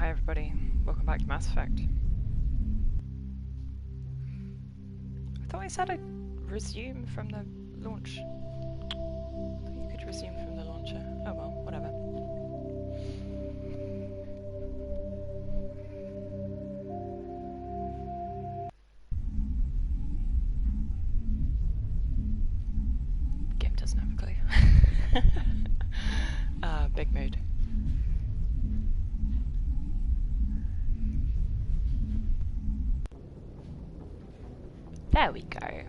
Hi everybody, welcome back to Mass Effect. I thought I said I'd resume from the launch. I thought you could resume from the launcher. Oh well, whatever. Game doesn't have a clue. Big mood. There we go.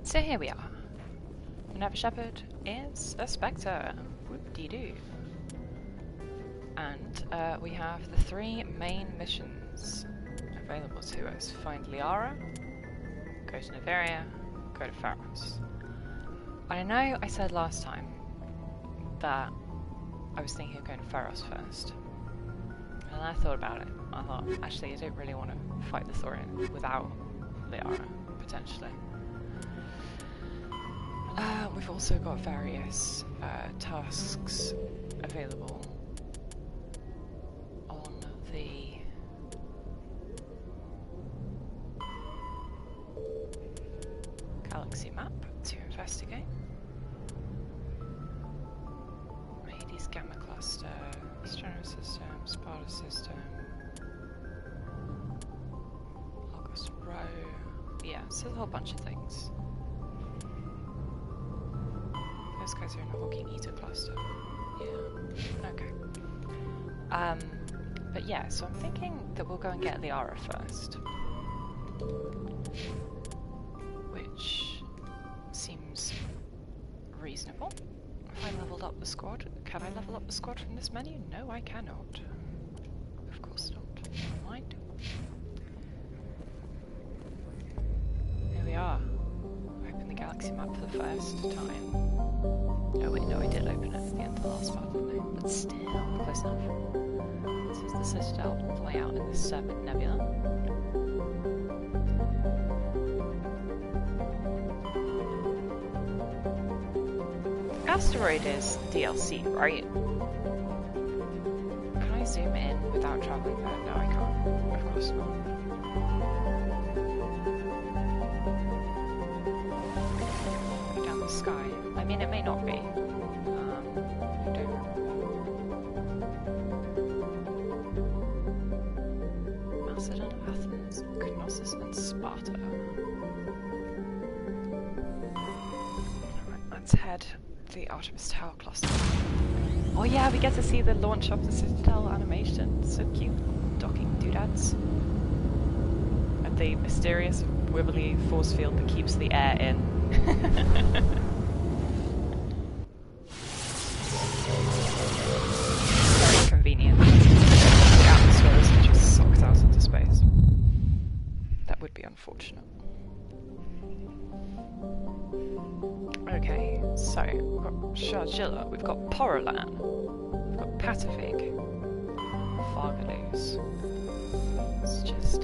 So here we are. Minerva Shepherd is a Spectre. Whoop-dee-doo. And we have the three main missions available to us. Find Liara, go to Neveria, go to Pharos. I know I said last time that I was thinking of going to Pharos first. And I thought about it. I thought, actually, I don't really want to fight the Thorian without Liara, potentially. We've also got various tasks available on the galaxy map to investigate. Hades Gamma Cluster, Astronomer System, Sparta System, August Row. Yeah, so there's a whole bunch of things. Those guys are in the Hawking Eater cluster. Yeah. Okay. But yeah, so I'm thinking that we'll go and get Liara first. Which seems reasonable. Have I leveled up the squad? Can I level up the squad from this menu? No, I cannot. Of course not. Never mind. Here we are. Open the galaxy map for the first time. Oh wait, no, I did open it at the end of the last part, didn't I? But still, close enough. This is the Citadel, all the way out in the Serpent Nebula. Asteroid is DLC, right? Can I zoom in without traveling there? No, I can't. Of course not. Down the sky. I mean, it may not be. I don't remember. Macedon, Athens, Knossos, and Sparta. Alright, let's head to the Artemis Tower cluster. Oh yeah, we get to see the launch of the Citadel animation. So cute. Docking doodads. And the mysterious wibbly force field that keeps the air in. Very convenient. The atmosphere isn't just sucked out into space. That would be unfortunate. Okay, so we've got Sharjilla, we've got Porolan, we've got Patavig, Fargalus. Let's just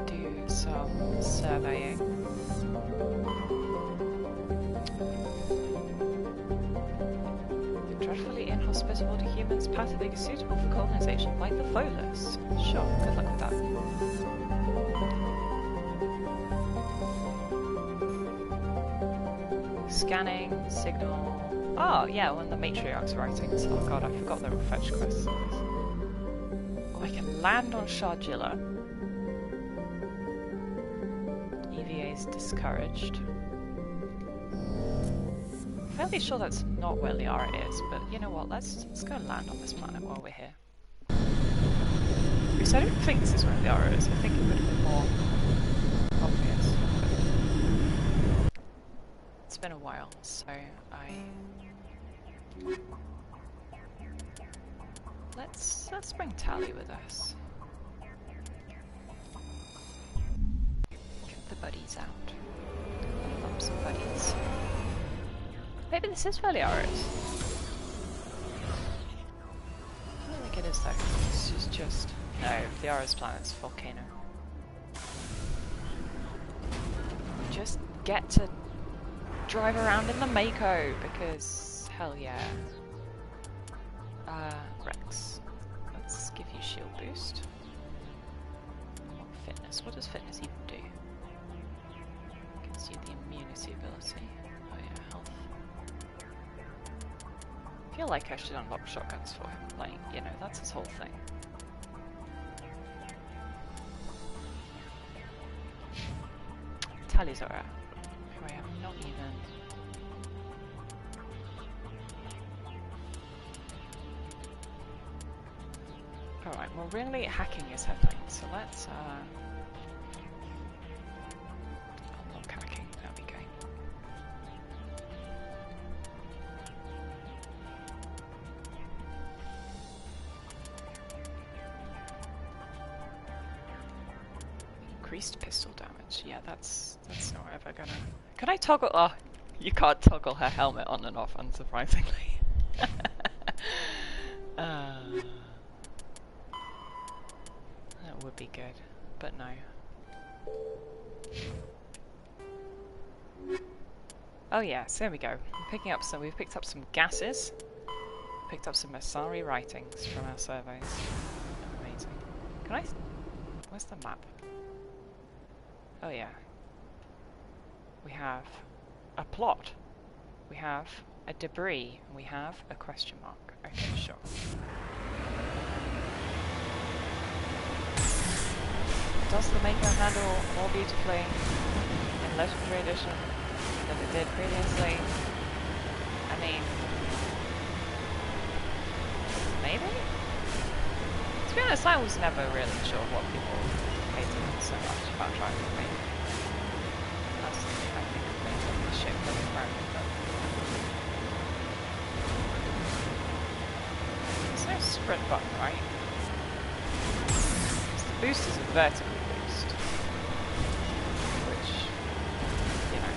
do some surveying. Dreadfully inhospitable to humans, Patavig is suitable for colonization by the Volus. Sure, good luck with that. Scanning, signal. Oh, yeah, when the matriarch's writings. Oh god, I forgot there were fetch quests. Oh, I can land on Sharjilla. EVA's discouraged. I'm fairly sure that's not where Liara is, but you know what, let's go and land on this planet while we're here. Because I don't think this is where Liara is, I think it would have been more obvious. It's been a while, so let's bring Tali with us. Get the buddies out. Level up some buddies. Maybe this is where Liara is. I don't think it is though. This is just no. Liara's planet's volcano. Just get to drive around in the Mako because hell yeah. Rex. Let's give you shield boost. Or fitness. What does fitness even do? Gives you the immunity ability. Oh yeah, health. I feel like I should unlock shotguns for him. Like, you know, that's his whole thing. Talizora, who I have not even... Alright, well really hacking is her thing, so let's unlock hacking, there we go. Increased pistol damage, yeah, that's not ever gonna... Can I toggle? Oh, you can't toggle her helmet on and off, unsurprisingly. That would be good, but no. Oh yes, there we go. We've picked up some gases. Picked up some Masari writings from our surveys. Amazing. Can I... Where's the map? Oh yeah. We have a plot. We have a debris. And we have a question mark. Okay, sure. Does the Maker handle more beautifully in Legendary Edition than it did previously? I mean, maybe? To be honest, I was never really sure what people hated so much about driving the Maker. Personally, I think the Maker is shit for the environment, but... There's no sprint button, right? The boost is a vertical boost, which, you know,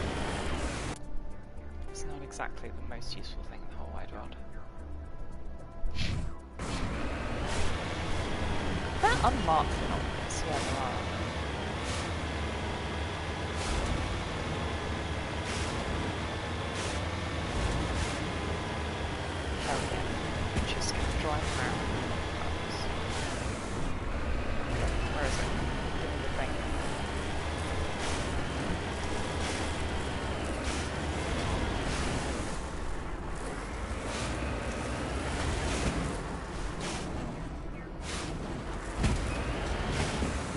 is not exactly the most useful thing in the whole wide world. Are there unmarked phenomena? Yeah, there are. Hell yeah, I'm just gonna drive around. Where is it? Give me the thing.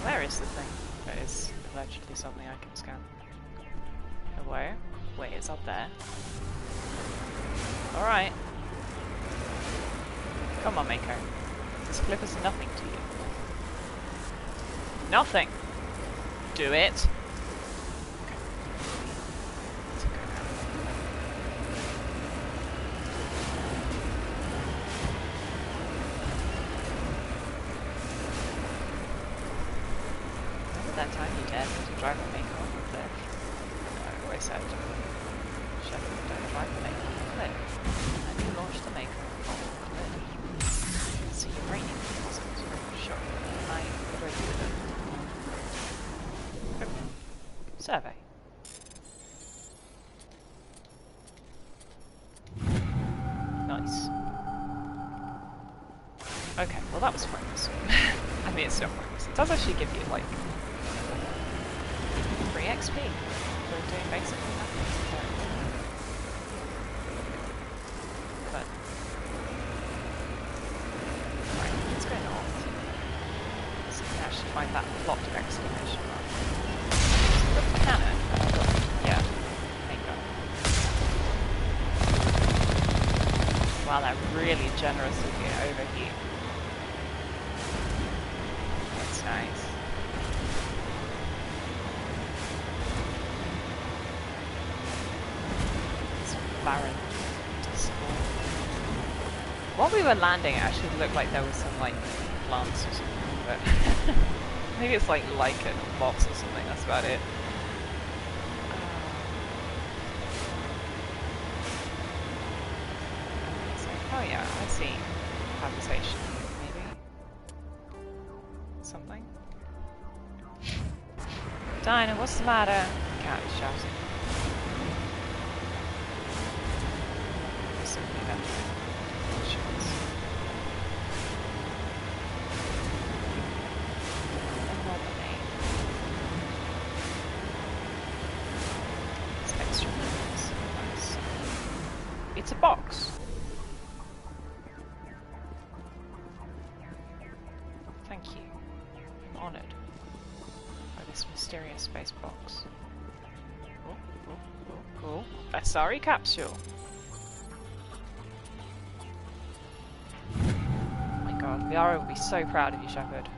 Where is the thing? There is allegedly something I can scan. Oh, where? Wait, it's up there. Alright. Come on, Mako. This clip is nothing to you. Nothing. Do it. Okay. Let's go now. Remember that time you dared me to drive a Mako on the cliff? I always said, Shepard, don't drive the Mako on the cliff. And you launched the Mako on the cliff. See, you're raining. Sure. I would do with it. Survey. Nice. Okay, well that was pointless. I mean, it's still pointless. It does actually give you, like, free XP for doing basically nothing. But... Right, let's go north. So we can actually find that plot exclamation mark. The cannon. Yeah. Mako. Wow, that really generous of you to overheat. That's nice. It's barren. While we were landing, it actually looked like there was some, like, plants or something, but maybe it's like lichen or moss or something, that's about it. Oh yeah, I see. Habitation, maybe? Something? Dinah, what's the matter? Cat is shouting. Simply nothing. Shots. box. Thank you. I'm honoured by this mysterious space box. Oh. SRE capsule. Oh my god, Liara will be so proud of you, Shepard.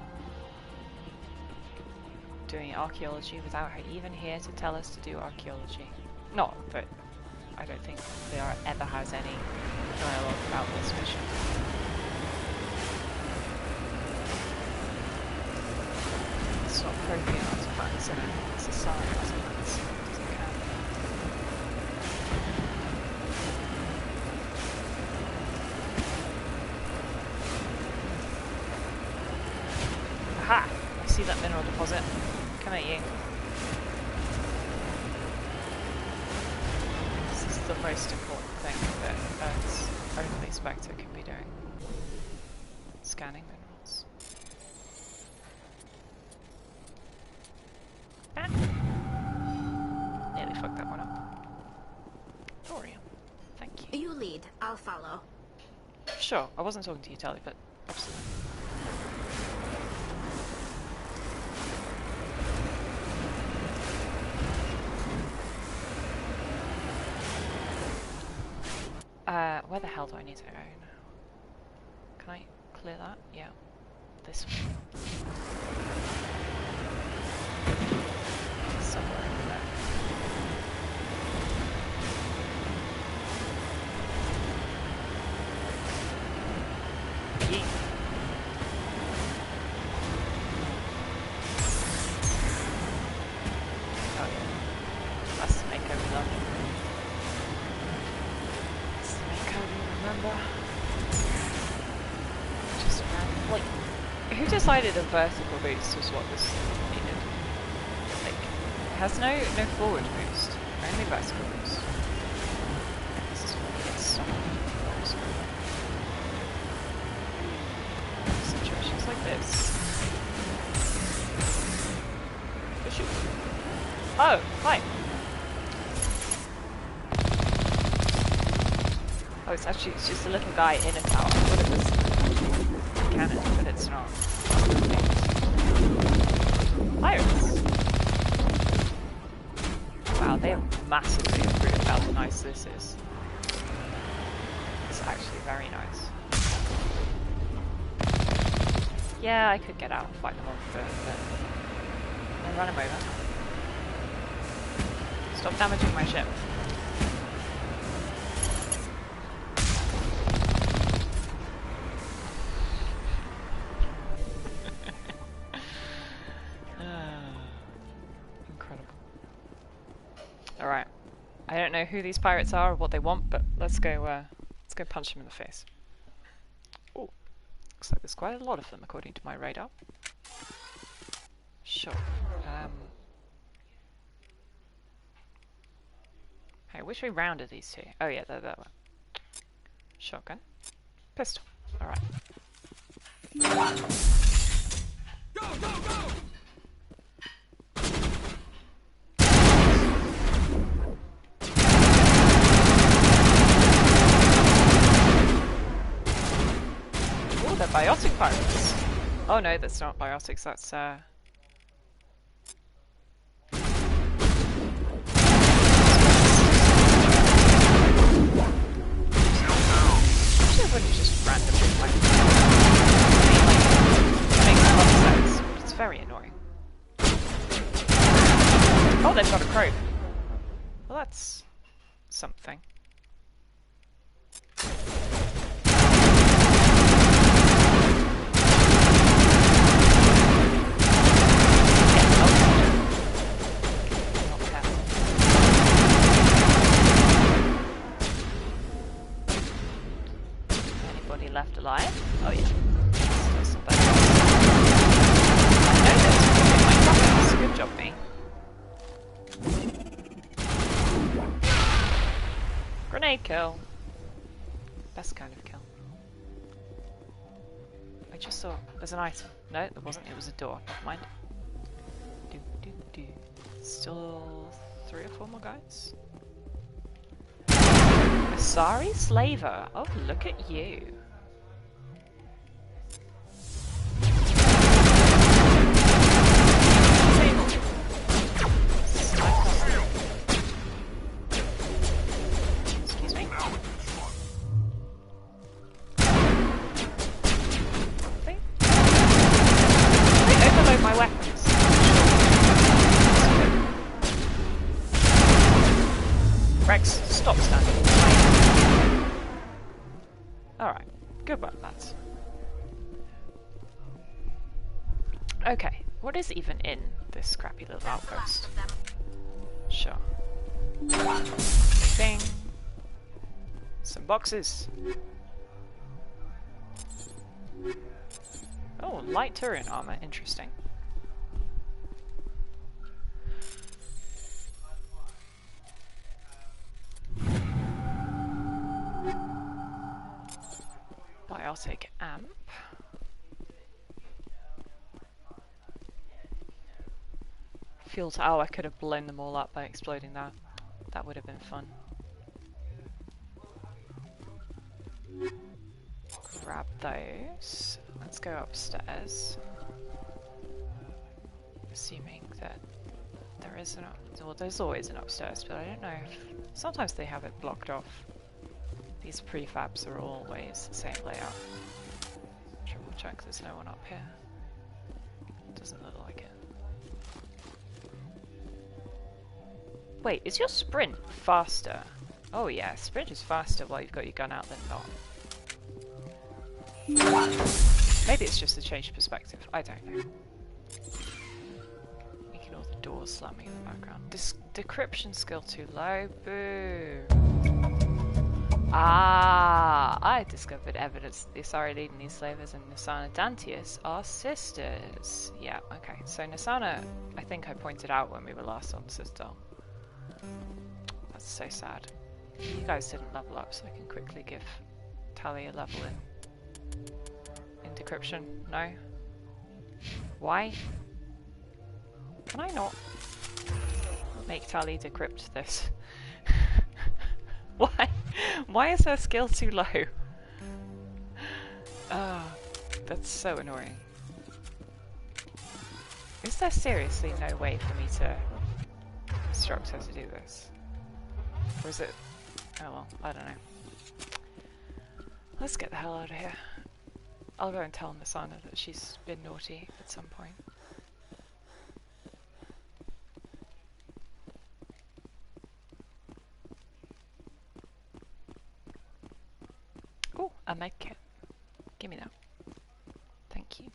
Doing archaeology without her even here to tell us to do archaeology. Not, but I don't think Liara ever has any dialogue about this mission. It's not appropriate artifacts in it, it's a sign, so it doesn't count. Aha! I see that mineral deposit. Come at you. This is the most important thing that Earth's only Spectre can be doing. Scanning minerals. Ah! Nearly fucked that one up. Thorium. Thank you. You lead, I'll follow. Sure, I wasn't talking to you, Tally, but absolutely. Where the hell do I need to go now? Can I clear that? Yeah. This one. Somewhere over there. Yeah. Oh yeah. That's the makeover done. Remember? Just around, like, who decided a vertical boost was what was needed? Like, it has no forward boost, only vertical boost. This is when we get stuck. Situations like this. Oh, hi. Oh, it's just a little guy in a tower. I thought it was a cannon, but it's not. Pirates! Wow, they have massively improved how nice this is. It's actually very nice. Yeah, I could get out and fight them off, but I'll run him over. Stop damaging my ship. Alright. I don't know who these pirates are or what they want, but let's go punch them in the face. Oh, looks like there's quite a lot of them according to my radar. Sure. Hey, which way round are these two? Oh yeah, they're that one. Shotgun. Pistol. Alright. Go, go, go! They're biotic pirates. Oh no, that's not biotics, that's I wouldn't just randomly like it makes a lot of sense, but it's very annoying. Oh, they've got a crow. Well, that's something. Left alive? Oh yeah. Still somebody. I know this. Good job, me. Grenade kill. Best kind of kill. I just saw there's an item. No, there wasn't. It was a door. Never mind. Still 3 or 4 more guys. I Asari Slaver. Oh, look at you. Excuse me. They overload my weapons. Rex, stop standing. Alright, good work, lads. Okay, what is even in this scrappy little outpost? Sure. Thing. Some boxes. Oh, light Turian armor, interesting. Biotic amp. Fuel to oh, I could have blown them all up by exploding that. That would have been fun. Grab those. Let's go upstairs. Assuming that there is an well, there's always an upstairs, but I don't know if sometimes they have it blocked off. These prefabs are always the same layout. Triple check there's no one up here. Doesn't look like it. Wait, is your sprint faster? Oh yeah, sprint is faster while you've got your gun out than not. Maybe it's just a change of perspective, I don't know. Ignore the doors slamming in the background. Decryption skill too low, boo. Ah, I discovered evidence that the Asari leading these slavers and Nasana Dantius are sisters. Yeah, okay. So Nasana, I think I pointed out when we were last on Citadel. That's so sad. You guys didn't level up, so I can quickly give Tally a level in decryption. No? Why? Can I not make Tally decrypt this? Why? Why is her skill too low? Ah, that's so annoying. Is there seriously no way for me to instruct her to do this? Or is it... oh well, I don't know. Let's get the hell out of here. I'll go and tell Nasana that she's been naughty at some point. Oh, a med kit. Give me that. Thank you.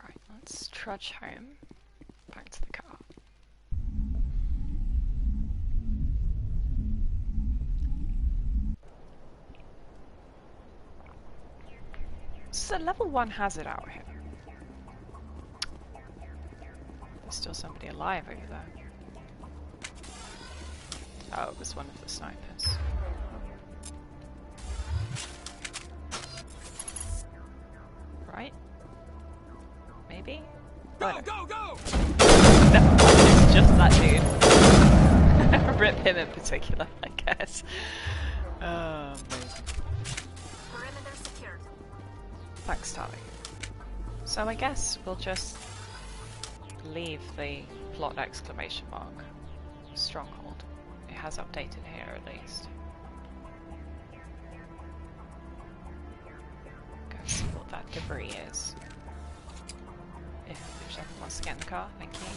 Right, let's trudge home. Back to the car. So level 1 hazard out here. There's still somebody alive over there. Oh, it was one of the snipers. Right? Maybe? Go, go, go! No, it's just that dude. Rip him in particular, I guess. Oh, amazing. Perimeter secured. Thanks, Tally. So I guess we'll just leave the plot exclamation mark stronghold. It has updated here at least. Go see what that debris is. If whichever wants to get in the car, thank you.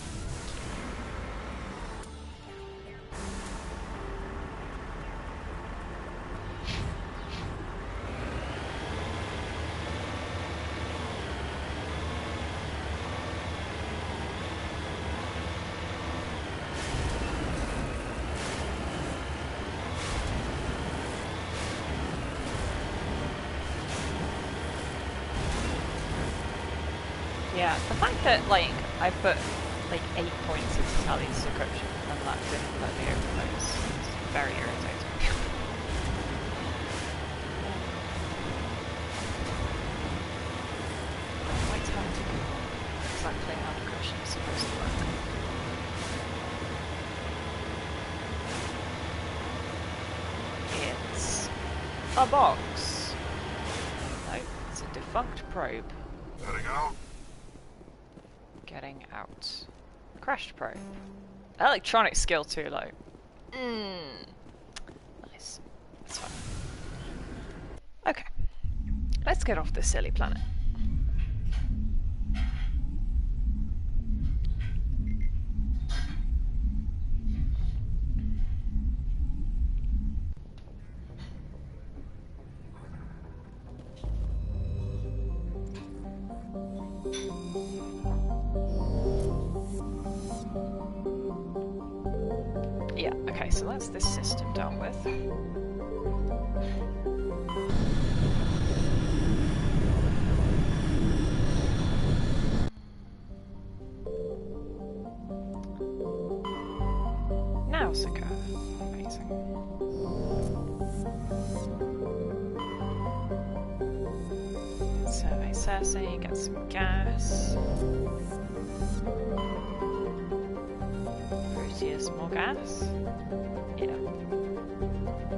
Yeah, the fact that like I put like 8 points into Tally's decryption and that didn't let me open those is very irritating. Quite hard to know exactly how decryption is supposed to work. A box. No, it's a defunct probe. Heading out. Getting out. Crashed probe. Electronic skill too low. Nice. That's fine. Okay. Let's get off this silly planet. Yeah, okay, so that's this system dealt with. Nausicaa. Amazing. Survey Cersei, get some gas. Proteus, more gas? Yeah.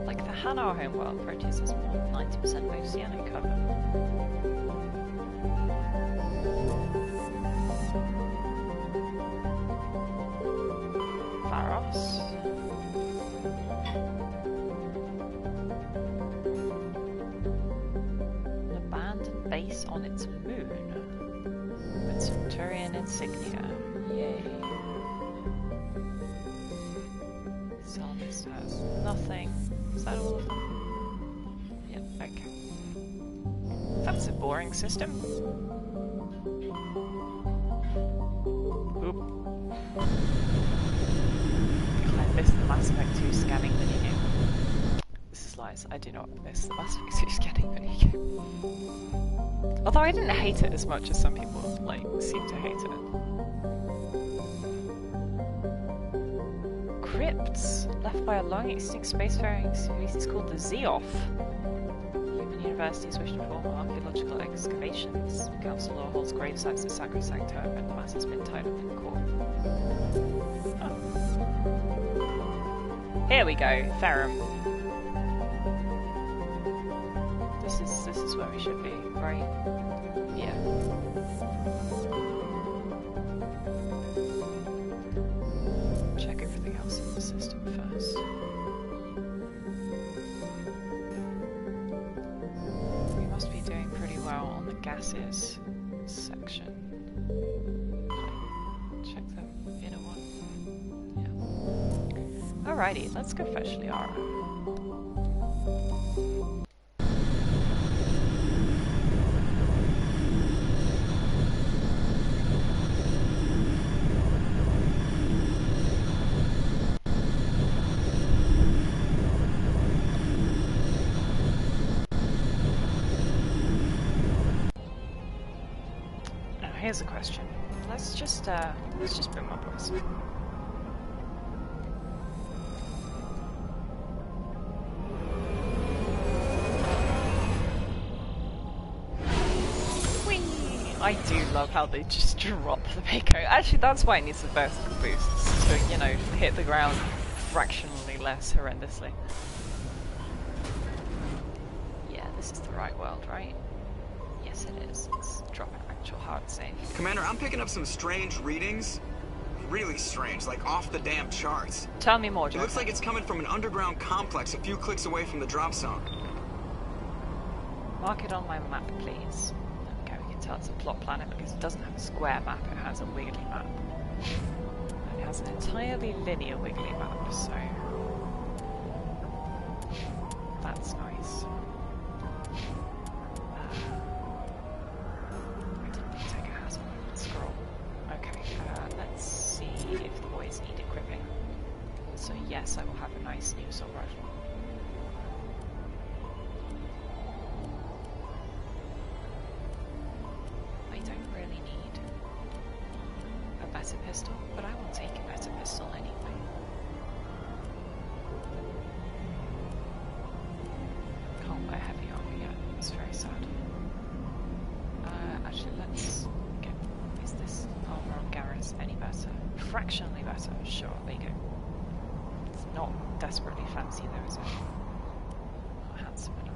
Like the Hanar homeworld, Proteus has more than 90% oceanic cover. Pharos. An abandoned base on its moon. With Centurion insignia. Yay. Salvus has nothing. Is that all of them? Yeah, okay. That's a boring system. Oop. I missed the Mass Effect 2 scanning minigame. This is lies. I do not miss the Mass Effect 2 scanning minigame. Although I didn't hate it as much as some people seem to hate it. Crypts left by a long extinct spacefaring species called the Zeoff. Human universities wish to perform archaeological excavations. Council law holds grave sites as sacrosanct, and the mass has been tied up in court. Oh. Here we go, Ferrum. This is where we should be, right? Yeah. Check everything else in the system first. We must be doing pretty well on the gases section. Check the inner one. Yeah. Alrighty, let's go fetch Liara. Here's a question. Let's just bring my boys. Whee! I do love how they just drop the Mako. Actually, that's why it needs the vertical boosts to, you know, hit the ground fractionally less horrendously. Yeah, this is the right world, right? Yes, it is. Let's drop an actual hard save. Commander, I'm picking up some strange readings. Really strange, like off the damn charts. Tell me more, It Jordan. looks like it's coming from an underground complex a few clicks away from the drop zone. Mark it on my map, please. Okay, we can tell it's a plot planet because it doesn't have a square map, it has a wiggly map. And it has an entirely linear wiggly map, so... that's nice. I didn't mean to take a hassle. Scroll. Okay, let's see if the boys need equipping. So yes, I will have a nice new assault rifle. I don't really need a better pistol, but I will take a better pistol anyway. Can't wear heavy armor yet, it's very sad. Actually, let's get... is this armor on Garrus any better? Fractionally better, sure, there you go. It's not desperately fancy though, is it? Not handsome enough.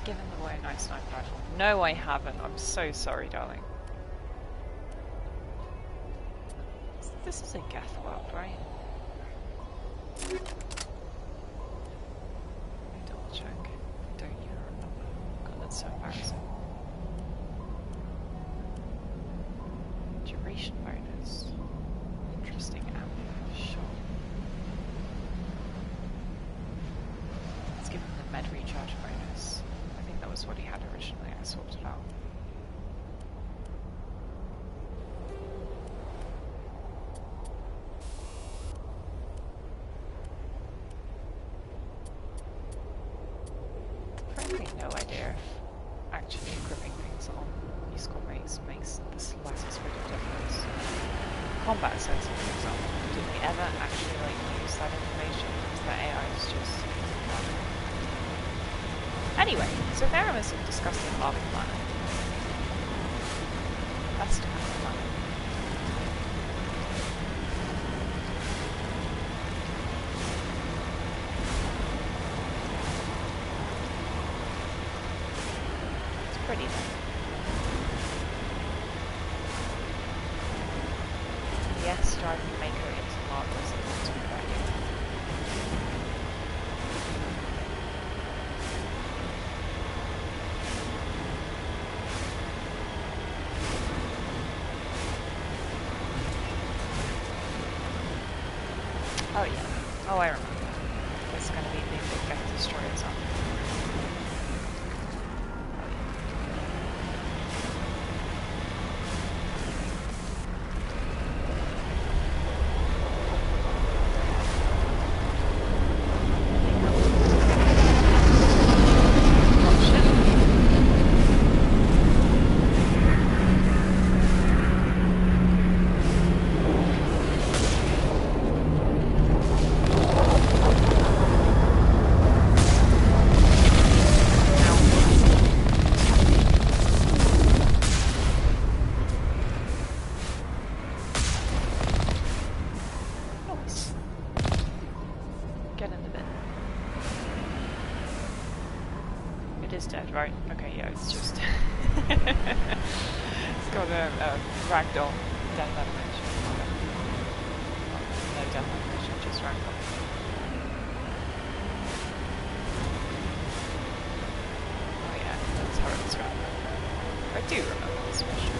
given the boy a nice sniper rifle. No, I haven't. I'm so sorry, darling. This is a Geth world, right? Let me double check. I don't even remember. God, that's so embarrassing. Duration bonus. Interesting ammo. Sure. Let's give him the med recharge bonus. I think that was what he had originally. I swapped it out. Frankly, no idea if actually equipping things on useful mates makes the slightest bit of difference. Combat sensing, for example, did we ever actually use that information? Because the AI is just... Anyway, so Therum is a disgusting larvae planet. That's the kind of planet. It's pretty though. Yes, driving Mako into Mars is a good idea. Oh yeah. Oh, I remember. There's going to be big Geth destroyers on. Oh yeah. Right? Okay, yeah, it's just... it's got a ragdoll death animation. No death animation, just ragdoll. Oh yeah, that's how it's ragdoll. I do remember this mission.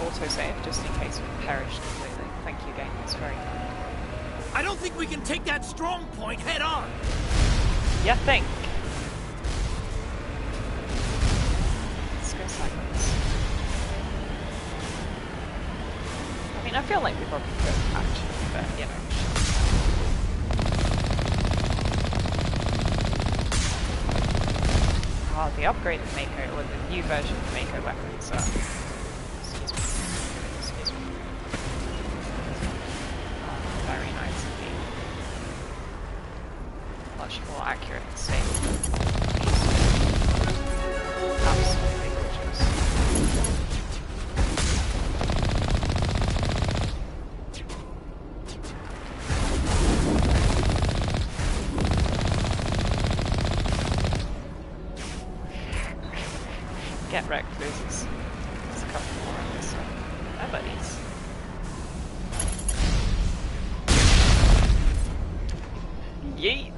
Autosave, just in case we perish completely. Thank you, game, it's very kind. I don't think we can take that strong point head on. You think? Let's go sideways. I mean, I feel like we probably could, actually, but, you know. Oh, the upgraded Mako, or the new version of Mako weapons are... Excuse me. Excuse me. Oh, very nice indeed. Much more accurate and safe. Absolutely gorgeous. Get wrecked, losers. There's a couple more on this one. Hi, buddies. Yeet!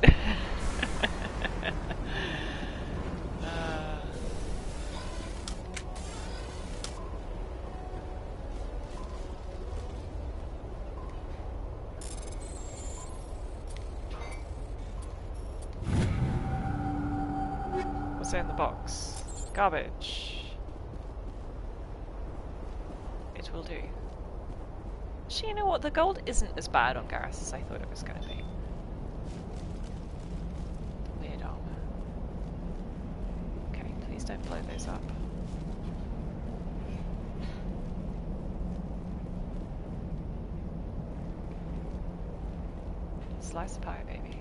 What's in the box? Garbage. It will do. Actually, you know what? The gold isn't as bad on Garrus as I thought it was going to be. Weird armor. Okay, please don't blow those up. Slice of pie, baby.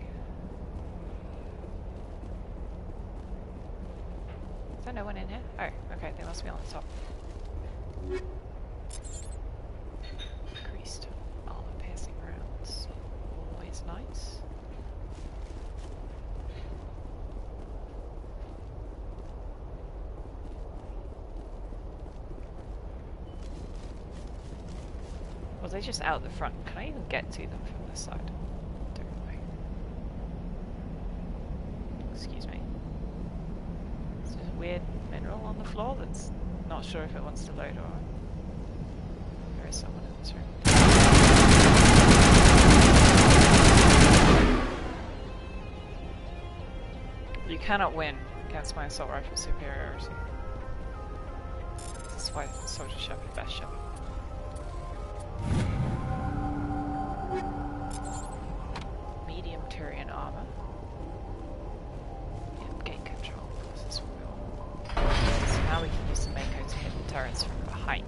Is there no one in here? Oh, okay, they must be on the top. Increased armor piercing rounds. Always nice. Well, they're just out the front. Can I even get to them from this side? Don't know. Excuse me. There's a weird mineral on the floor that's not sure if it wants to load or... There is someone in this room. You cannot win against my assault rifle superiority. That's why Soldier Shepherd, best shepherd. Medium Tyrian armor. Yep, gate control. This is what we want. So now we can use the Mako to hit the turrets from behind.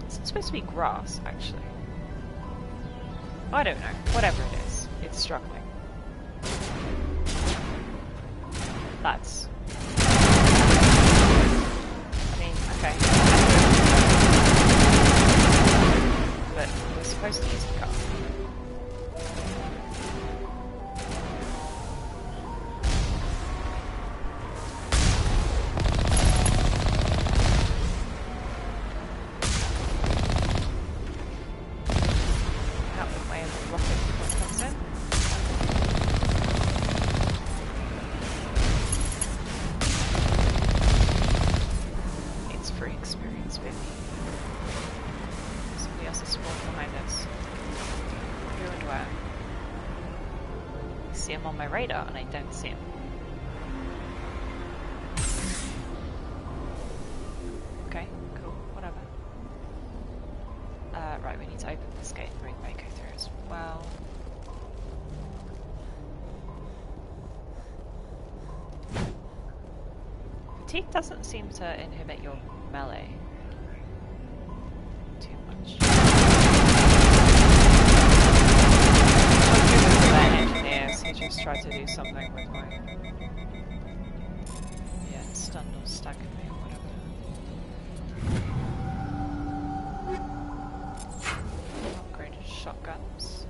It's supposed to be grass, actually. I don't know. Whatever it is, it's struggling. That's... I mean, okay. But we're supposed to use the car. On my radar and I don't see him. Okay, cool, whatever. Right, we need to open this gate and bring Mako through as well. Fatigue doesn't seem to inhibit your melee too much. I just tried to do something with my stunned or staggered me or whatever. Upgraded shotguns.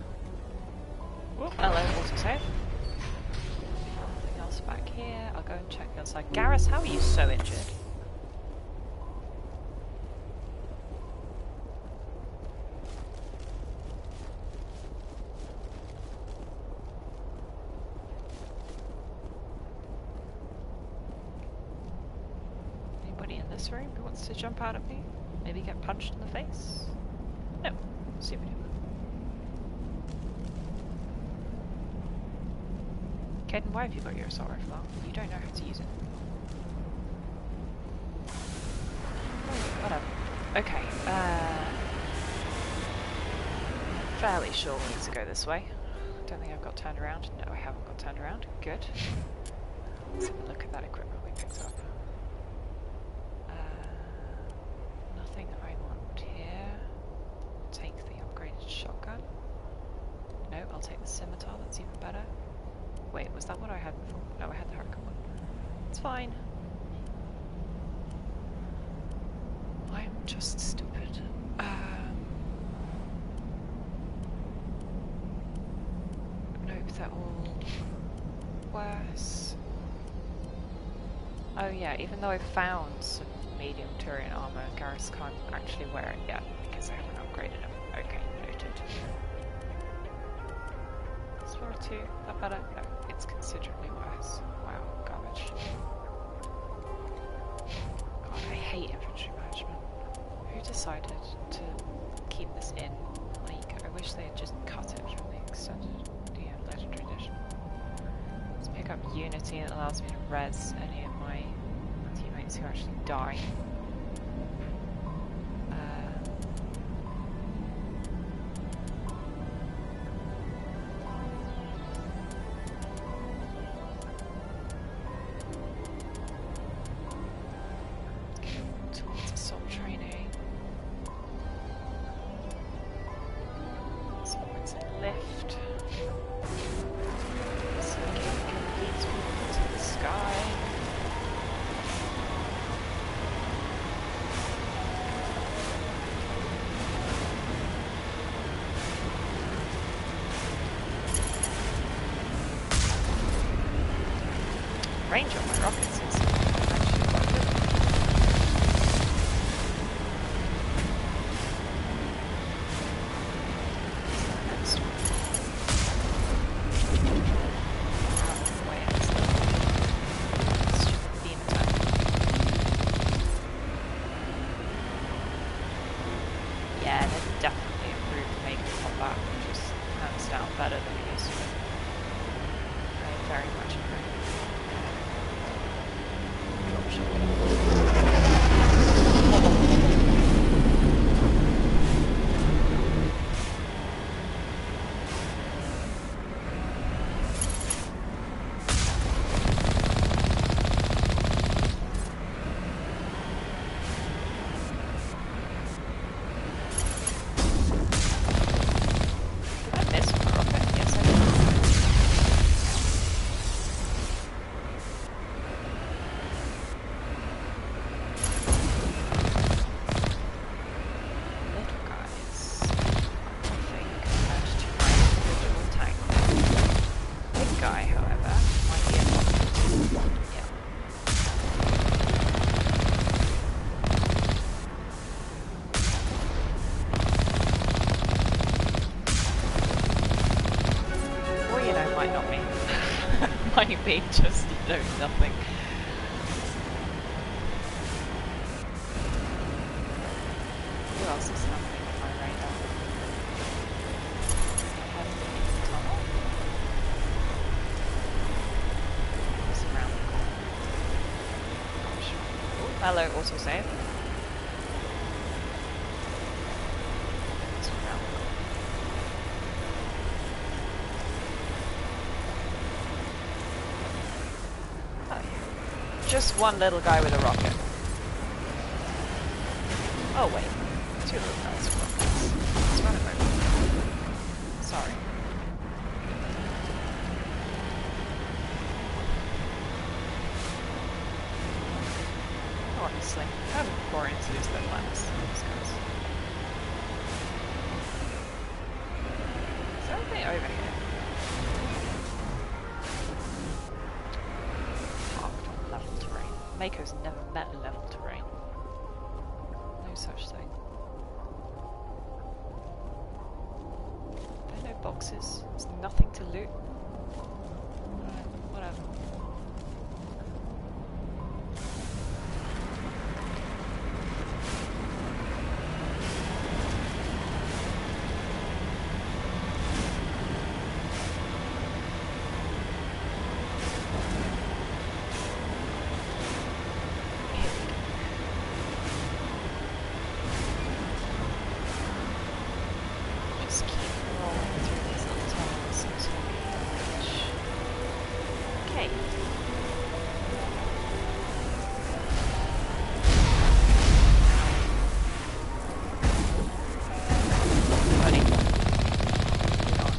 Oh, hello, autosave. Nothing else back here. I'll go and check the other side. Garrus, how are you so injured? Room who wants to jump out at me? Maybe get punched in the face? No. Super duper. Caden, why have you got your assault rifle out? You don't know how to use it. Oh, whatever. Okay, fairly sure we need to go this way. Don't think I've got turned around. No, I haven't got turned around. Good. Let's have a look at that equipment we picked up. Nothing I want here. Take the upgraded shotgun. No, I'll take the scimitar, that's even better. Wait, was that what I had before? No, I had the hurricane one. It's fine. I'm just stupid. Nope, they're all worse. Oh yeah, even though I found some medium Turian armor, Garrus can't actually wear it yet because I haven't upgraded him. Okay, noted. Is floor 2 that better? No, it's considerably worse. Wow, garbage. God, I hate inventory management. Who decided to keep this in? Like, I wish they had just cut it from the extended legendary edition. Let's pick up Unity and it allows me to res any of my teammates who actually die. Towards assault training. Some points in lift. Some leads people into the sky. range on my rockets is actually quite good. Next one. Out of the way, it's beam attack. Yeah, they've definitely improved the Mako combat, which is hands down better than it used to be. Very much improved. Did I miss my rocket? Yes, I did. Little guys, I think, compared to my individual tank. Big guy, however, might be a problem. Yeah. Or, you know, might not be. Might be just, you know, nothing. Who else is happening on my radar? Heading into the tunnel? Just around the corner. Gosh. Oh, hello, autosave. Just around the corner. Oh, yeah. Just one little guy with a rocket. Oh, wait. Two little guys with rockets. Let's run him over. Sorry. Honestly, I'm more into this than Linus. These guys. Is there anything over here? Parked on level terrain. Mako's never met level terrain. No such thing. There are no boxes. There's nothing to loot. Whatever. Just keep rolling through these little tunnels until we reach. Okay. Buddy. Get on.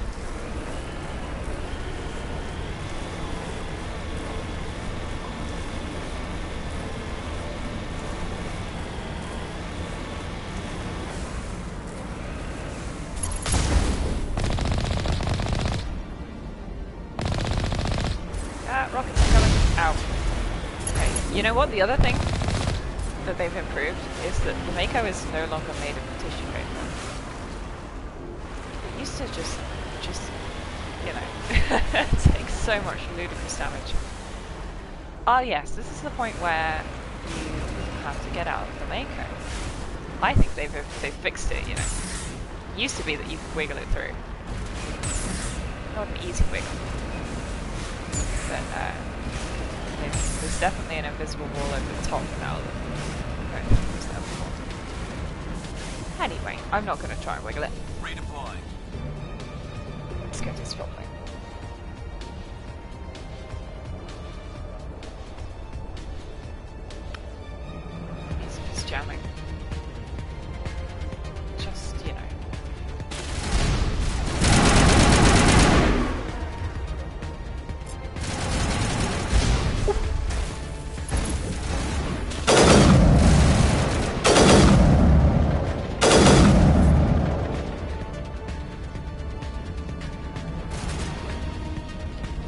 Rockets are coming. Ow. Okay. You know what? The other thing that they've improved is that the Mako is no longer made of tissue paper. It used to just, you know, take so much ludicrous damage. Ah, yes, this is the point where you have to get out of the Mako. I think they've fixed it, you know. It used to be that you could wiggle it through. Not an easy wiggle. But there's definitely an invisible wall over the top now that I don't think was there before. Anyway, I'm not going to try and wiggle it. Redeploying. Let's go to this properly. It's jamming. Just, you know.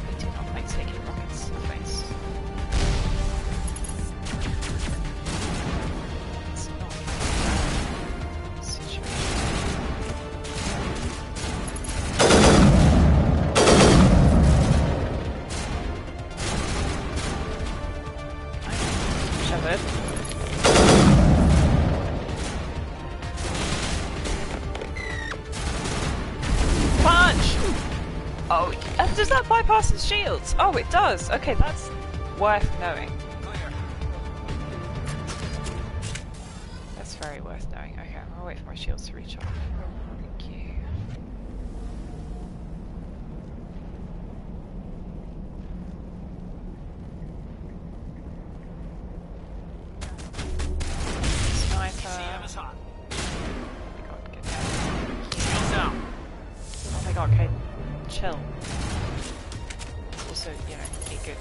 We do not like taking rockets to the face. Does that bypass his shields? Oh, it does. Okay, that's worth knowing. That's very worth knowing. Okay, I'm gonna wait for my shields to recharge. Thank you. CM is hot. Oh my god, okay, chill. Also, you know, be good.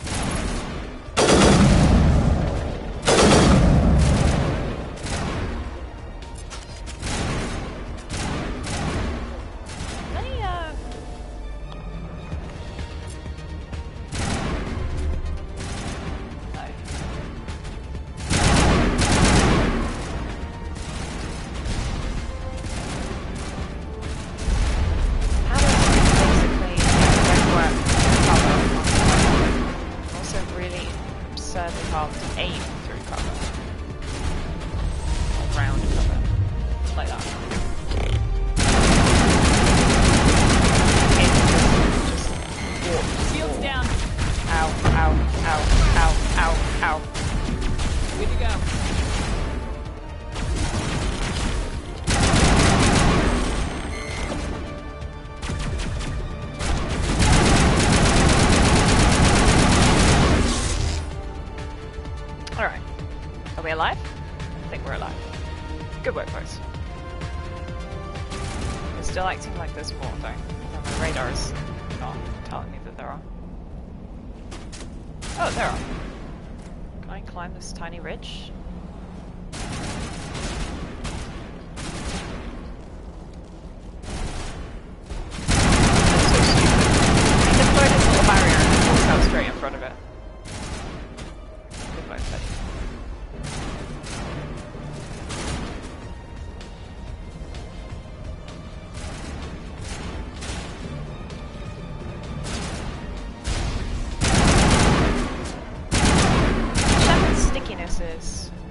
Tiny ridge. Straight in front of it. Good work, buddy. Is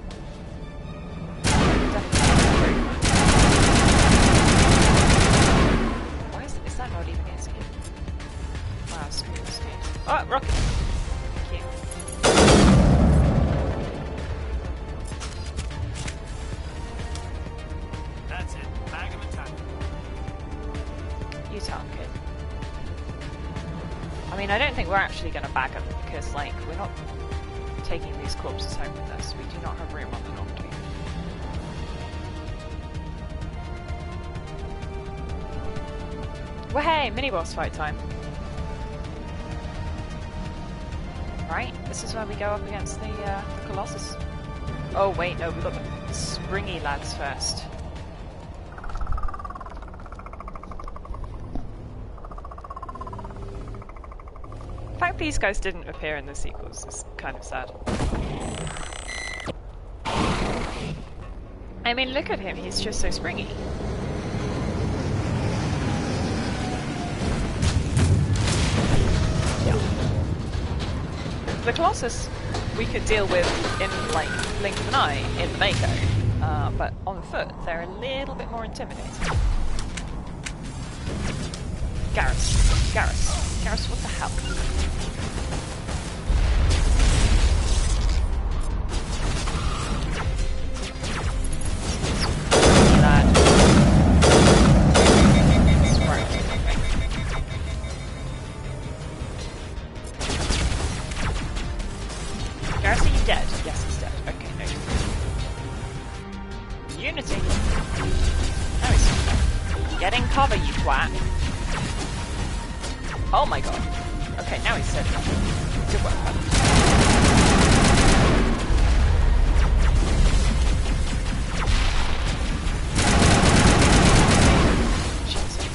why is that not even his game? Wow, screw this game. Oh, rocket! Thank you. That's it. Bag him attack. You tell him, kid. I mean, I don't think we're actually going to bag him because, like, we're not taking these corpses home with us. We do not have room on the Noctu. Well, hey, mini boss fight time. Right, this is where we go up against the Colossus. Oh wait, no, we've got the springy lads first. The fact these guys didn't appear in the sequels is kind of sad. I mean, look at him, he's just so springy. Yeah. The Colossus we could deal with in, like, blink of an eye in the Mako, but on foot they're a little bit more intimidating. Garrus, what the hell? Oh my god. Okay, now he's set up. Good work, buddy. Jesus.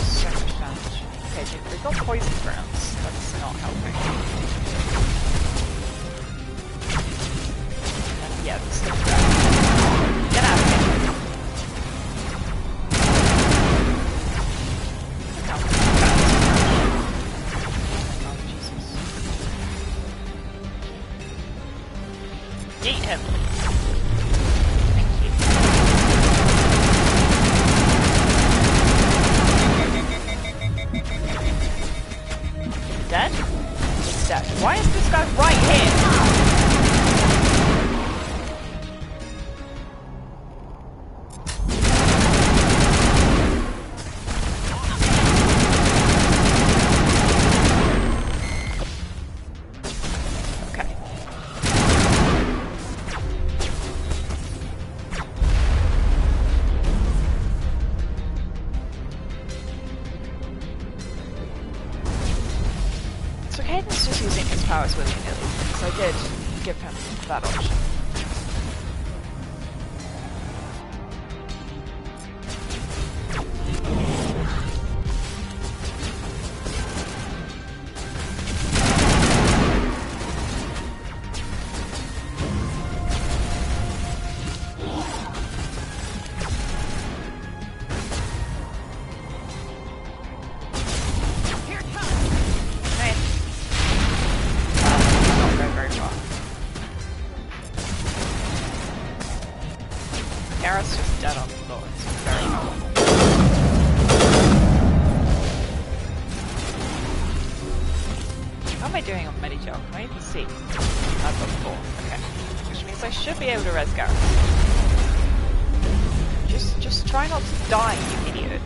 So much damage. Okay, dude, we've got poison grounds. That's not helping. And yeah, this thing's bad. Get out of here. Eat him. Thank you. dead? It's dead. Why is this guy right here? Caden's just using his powers willy-nilly, because I did give him that option. Gareth's just dead on the floor. It's very powerful. How am I doing on Medi-Gel? Can I even see? I've got 4. Okay. Which means I should be able to res Gareth. Just try not to die, you idiot.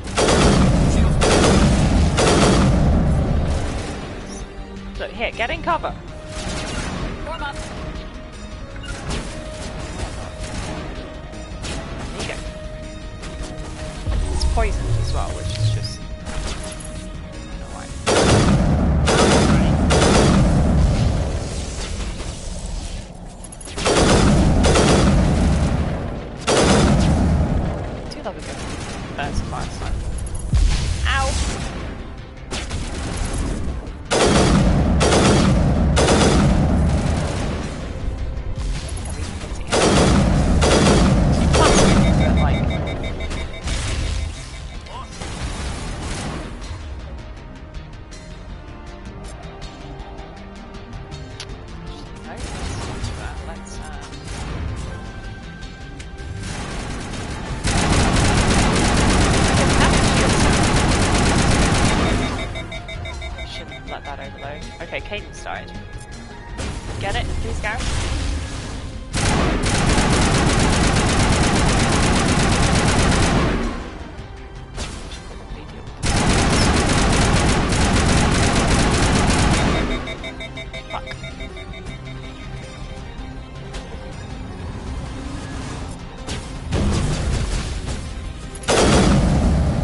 Look, here, get in cover. Warm up. Poisoned as well, which is just annoying. I do love a good burst of fire slime. Ow! Okay, Cadence died. Get it, please, Gareth?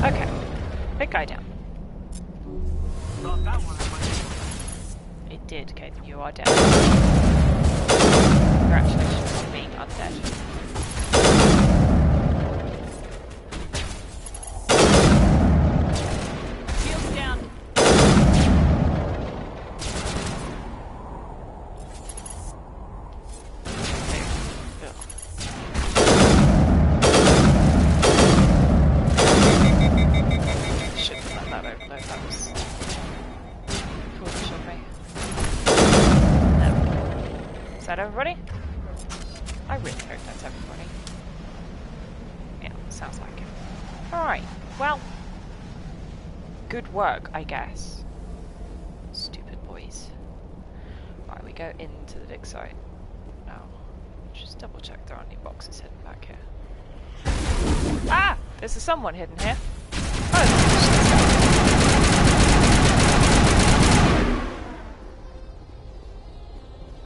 Okay, big guy down. It did, Caden, you are down. Congratulations on being undead. Shields down. Shouldn't let that overload, that was foolish of me. There we go. Is that everybody? I really hope that's everybody. Yeah, sounds like it. Alright, well, good work, I guess. Stupid boys. Right, we go into the dig site now. Just double check there aren't any boxes hidden back here. Ah! There's someone hidden here.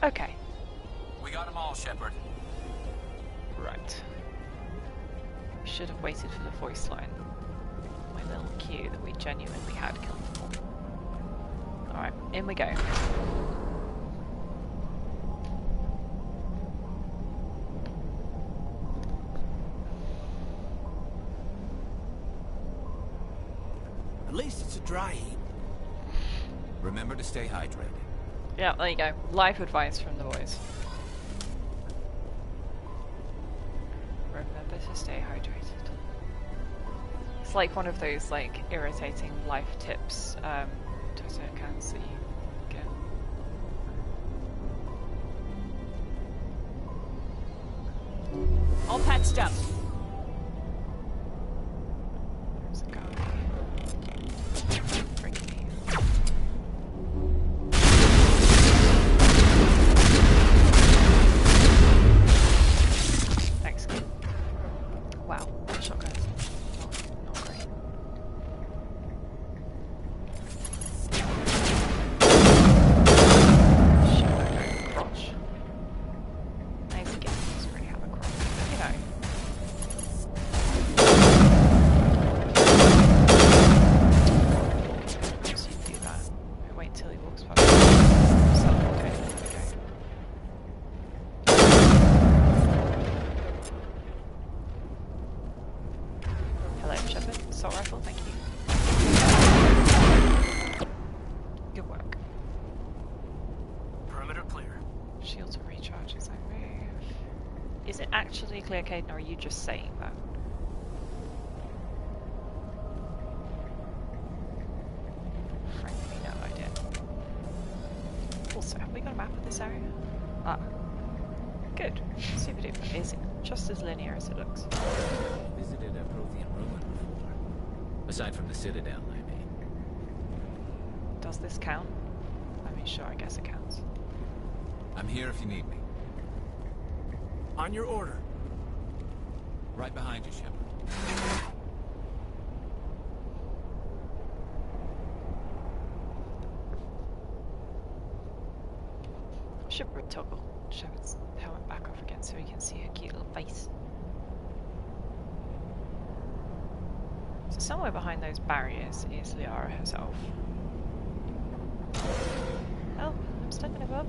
Okay. We got them all, Shepard. Right. Should have waited for the voice line. My little cue that we genuinely had killed them all. Alright, in we go. At least it's a dry heat. Remember to stay hydrated. Yeah, there you go. Life advice from the boys. Remember to stay hydrated. It's like one of those like irritating life tips Twitter accounts that you get. All patched up. There's a guy. Freaking me. wait till he walks past. So, okay, there we go. Hello, Shepard. Assault rifle, thank you. Good work. Perimeter clear. Shields and recharges, I move. Is it actually clear, Caden, or are you just saying that? Frankly, no idea. Also, have we got a map of this area? Ah. Good. Super duper. Is it just as linear as it looks? Visited a Prothean ruin before. Aside from the Citadel, I mean. Does this count? I mean, sure, I guess it counts. I'm here if you need me. On your order. Right behind you, Shepard. Should toggle Shepard's helmet back off again so we can see her cute little face. So somewhere behind those barriers is Liara herself. Help! I'm stuck in a bub.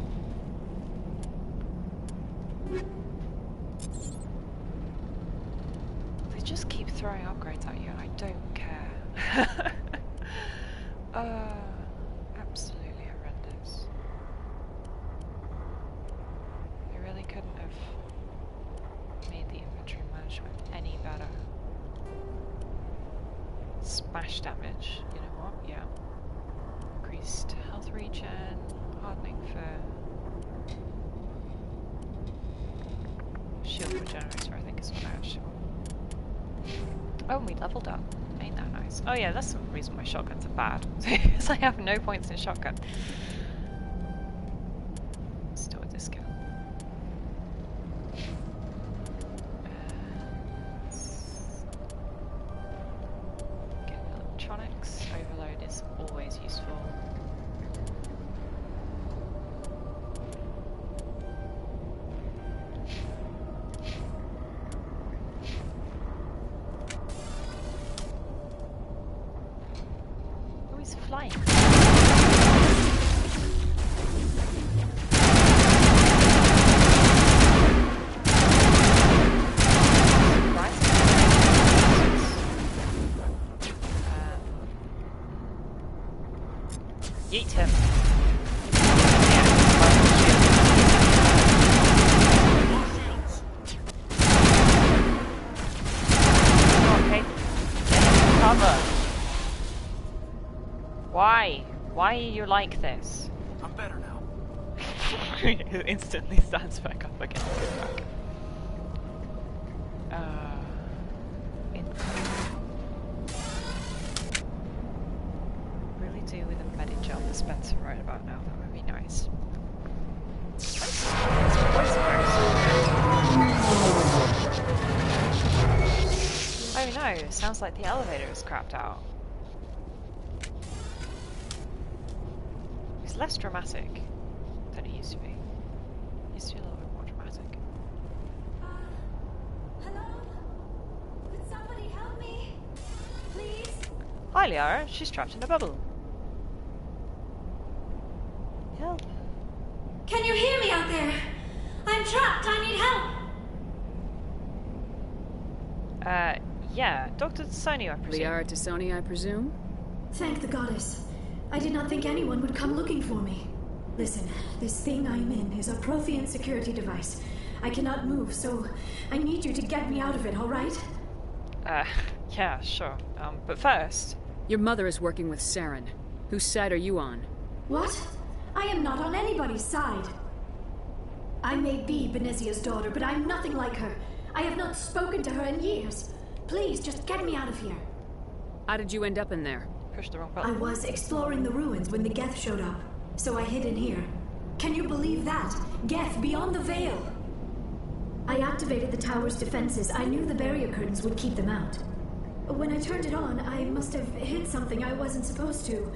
They just keep throwing upgrades at you and I don't care. Absolutely horrendous. They really couldn't have made the inventory management any better. Smash damage, you know what? Yeah. Increased health regen, hardening for shield regenerator, I think is what I actually want. Oh, and we leveled up. Ain't that nice? Oh yeah, that's the reason why shotguns are bad. Because I have no points in shotgun. Still a discount. Get electronics. Overload is always useful. Flying. Yeet him. Okay. Cover. Why? Why are you like this? I'm better now. It instantly stands back up again. Good back. Really do with a Medigel dispenser right about now. That would be nice. Oh no! Sounds like the elevator is crapped out. It's less dramatic than it used to be. It used to be a little bit more dramatic. Hello? Could somebody help me? Please? Hi Liara, she's trapped in a bubble. Help. Can you hear me out there? I'm trapped, I need help! Yeah, Dr. Sony, I presume. Liara to Sony, I presume? Thank the goddess. I did not think anyone would come looking for me. Listen, this thing I'm in is a Prothean security device. I cannot move, so I need you to get me out of it, alright? Yeah, sure. But first... Your mother is working with Saren. Whose side are you on? What? I am not on anybody's side. I may be Benezia's daughter, but I'm nothing like her. I have not spoken to her in years. Please, just get me out of here. How did you end up in there? Push the wrong I button. was exploring the ruins when the Geth showed up, so I hid in here. Can you believe that? Geth beyond the veil! I activated the tower's defenses. I knew the barrier curtains would keep them out. When I turned it on, I must have hit something I wasn't supposed to.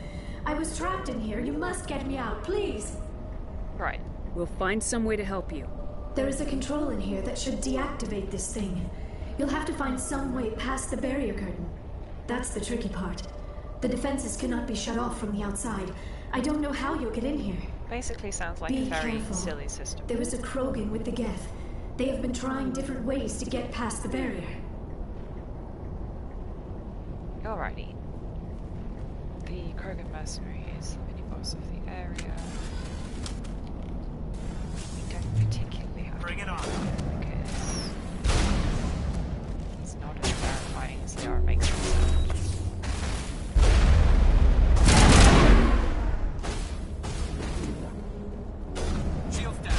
I was trapped in here. You must get me out, please! Right. We'll find some way to help you. There is a control in here that should deactivate this thing. You'll have to find some way past the barrier curtain. That's the tricky part. The defenses cannot be shut off from the outside. I don't know how you'll get in here. Basically sounds like Be a very careful. silly system. There is a Krogan with the Geth. They have been trying different ways to get past the barrier. Alrighty. The Krogan mercenary is the mini-boss of the area. We don't particularly have Bring to it on. because he's not as terrifying as the art makes him sound. Shields down.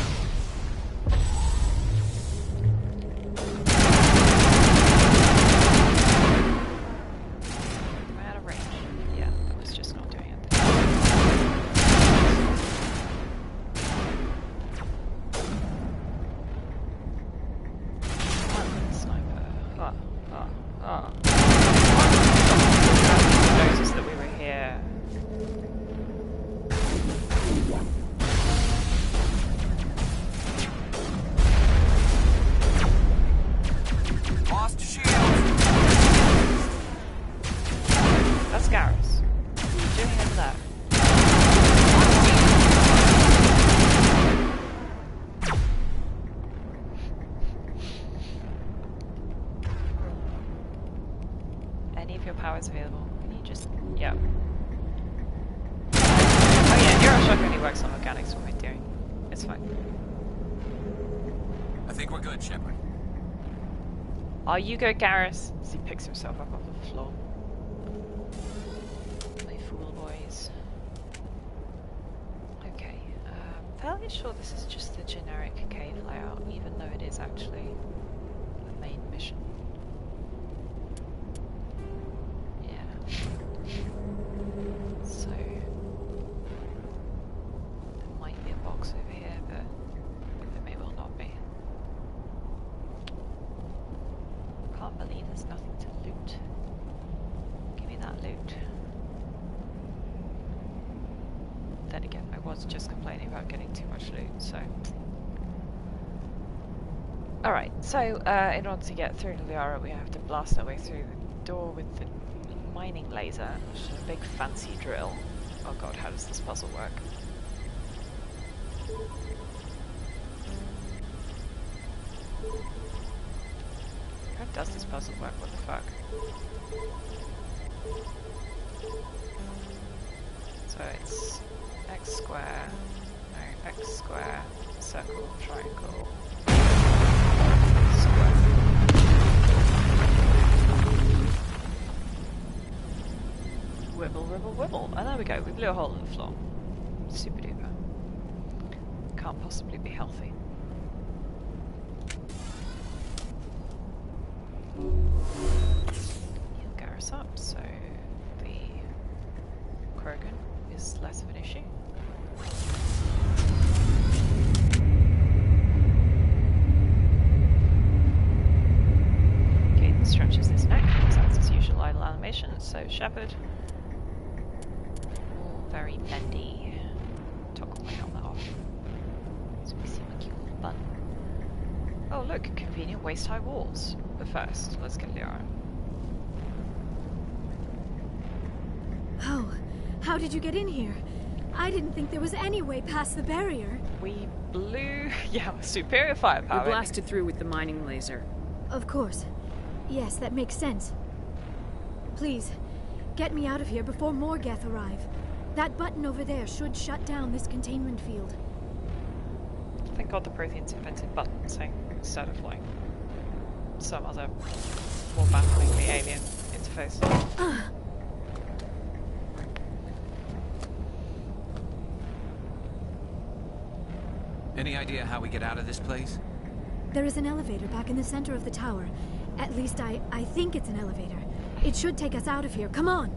Am I out of range? Yeah, I was just not doing it. Sniper. Noticed that we were here. Lost shield. That's Garrus. What are you doing over there? Any of your powers available? Can you just... yeah. Oh yeah, Neuroshock only works on organics, what we're doing. It's fine. I think we're good, Shepard. Are you go, Garrus? As he picks himself up off the floor. My fool boys. Okay, fairly sure this is just the generic cave layout, even though it is actually the main mission. Yeah. So there might be a box over here, but there may well not be. Can't believe there's nothing to loot. Give me that loot. Then again, I was just complaining about getting too much loot, so... Alright, so in order to get through to Liara, we have to blast our way through the door with the mining laser, which is a big fancy drill. Oh god, how does this puzzle work? How does this puzzle work? What the fuck? So it's x square, no, x square, circle, triangle, square. Wibble, wibble, wibble. And there we go, we blew a hole in the floor. Super duper. Can't possibly be healthy. He'll get us up, so the Krogan is less of an issue. Caden stretches his neck, exacts his usual idle animation, so Shepard. All very bendy. Toggle my helmet off. So we see my cute little bun. Oh look, convenient waist-high walls. But first, let's get Liara. Oh, how did you get in here? I didn't think there was any way past the barrier. We blew... yeah, superior firepower. We blasted through with the mining laser. Of course. Yes, that makes sense. Please, get me out of here before more Geth arrive. That button over there should shut down this containment field. Thank God the Protheans invented buttons, hey? Instead of, like, some other more bafflingly alien interface. Any idea how we get out of this place? There is an elevator back in the center of the tower. At least I think it's an elevator. It should take us out of here. Come on!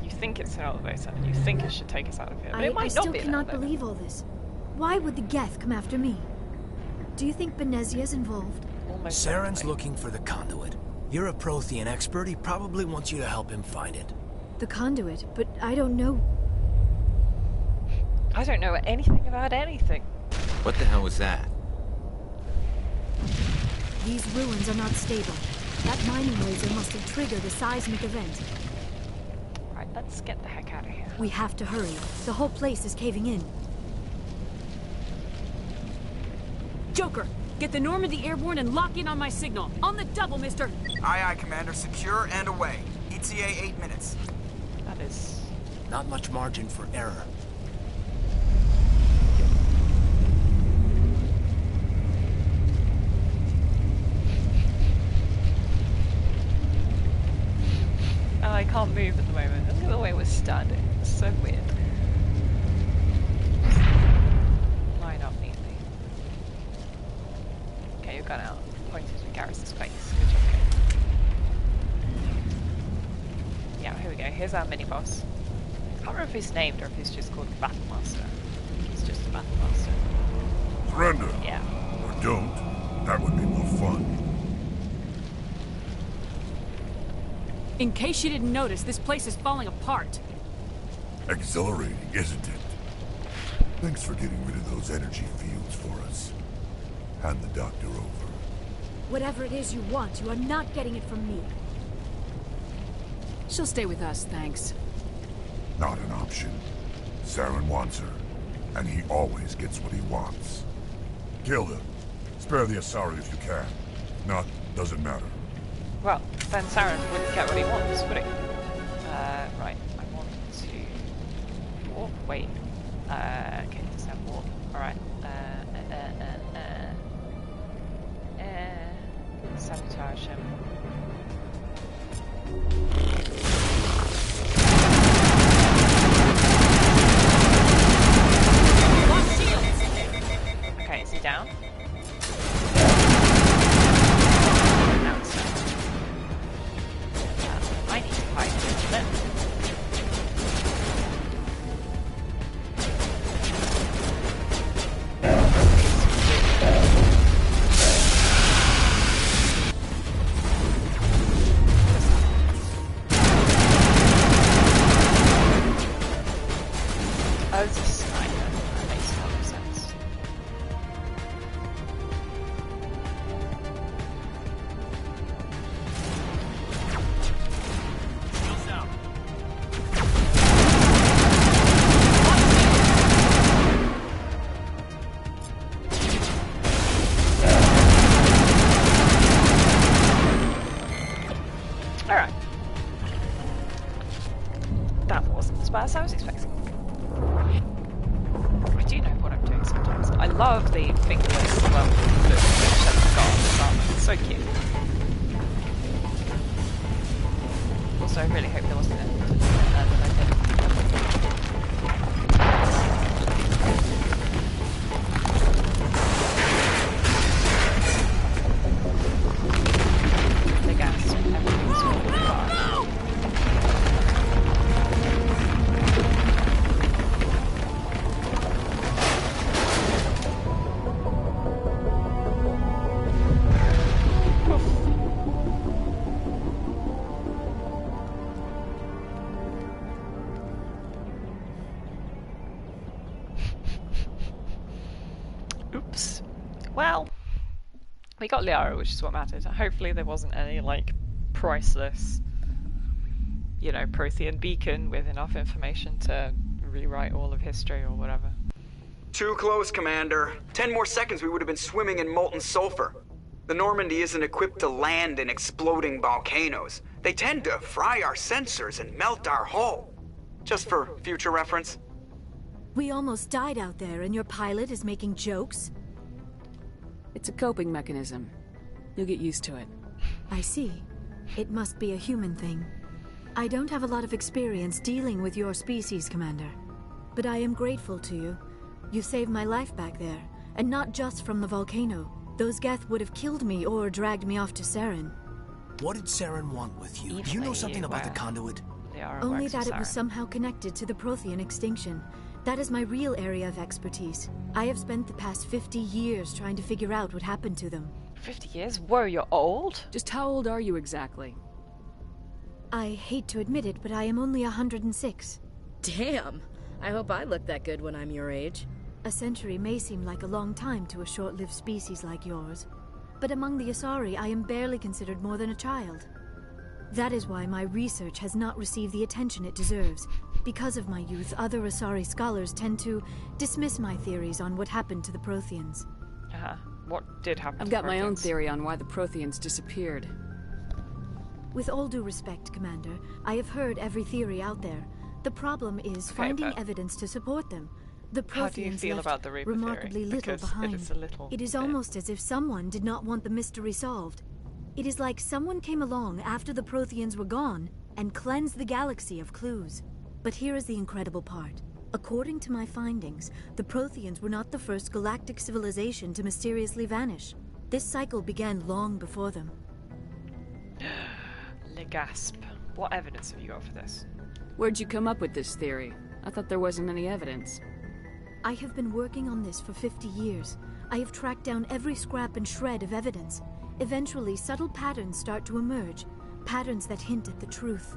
You think it's an elevator, and you think it should take us out of here, but it I might still not be an cannot elevator. believe all this. Why would the Geth come after me? Do you think Benezia's involved? Almost Saren's certainly. looking for the conduit. You're a Prothean expert. He probably wants you to help him find it. The conduit, but I don't know. I don't know anything about anything. What the hell was that? These ruins are not stable. That mining laser must have triggered a seismic event. Right, let's get the heck out of here. We have to hurry. The whole place is caving in. Joker, get the Normandy airborne and lock in on my signal. On the double, mister! Aye, aye, Commander. Secure and away. ETA 8 minutes. That is... Not much margin for error. Oh, I can't move at the moment. Look at the way we're standing. It's so weird. Line up neatly. Okay, you've gone out. Pointed to Garrus's face. Good job, Kate. Yeah, here we go. Here's our mini-boss. I can't remember if he's named or if he's just called Battle Master. He's just a Battle Master. Surrender. Yeah. Or don't. That would be more fun. In case you didn't notice, this place is falling apart. Exhilarating, isn't it? Thanks for getting rid of those energy fields for us. Hand the doctor over. Whatever it is you want, you are not getting it from me. She'll stay with us, thanks. Not an option. Saren wants her, and he always gets what he wants. Kill them. Spare the Asari if you can. If not, doesn't matter. Well, then Saren wouldn't get what he wants, would he? Right, I want to warp. Wait. Okay, just have warp. Alright. Sabotage him. Okay, is he down? Now it's down. I need to fight him. Oh, it's a sniper. That makes a lot of sense. Alright. That wasn't as bad as I was expecting. I do know what I'm doing sometimes. I love the fingerless, well, the fish that I've got on this armor. It's so cute. Also, I really hope there wasn't anything that I did. The gas, everything's falling apart. Oops. Well, we got Liara, which is what mattered. Hopefully there wasn't any, like, priceless, you know, Prothean beacon with enough information to rewrite all of history or whatever. Too close, Commander. 10 more seconds we would have been swimming in molten sulfur. The Normandy isn't equipped to land in exploding volcanoes. They tend to fry our sensors and melt our hull. Just for future reference. We almost died out there, and your pilot is making jokes? It's a coping mechanism. You'll get used to it. I see. It must be a human thing. I don't have a lot of experience dealing with your species, Commander. But I am grateful to you. You saved my life back there, and not just from the volcano. Those Geth would have killed me or dragged me off to Saren. What did Saren want with you? Do you know something about the conduit? Only that it was somehow connected to the Prothean extinction. That is my real area of expertise. I have spent the past 50 years trying to figure out what happened to them. 50 years? Whoa, you're old? Just how old are you exactly? I hate to admit it, but I am only 106. Damn! I hope I look that good when I'm your age. A century may seem like a long time to a short-lived species like yours. But among the Asari, I am barely considered more than a child. That is why my research has not received the attention it deserves. Because of my youth, other Asari scholars tend to dismiss my theories on what happened to the Protheans. What did happen I've to got the my own Protheans? theory on why the Protheans disappeared. With all due respect, Commander, I have heard every theory out there. The problem is finding but evidence to support them. The how do you Protheans feel left about the Reaper remarkably theory? little Because behind. it is a little It is bit. almost as if someone did not want the mystery solved. It is like someone came along after the Protheans were gone and cleansed the galaxy of clues. But here is the incredible part. According to my findings, the Protheans were not the first galactic civilization to mysteriously vanish. This cycle began long before them. Le gasp. What evidence have you got for this? Where'd you come up with this theory? I thought there wasn't any evidence. I have been working on this for 50 years. I have tracked down every scrap and shred of evidence. Eventually, subtle patterns start to emerge, patterns that hint at the truth.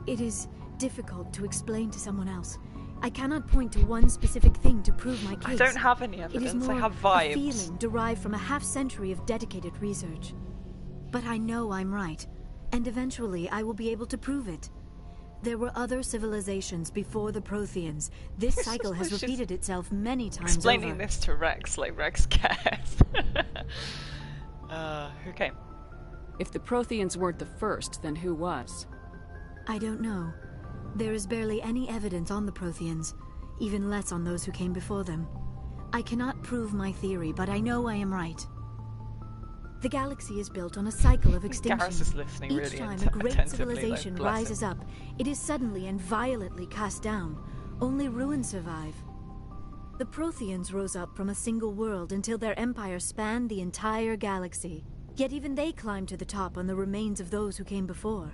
It is difficult to explain to someone else. I cannot point to one specific thing to prove my case. I don't have any It is evidence. more I have a vibes. feeling derived from a half-century of dedicated research. But I know I'm right, and eventually I will be able to prove it. There were other civilizations before the Protheans. This cycle has She's repeated itself many times Explaining over. this to Rex, like Rex cares. Okay. If the Protheans weren't the first, then who was? I don't know. There is barely any evidence on the Protheans, even less on those who came before them. I cannot prove my theory, but I know I am right. The galaxy is built on a cycle of extinction. Garrus is listening Each really time a great attentively, civilization like, bless rises him. up, it is suddenly and violently cast down. Only ruins survive. The Protheans rose up from a single world until their empire spanned the entire galaxy. Yet even they climbed to the top on the remains of those who came before.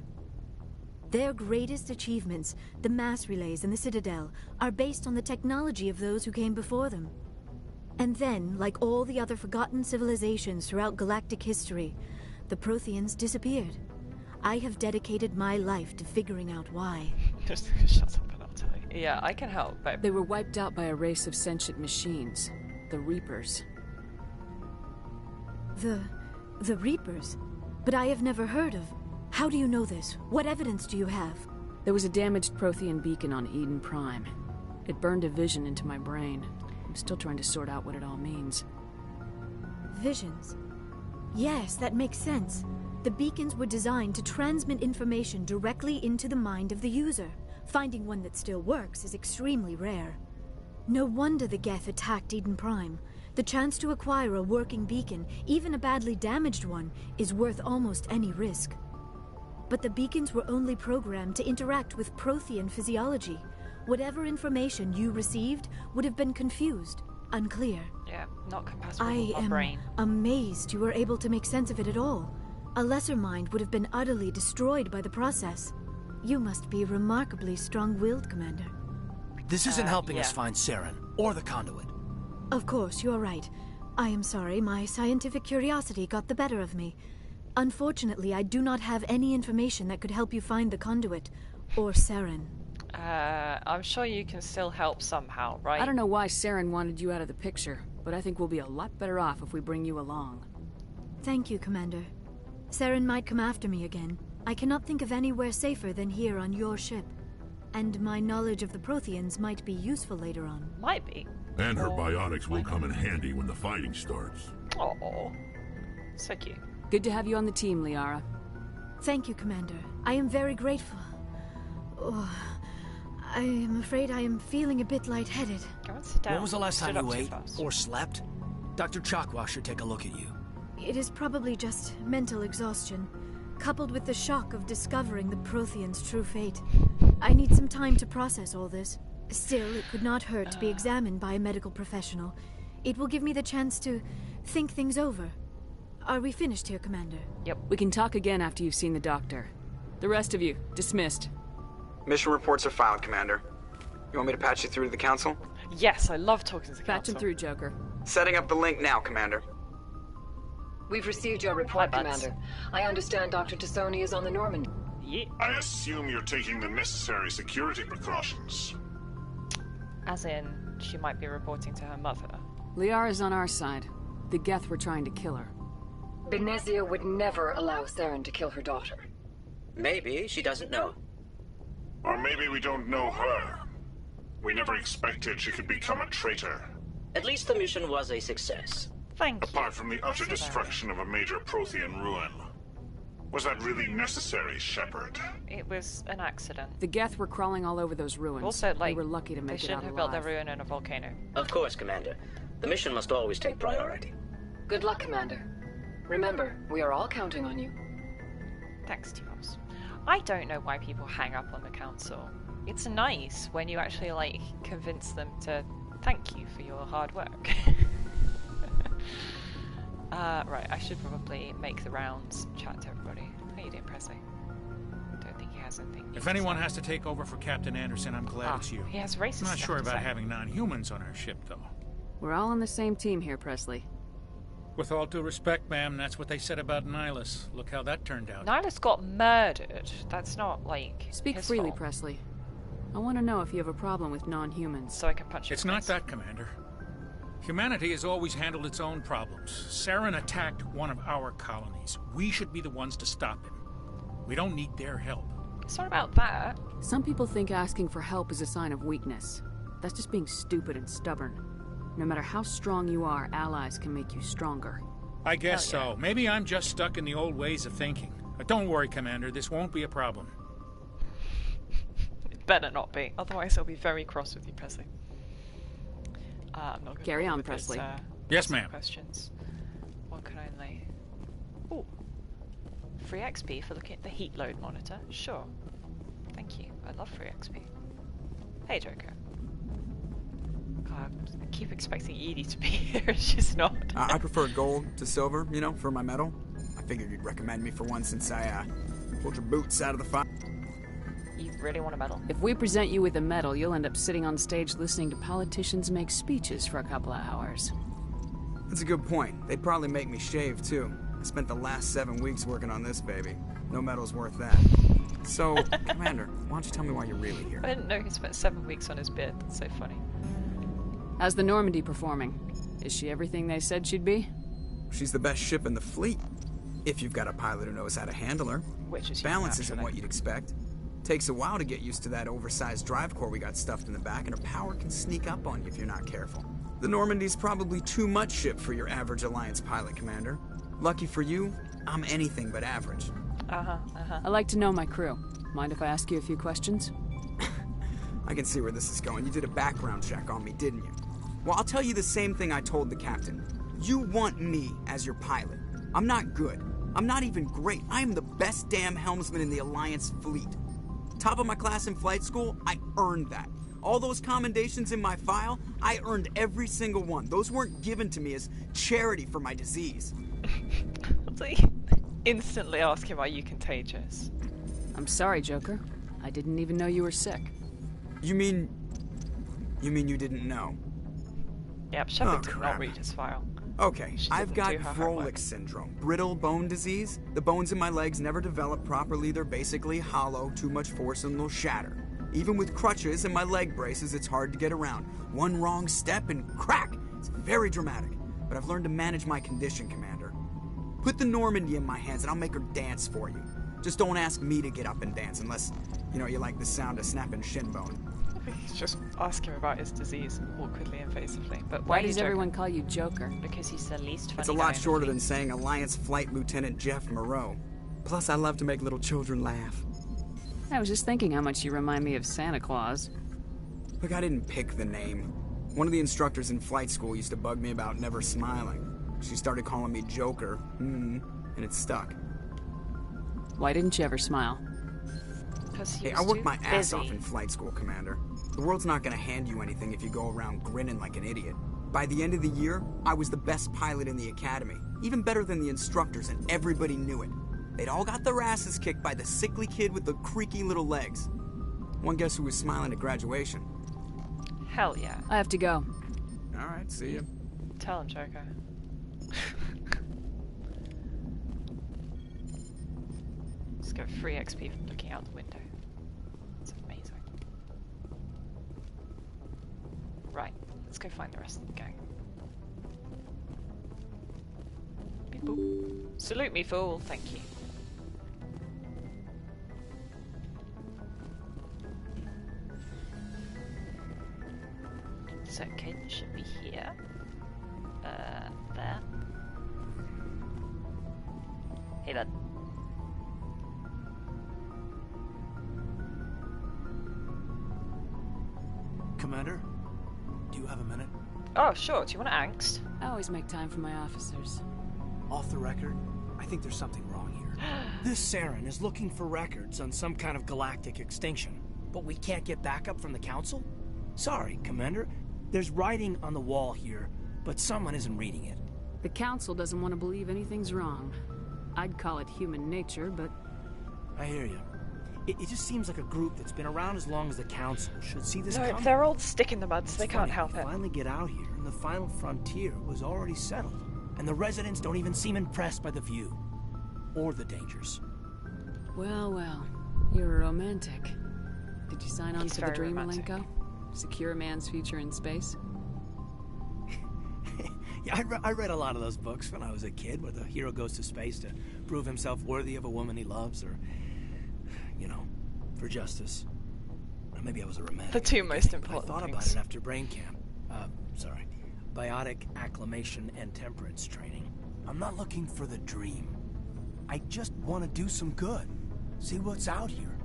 Their greatest achievements, the mass relays and the Citadel, are based on the technology of those who came before them. And then, like all the other forgotten civilizations throughout galactic history, the Protheans disappeared. I have dedicated my life to figuring out why. Just shut up and I'll tell you. Yeah, I can help, babe. They were wiped out by a race of sentient machines. The Reapers. The Reapers? But I have never heard of. How do you know this? What evidence do you have? There was a damaged Prothean beacon on Eden Prime. It burned a vision into my brain. I'm still trying to sort out what it all means. Visions. Yes, that makes sense. The beacons were designed to transmit information directly into the mind of the user. Finding one that still works is extremely rare. No wonder the Geth attacked Eden Prime. The chance to acquire a working beacon, even a badly damaged one, is worth almost any risk. But the beacons were only programmed to interact with Prothean physiology. Whatever information you received would have been confused, unclear. Yeah, not compatible I with my am brain. amazed you were able to make sense of it at all. A lesser mind would have been utterly destroyed by the process. You must be remarkably strong-willed, Commander. This isn't helping yeah. us find Saren, or the conduit. Of course, you're right. I am sorry, my scientific curiosity got the better of me. Unfortunately, I do not have any information that could help you find the conduit, or Saren. I'm sure you can still help somehow, right? I don't know why Saren wanted you out of the picture, but I think we'll be a lot better off if we bring you along. Thank you, Commander. Saren might come after me again. I cannot think of anywhere safer than here on your ship. And my knowledge of the Protheans might be useful later on. Might be. And her bionics will come in handy when the fighting starts. Oh, so cute. Good to have you on the team, Liara. Thank you, Commander. I am very grateful. Oh, I am afraid I am feeling a bit lightheaded. Go and sit down. When was the last Stood time up you too ate, fast. or slept? Dr. Chakwa should take a look at you. It is probably just mental exhaustion, coupled with the shock of discovering the Protheans' true fate. I need some time to process all this. Still, it could not hurt to be examined by a medical professional. It will give me the chance to think things over. Are we finished here, Commander? Yep. We can talk again after you've seen the doctor. The rest of you, dismissed. Mission reports are filed, Commander. You want me to patch you through to the Council? Yes, I love talking to the Patch council. him through, Joker. Setting up the link now, Commander. We've received your report, Hi, buds. Commander. I understand Dr. Tassoni is on the Normandy. Yeah. I assume you're taking the necessary security precautions. As in, she might be reporting to her mother. Liara's on our side. The Geth were trying to kill her. Benezia would never allow Saren to kill her daughter. Maybe she doesn't know. Or maybe we don't know her. We never expected she could become a traitor. At least the mission was a success. Thank you. Apart from the utter destruction of a major Prothean ruin. Was that really necessary, Shepard? It was an accident. The Geth were crawling all over those ruins. Also, like, we were lucky to they make it shouldn't out have built their alive. ruin in a volcano. Of course, Commander. The mission must always take priority. Good luck, Commander. Remember, we are all counting on you. Thanks, T-Boss. I don't know why people hang up on the council. It's nice when you actually, like, convince them to thank you for your hard work. Right, I should probably make the rounds, chat to everybody. How you doing, Presley? Don't think he has anything. If anyone has to take over for Captain Anderson, I'm glad it's you. He has racist I'm not stuff sure to about say. having non-humans on our ship, though. We're all on the same team here, Presley. With all due respect, ma'am, that's what they said about Nihilus. Look how that turned out. Nihilus got murdered. That's not, like, Speak his freely, fault. Presley. I want to know if you have a problem with non-humans. So I can punch you. It's not that, Commander. Humanity has always handled its own problems. Saren attacked one of our colonies. We should be the ones to stop him. We don't need their help. It's not about that. Some people think asking for help is a sign of weakness. That's just being stupid and stubborn. No matter how strong you are, allies can make you stronger. I guess so. Maybe I'm just stuck in the old ways of thinking. But don't worry, Commander. This won't be a problem. It better not be. Otherwise I'll be very cross with you, Presley. I'm not gonna Carry bother on, with this, Presley. Yes, ma'am. Questions. One can only... Ooh. Free XP for looking at the heat load monitor. Sure. Thank you. I love free XP. Hey, Joker. God, I keep expecting Edie to be here and she's not. I prefer gold to silver, you know, for my medal. I figured you'd recommend me for one since I pulled your boots out of the fire. You really want a medal? If we present you with a medal, you'll end up sitting on stage listening to politicians make speeches for a couple of hours. That's a good point. They'd probably make me shave, too. I spent the last 7 weeks working on this baby. No medal's worth that. So, Commander, why don't you tell me why you're really here? I didn't know he spent 7 weeks on his beard. That's so funny. How's the Normandy performing? Is she everything they said she'd be? She's the best ship in the fleet. If you've got a pilot who knows how to handle her. Which is Balance huge, isn't actually. what you'd expect. Takes a while to get used to that oversized drive core we got stuffed in the back, and her power can sneak up on you if you're not careful. The Normandy's probably too much ship for your average Alliance pilot, Commander. Lucky for you, I'm anything but average. I like to know my crew. Mind if I ask you a few questions? I can see where this is going. You did a background check on me, didn't you? Well, I'll tell you the same thing I told the captain. You want me as your pilot. I'm not good. I'm not even great. I am the best damn helmsman in the Alliance fleet. Top of my class in flight school, I earned that. All those commendations in my file, I earned every single one. Those weren't given to me as charity for my disease. Instantly ask him, are you contagious? I'm sorry, Joker. I didn't even know you were sick. You mean you didn't know? Yep, Shepard Oh, did crap. not read his file. Okay, She I've didn't got do her homework. Vrolich syndrome, brittle bone disease. The bones in my legs never develop properly. They're basically hollow, too much force and they'll shatter. Even with crutches and my leg braces, it's hard to get around. One wrong step and crack! It's very dramatic. But I've learned to manage my condition, Commander. Put the Normandy in my hands and I'll make her dance for you. Just don't ask me to get up and dance unless, you like the sound of snapping shin bone. Just ask him about his disease awkwardly and evasively. But Why are you does Joker? everyone call you Joker? Because he's the least funny It's a guy lot in the shorter fleet. than saying Alliance Flight Lieutenant Jeff Moreau. Plus, I love to make little children laugh. I was just thinking how much you remind me of Santa Claus. Look, I didn't pick the name. One of the instructors in flight school used to bug me about never smiling. She started calling me Joker, and it stuck. Why didn't you ever smile? Hey, I worked my ass off in flight school, Commander. The world's not gonna hand you anything if you go around grinning like an idiot. By the end of the year, I was the best pilot in the academy. Even better than the instructors, and everybody knew it. They'd all got their asses kicked by the sickly kid with the creaky little legs. One guess who was smiling at graduation? Hell yeah. I have to go. Alright, see ya. Tell him, Joker. Let's go free XP from looking out the window. It's amazing. Right, let's go find the rest of the gang. Beep boop. Salute me, fool. Thank you. So Caden should be here. There. Hey, bud. Commander, do you have a minute? Oh, sure. Do you want angst? I always make time for my officers. Off the record, I think there's something wrong here. This Saren is looking for records on some kind of galactic extinction, but we can't get backup from the Council? Sorry, Commander. There's writing on the wall here, but someone isn't reading it. The Council doesn't want to believe anything's wrong. I'd call it human nature, but... I hear you. It just seems like a group that's been around as long as the Council should see this No, coming. they're all stick in the mud, so they can't Funny, help we it. finally get out here, and the final frontier was already settled. And the residents don't even seem impressed by the view. Or the dangers. Well, well. You're a romantic. Did you sign on He's to the very dream, romantic. Malenko? Secure a man's future in space? Yeah, I read a lot of those books when I was a kid, where the hero goes to space to prove himself worthy of a woman he loves, or, you know, for justice. Or maybe I was a romantic. The two most but important I thought things. about it after brain camp. Biotic acclimation and temperance training. I'm not looking for the dream. I just want to do some good. See what's out here.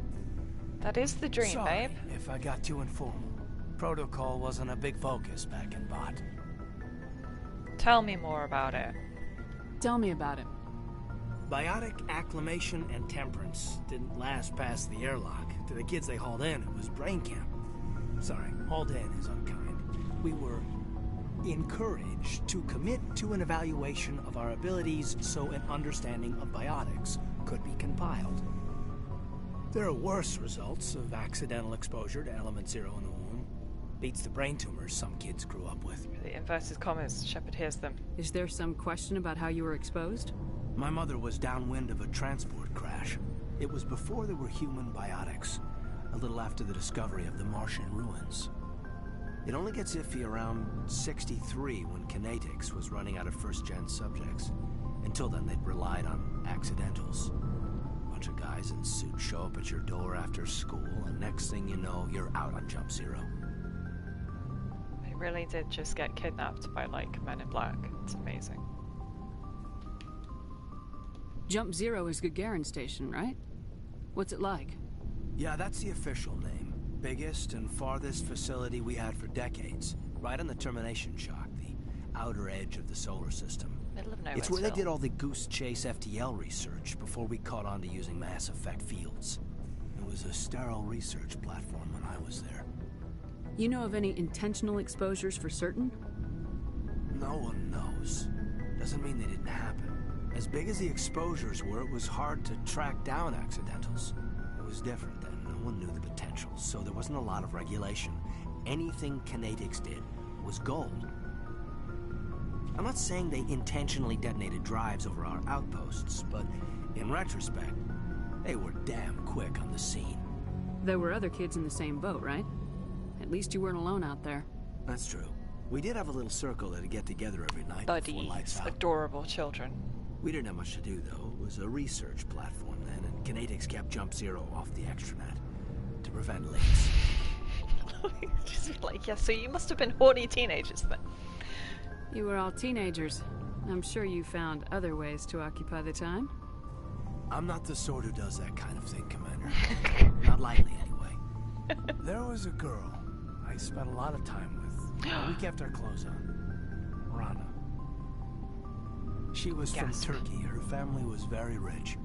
That is the dream, Sorry babe. if I got too informal. Protocol wasn't a big focus back in Bot. Tell me more about it. Tell me about it. Biotic acclimation and temperance didn't last past the airlock. To the kids they hauled in, it was brain camp. Sorry, hauled in is unkind. We were encouraged to commit to an evaluation of our abilities so an understanding of biotics could be compiled. There are worse results of accidental exposure to element 0 in the womb. Beats the brain tumors some kids grew up with. The inverted commas, Shepard hears them. Is there some question about how you were exposed? My mother was downwind of a transport crash. It was before there were human biotics, a little after the discovery of the Martian ruins. It only gets iffy around 63 when kinetics was running out of first-gen subjects. Until then, they'd relied on accidentals. A bunch of guys in suits show up at your door after school, and next thing you know, you're out on Jump Zero. They really did just get kidnapped by, like, Men in Black. It's amazing. Jump Zero is Gagarin Station, right? What's it like? Yeah, that's the official name. Biggest and farthest facility we had for decades. Right on the termination shock, the outer edge of the solar system. Middle of nowhere. It's where they did all the Goose Chase FTL research before we caught on to using mass effect fields. It was a sterile research platform when I was there. You know of any intentional exposures for certain? No one knows. Doesn't mean they didn't happen. As big as the exposures were, it was hard to track down accidentals. It was different then. No one knew the potential, so there wasn't a lot of regulation. Anything kinetics did was gold. I'm not saying they intentionally detonated drives over our outposts, but in retrospect, they were damn quick on the scene. There were other kids in the same boat, right? At least you weren't alone out there. That's true. We did have a little circle that'd get together every night before lights Buddies, out. adorable children. We didn't have much to do, though. It was a research platform then, and kinetics kept Jump Zero off the extranet to prevent leaks. Just like, yeah, so you must have been horny teenagers then. You were all teenagers. I'm sure you found other ways to occupy the time. I'm not the sort who does that kind of thing, Commander. Not lightly, anyway. There was a girl I spent a lot of time with. We kept our clothes on. Rana. She was from Turkey. Her family was very rich.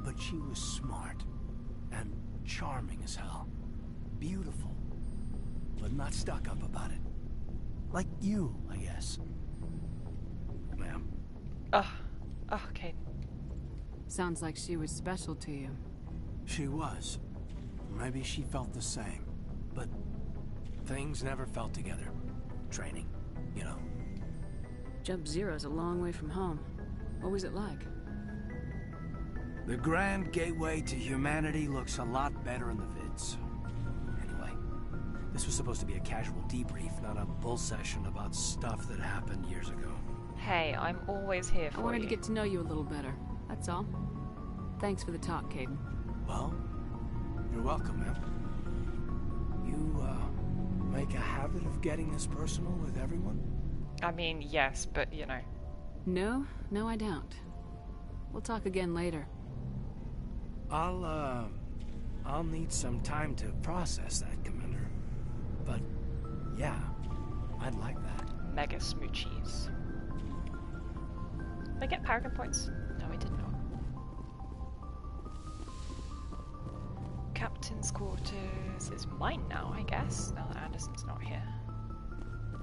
But she was smart. And charming as hell. Beautiful. But not stuck up about it. Like you, I guess. Ma'am. Okay. Sounds like she was special to you. She was. Maybe she felt the same. But things never felt together. Training, you know. Jump Zero's a long way from home. What was it like? The grand gateway to humanity looks a lot better in the vids. Anyway, this was supposed to be a casual debrief, not a bull session about stuff that happened years ago. Hey, I'm always here for you. I wanted to get to know you a little better. That's all. Thanks for the talk, Caden. Well, you're welcome, ma'am. You, make a habit of getting this personal with everyone? I mean, yes, but you know. No, I don't. We'll talk again later. I'll need some time to process that, Commander. But, yeah, I'd like that. Mega smoochies. Did I get paragon points? No, I did not. Captain's quarters is mine now, I guess, now that Anderson's not here.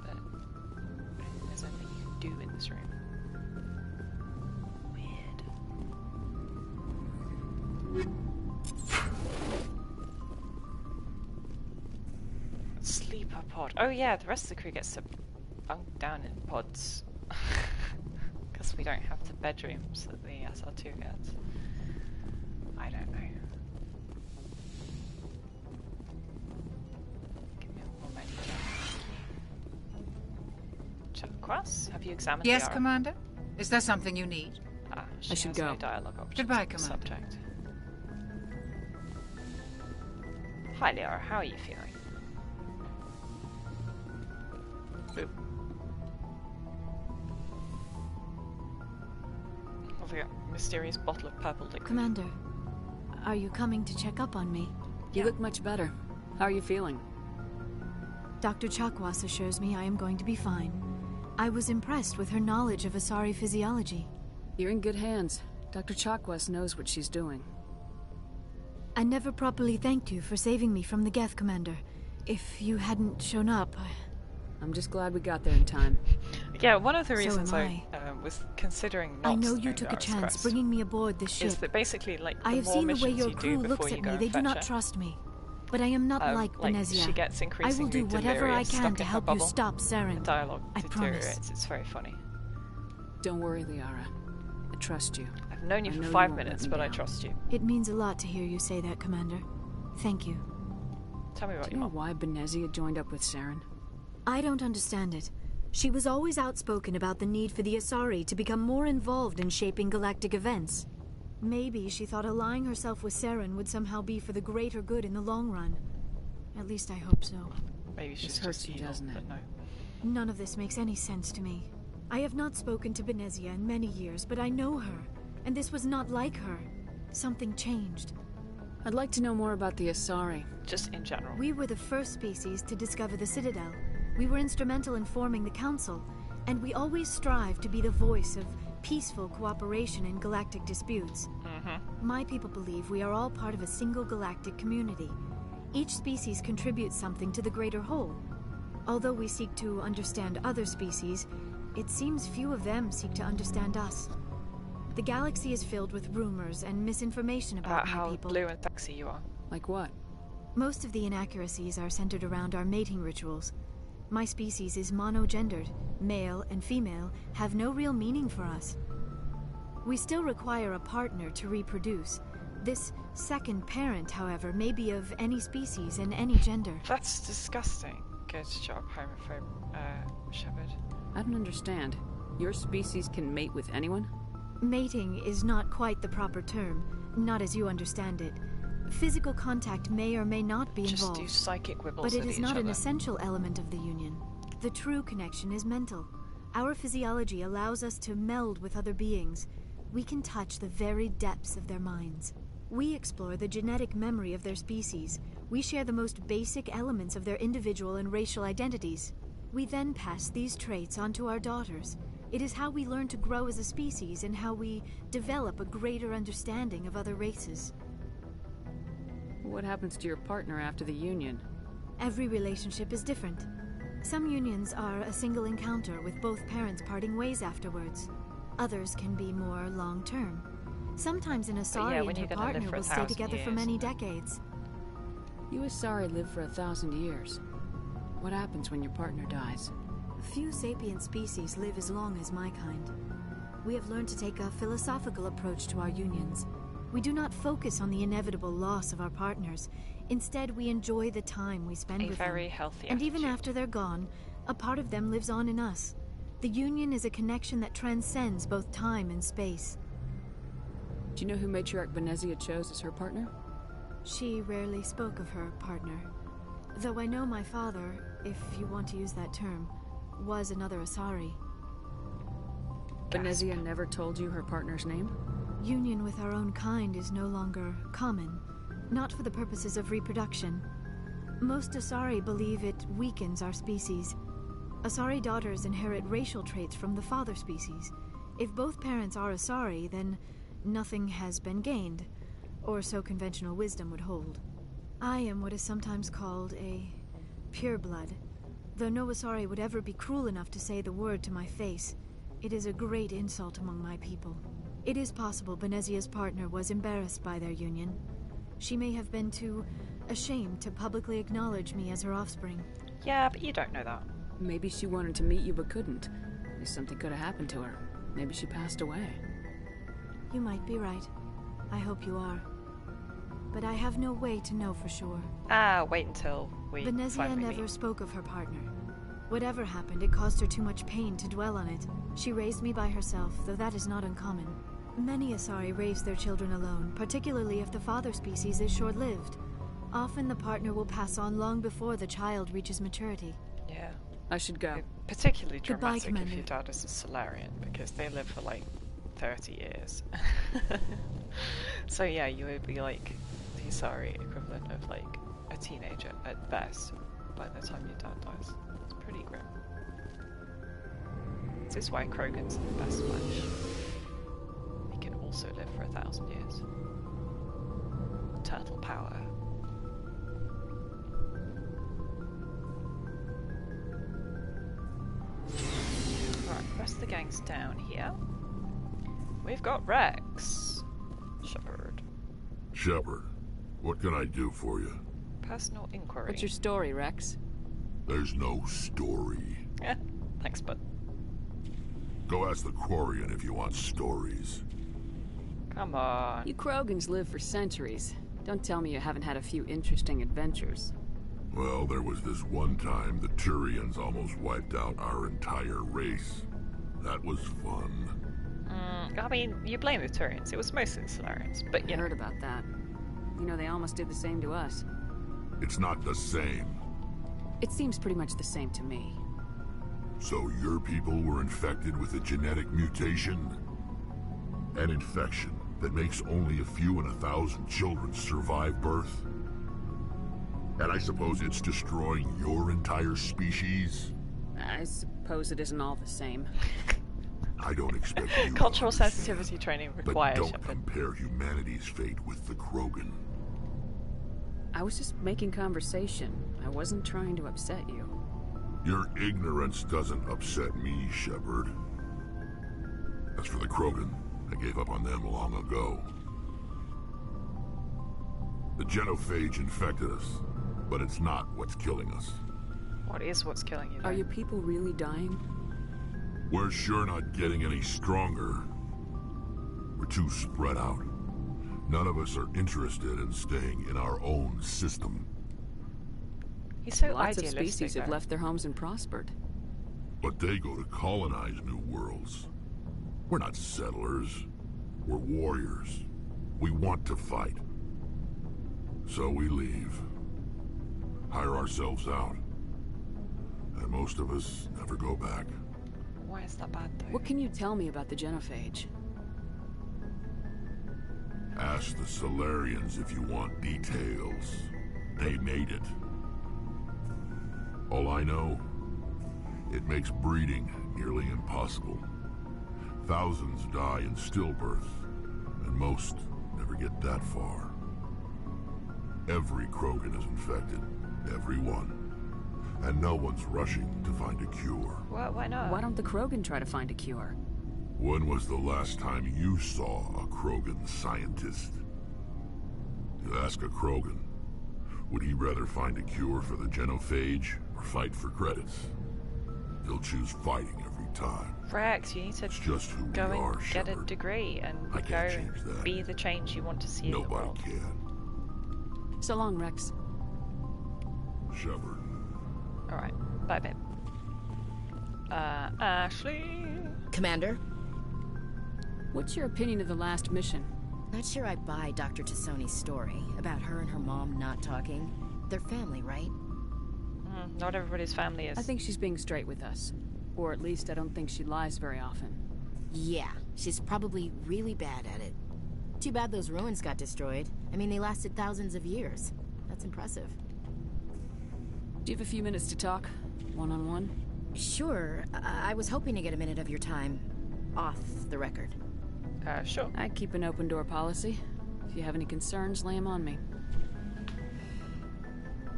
But I don't think there's anything you can do in this room. Weird. Sleeper pod. Oh yeah, the rest of the crew gets to bunk down in pods. Because we don't have the bedrooms that the SR2 gets. I don't know. Give me a moment. Check across. Have you examined the Yes, Yara? Commander? Is there something you need? She I should has go. No dialogue options. Goodbye, on the Commander. Subject. Hi, Liara. How are you feeling? Boop. What's it got? Mysterious bottle of purple liquid. Commander, are you coming to check up on me? You look much better. How are you feeling? Dr. Chakwas assures me I am going to be fine. I was impressed with her knowledge of Asari physiology. You're in good hands. Dr. Chakwas knows what she's doing. I never properly thanked you for saving me from the Geth, Commander. If you hadn't shown up, I'm just glad we got there in time. Yeah, one of the So reasons am I was considering not I know you staying took a Yara's chance Crest bringing me aboard this ship. is that basically, like, I the have more seen the way missions your you do crew looks before at you go me. and They do fetch not her, trust me. But I am not like Benezia. she gets I increasingly will do whatever I delirious, can stuck to in her help you bubble. stop Saren. The dialogue I promise. deteriorates. It's very funny. Don't worry, Liara. I trust you. I've known you I for know 5 you won't minutes, let me but I down. trust you. It means a lot to hear you say that, Commander. Thank you. Tell me about Do you know why Benezia joined up with Saren? I don't understand it. She was always outspoken about the need for the Asari to become more involved in shaping galactic events. Maybe she thought allying herself with Saren would somehow be for the greater good in the long run. At least I hope so. Maybe she's This hurts just you, evil, doesn't it? but no. None of this makes any sense to me. I have not spoken to Benezia in many years, but I know her. And this was not like her. Something changed. I'd like to know more about the Asari. Just in general. We were the first species to discover the Citadel. We were instrumental in forming the Council, and we always strive to be the voice of peaceful cooperation in galactic disputes. My people believe we are all part of a single galactic community. Each species contributes something to the greater whole. Although we seek to understand other species, it seems few of them seek to understand us. The galaxy is filled with rumors and misinformation about my how people. blue and sexy you are. Like what? Most of the inaccuracies are centered around our mating rituals. My species is monogendered. Male and female have no real meaning for us. We still require a partner to reproduce. This second parent, however, may be of any species and any gender. That's disgusting. Good job, homophobe Shepard. I don't understand. Your species can mate with anyone? Mating is not quite the proper term, not as you understand it. Physical contact may or may not be Just involved. do psychic wibbles But it with is each not an other. essential element of the union. The true connection is mental. Our physiology allows us to meld with other beings. We can touch the very depths of their minds. We explore the genetic memory of their species. We share the most basic elements of their individual and racial identities. We then pass these traits on to our daughters. It is how we learn to grow as a species and how we develop a greater understanding of other races. What happens to your partner after the union? Every relationship is different. Some unions are a single encounter with both parents parting ways afterwards. Others can be more long-term. Sometimes an Asari when and you're her gonna live partner for will stay 1,000 together for years. many decades. You Asari live for 1,000 years. What happens when your partner dies? Few sapient species live as long as my kind. We have learned to take a philosophical approach to our unions. We do not focus on the inevitable loss of our partners. Instead, we enjoy the time we spend A with very them. healthy And even attitude. after they're gone, a part of them lives on in us. The union is a connection that transcends both time and space. Do you know who Matriarch Benezia chose as her partner? She rarely spoke of her partner. Though I know my father, if you want to use that term, was another Asari. Venezia never told you her partner's name? Union with our own kind is no longer common, not for the purposes of reproduction. Most Asari believe it weakens our species. Asari daughters inherit racial traits from the father species. If both parents are Asari, then nothing has been gained, or so conventional wisdom would hold. I am what is sometimes called a pureblood, though no Asari would ever be cruel enough to say the word to my face. It is a great insult among my people. It is possible Venezia's partner was embarrassed by their union. She may have been too ashamed to publicly acknowledge me as her offspring. Yeah, but you don't know that. Maybe she wanted to meet you but couldn't. If something could have happened to her. Maybe she passed away. You might be right. I hope you are. But I have no way to know for sure. Wait until we Venezia never spoke of her partner. Whatever happened, it caused her too much pain to dwell on it. She raised me by herself, though that is not uncommon. Many Asari raise their children alone, particularly if the father species is short-lived. Often the partner will pass on long before the child reaches maturity. Yeah. I should go. Particularly dramatic Goodbye, if your dad is a Solarian, because they live for like 30 years. So yeah, you would be like the Asari equivalent of like a teenager at best by the time your dad dies. It's pretty grim. This is why Krogan's the best match. He can also live for 1,000 years. Turtle power. Right, the rest of the gang's down here. We've got Rex. Shepard. Shepard, what can I do for you? Personal inquiry. What's your story, Rex? There's no story. Yeah, thanks, bud. Go ask the Quarian if you want stories. Come on. You Krogans live for centuries. Don't tell me you haven't had a few interesting adventures. Well, there was this one time the Turians almost wiped out our entire race. That was fun. I mean, you blame the Turians. It was mostly the Solarians, but I heard about that. You know, they almost did the same to us. It's not the same. It seems pretty much the same to me. So your people were infected with a genetic mutation? An infection that makes only a few in 1,000 children survive birth? And I suppose it's destroying your entire species? I suppose it isn't all the same. I don't expect you Cultural sensitivity training required, but don't Shepard. compare humanity's fate with the Krogan. I was just making conversation. I wasn't trying to upset you. Your ignorance doesn't upset me, Shepard. As for the Krogan, I gave up on them long ago. The genophage infected us, but it's not what's killing us. What is what's killing you, though? Are your people really dying? We're sure not getting any stronger. We're too spread out. None of us are interested in staying in our own system. He's so Lots of idealistic, species have though. left their homes and prospered. But they go to colonize new worlds. We're not settlers. We're warriors. We want to fight. So we leave. Hire ourselves out. And most of us never go back. Why is that bad, though? What can you tell me about the genophage? Ask the Solarians if you want details. They made it. All I know, it makes breeding nearly impossible. Thousands die in stillbirth, and most never get that far. Every Krogan is infected. Every one. And no one's rushing to find a cure. Why not? Why don't the Krogan try to find a cure? When was the last time you saw a Krogan scientist? You ask a Krogan, would he rather find a cure for the genophage or fight for credits? He'll choose fighting every time. Rex, you need to It's just who go we and are, get a Shepard. degree and I go can't change that. be the change you want to see in the Nobody world. can. So long, Rex. Shepard. Alright, bye, babe. Ashley? Commander? What's your opinion of the last mission? Not sure I buy Dr. Tassoni's story about her and her mom not talking. They're family, right? Not everybody's family is. I think she's being straight with us. Or at least I don't think she lies very often. Yeah, she's probably really bad at it. Too bad those ruins got destroyed. I mean, they lasted thousands of years. That's impressive. Do you have a few minutes to talk? One-on-one? Sure. I was hoping to get a minute of your time. Off the record. Sure. I keep an open door policy. If you have any concerns, lay them on me.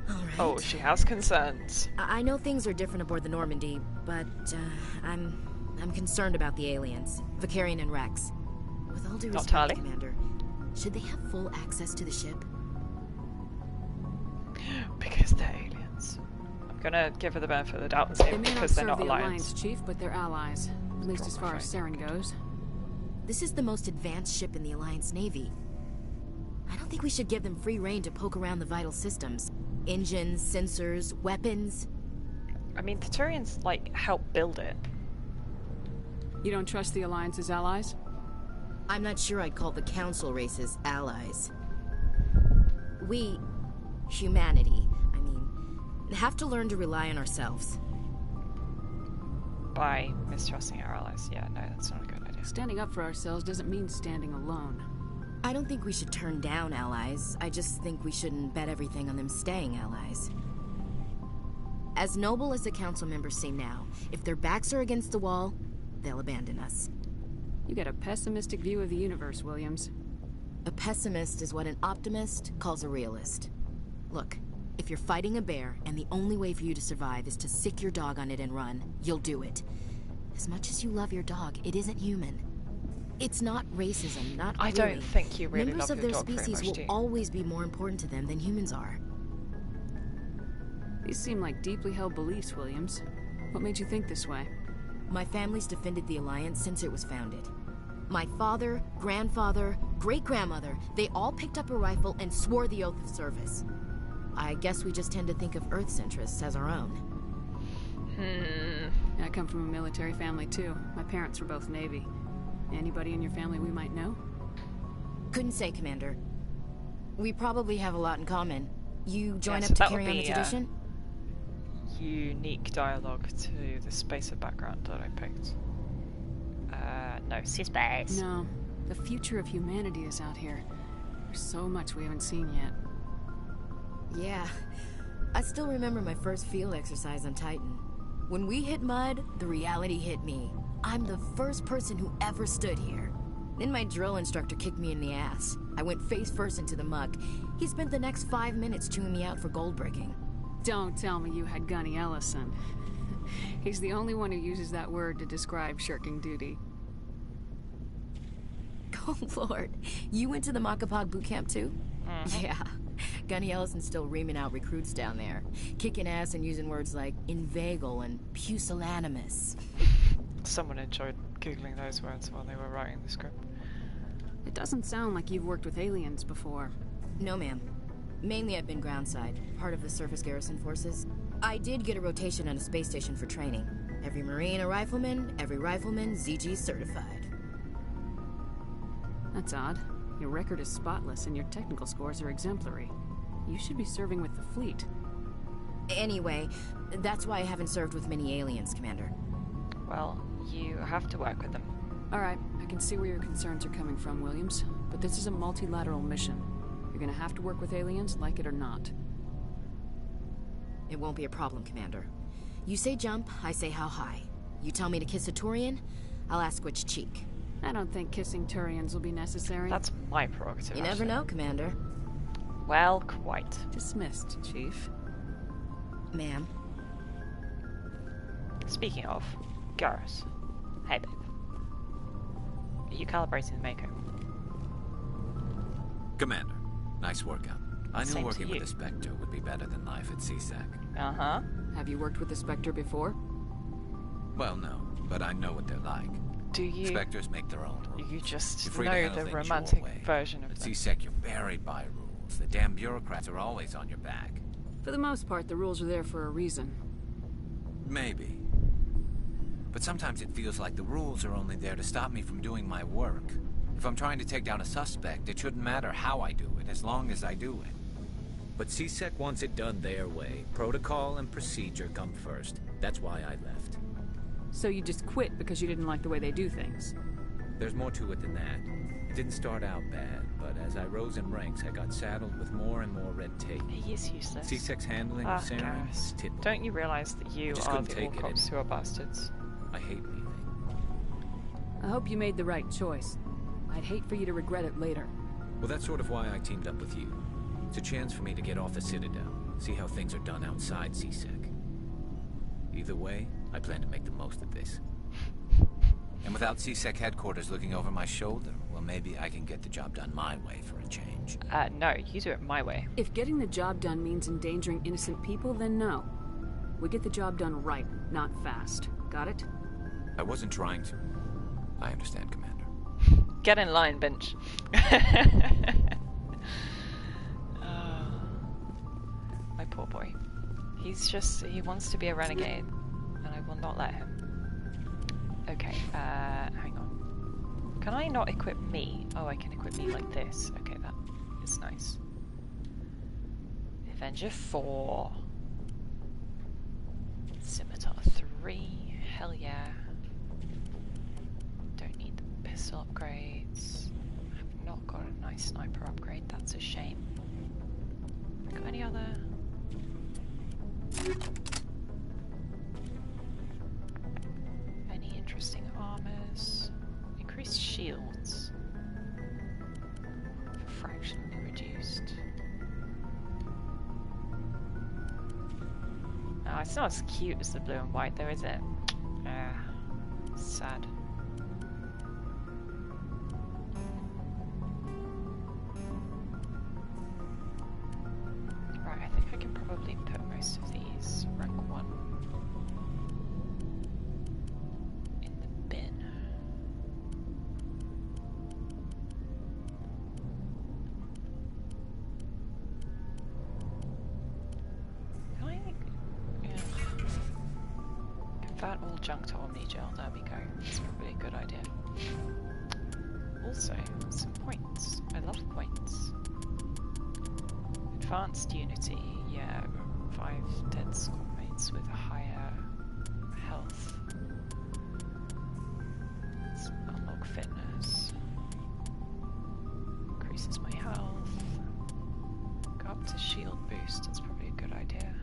All right. Oh, she has concerns. I know things are different aboard the Normandy, but I'm concerned about the aliens, Vicarian and Rex. With all due respect, Commander, should they have full access to the ship? Because they're aliens. I'm gonna give her the benefit of the doubt and say because they're not the alliance. Alliance, Chief, but they're allies. At least as far as Saren goes. This is the most advanced ship in the Alliance Navy. I don't think we should give them free rein to poke around the vital systems. Engines, sensors, weapons. I mean, the Turians, like, helped build it. You don't trust the Alliance's allies? I'm not sure I'd call the Council races allies. We, humanity, I mean, have to learn to rely on ourselves. By mistrusting our allies. Yeah, no, that's not a good idea. Standing up for ourselves doesn't mean standing alone. I don't think we should turn down allies. I just think we shouldn't bet everything on them staying allies. As noble as the council members seem now, if their backs are against the wall, they'll abandon us. You got a pessimistic view of the universe, Williams. A pessimist is what an optimist calls a realist. Look, if you're fighting a bear and the only way for you to survive is to sick your dog on it and run, you'll do it. As much as you love your dog, it isn't human. It's not racism, not I really. don't think you really Members love of your their dog very species much, will always be more important to them than humans are. These seem like deeply held beliefs, Williams. What made you think this way? My family's defended the Alliance since it was founded. My father, grandfather, great-grandmother, they all picked up a rifle and swore the oath of service. I guess we just tend to think of Earth's interests as our own. I come from a military family, too. My parents were both Navy. Anybody in your family we might know? Couldn't say, Commander. We probably have a lot in common. You join so up to that carry would on the be, tradition? Unique dialogue to the spacer background that I picked. No, space. No. The future of humanity is out here. There's so much we haven't seen yet. Yeah. I still remember my first field exercise on Titan. When we hit mud, the reality hit me. I'm the first person who ever stood here. Then my drill instructor kicked me in the ass. I went face first into the muck. He spent the next 5 minutes chewing me out for gold bricking. Don't tell me you had Gunny Ellison. He's the only one who uses that word to describe shirking duty. Oh, Lord. You went to the Makapog boot camp, too? Yeah. Gunny Ellison's still reaming out recruits down there. Kicking ass and using words like inveigle and pusillanimous. Someone enjoyed googling those words while they were writing the script. It doesn't sound like you've worked with aliens before. No, ma'am. Mainly I've been groundside, part of the surface garrison forces. I did get a rotation on a space station for training. Every Marine a rifleman, every rifleman ZG certified. That's odd. Your record is spotless and your technical scores are exemplary. You should be serving with the fleet. Anyway, that's why I haven't served with many aliens, Commander. Well, you have to work with them. Alright, I can see where your concerns are coming from, Williams. But this is a multilateral mission. You're gonna have to work with aliens, like it or not. It won't be a problem, Commander. You say jump, I say how high. You tell me to kiss a Turian, I'll ask which cheek. I don't think kissing Turians will be necessary. That's my prerogative. You never know, Commander. Well, quite. Dismissed, Chief. Ma'am. Speaking of, Garrus. Hey, babe. Are you calibrating the Mako? Commander, nice workout. I knew Same to working with you. the Spectre would be better than life at CSAC. Uh-huh. Have you worked with the Spectre before? Well, no, but I know what they're like. Do you? Spectres make their own rules. You just You're free to know handle the things your romantic way. version of At them. CSEC, you're buried by rules. The damn bureaucrats are always on your back. For the most part, the rules are there for a reason. Maybe. But sometimes it feels like the rules are only there to stop me from doing my work. If I'm trying to take down a suspect, it shouldn't matter how I do it, as long as I do it. But CSEC wants it done their way. Protocol and procedure come first. That's why I left. So you just quit because you didn't like the way they do things? There's more to it than that. It didn't start out bad, but as I rose in ranks, I got saddled with more and more red tape. He is useless. CSEC's handling of Saren is typical. Don't you realize that you are the all cops who are bastards? I hate leaving. I hope you made the right choice. I'd hate for you to regret it later. Well, that's sort of why I teamed up with you. It's a chance for me to get off the Citadel, see how things are done outside CSEC. Either way, I plan to make the most of this. And without CSEC headquarters looking over my shoulder, well, maybe I can get the job done my way for a change. No, you do it my way. If getting the job done means endangering innocent people, then no. We get the job done right, not fast. Got it? I wasn't trying to. I understand, Commander. Get in line, Bench. My poor boy. He wants to be a renegade, and I will not let him. Okay, hang on. Can I not equip me? Oh, I can equip me like this. Okay, that is nice. Avenger 4. Scimitar 3. Hell yeah. Don't need the pistol upgrades. I've not got a nice sniper upgrade. That's a shame. Got any other? Any interesting armors? Increased shields. Fractionally reduced. Oh, it's not as cute as the blue and white though, is it? Sad. Right, I think I can probably put most of these rank 1 in the bin. Can I convert all junk to Omni Gel? There we go. That's probably a good idea. Also, some points. I love points. Advanced Unity, yeah, 5 dead squadmates with a higher health. Let's unlock fitness. Increases my health. Go up to shield boost, that's probably a good idea.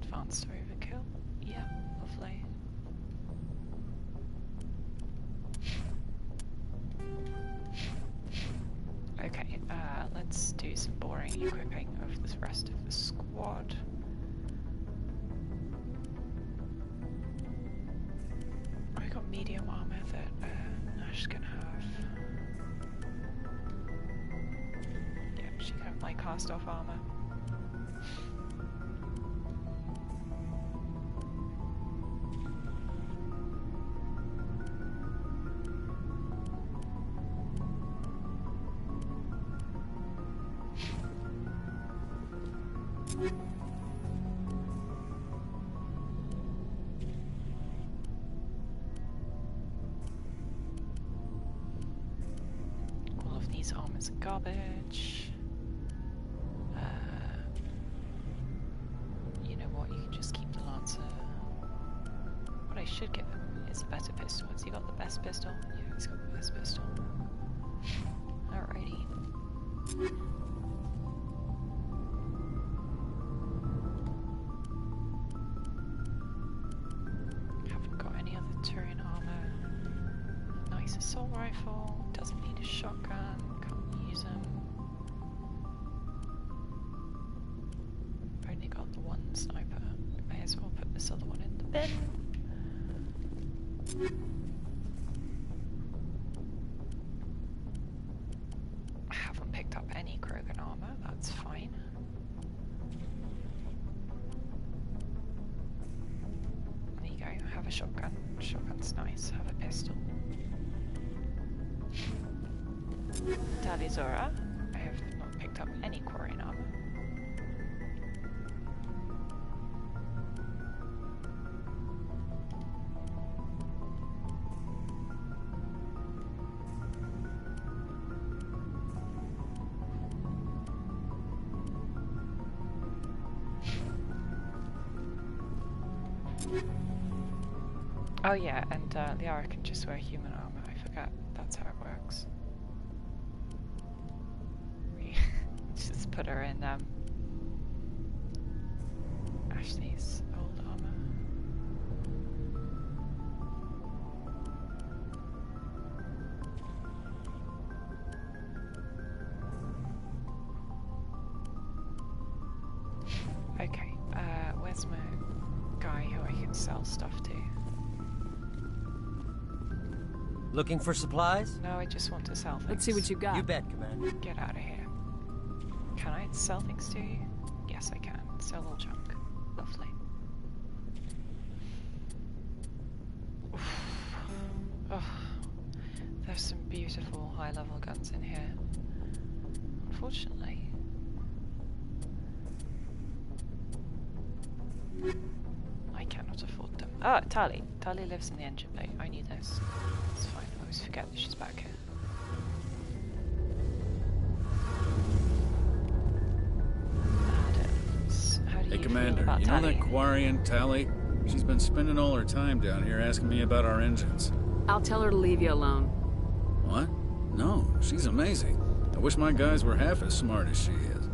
Advanced overkill, yeah, lovely. Okay, let's do some boring equipping of the rest of the squad. I got medium armor that Nash can have. Yeah, she can have my cast-off armor. All of these armors are garbage. You know what, you can just keep the Lancer. What I should give him is a better pistol. Has he got the best pistol? Yeah, he's got the best pistol. Alrighty. Haven't got any other Turian armor. Nice assault rifle. Doesn't need a shotgun. Can't use them. Only got the one sniper. May as well put this other one in the bin. I haven't picked up any Krogan armor. That's fine. There you go. Have a shotgun. Shotgun's nice. Have a pistol. Dalizora. I have not picked up any Quarian armor. Oh yeah, and Liara can just wear human armor. I forgot that's how it works. Just put her in Ashley's old armor. Okay, where's my guy who I can sell stuff to? Looking for supplies? No, I just want to sell things. Let's see what you got. You bet, Commander. Get out of here. Can I sell things to you? Yes, I can. Sell all junk. Lovely. Oof. Oh, there's some beautiful high-level guns in here. Unfortunately. I cannot afford them. Ah, Tali. Tali lives in the engine bay. I knew this. It's fine. I always forget that she's back here. Adams. How do Hey, you Commander, feel about you know Tali? that Quarian, Tali? She's been spending all her time down here asking me about our engines. I'll tell her to leave you alone. What? No, she's amazing. I wish my guys were half as smart as she is.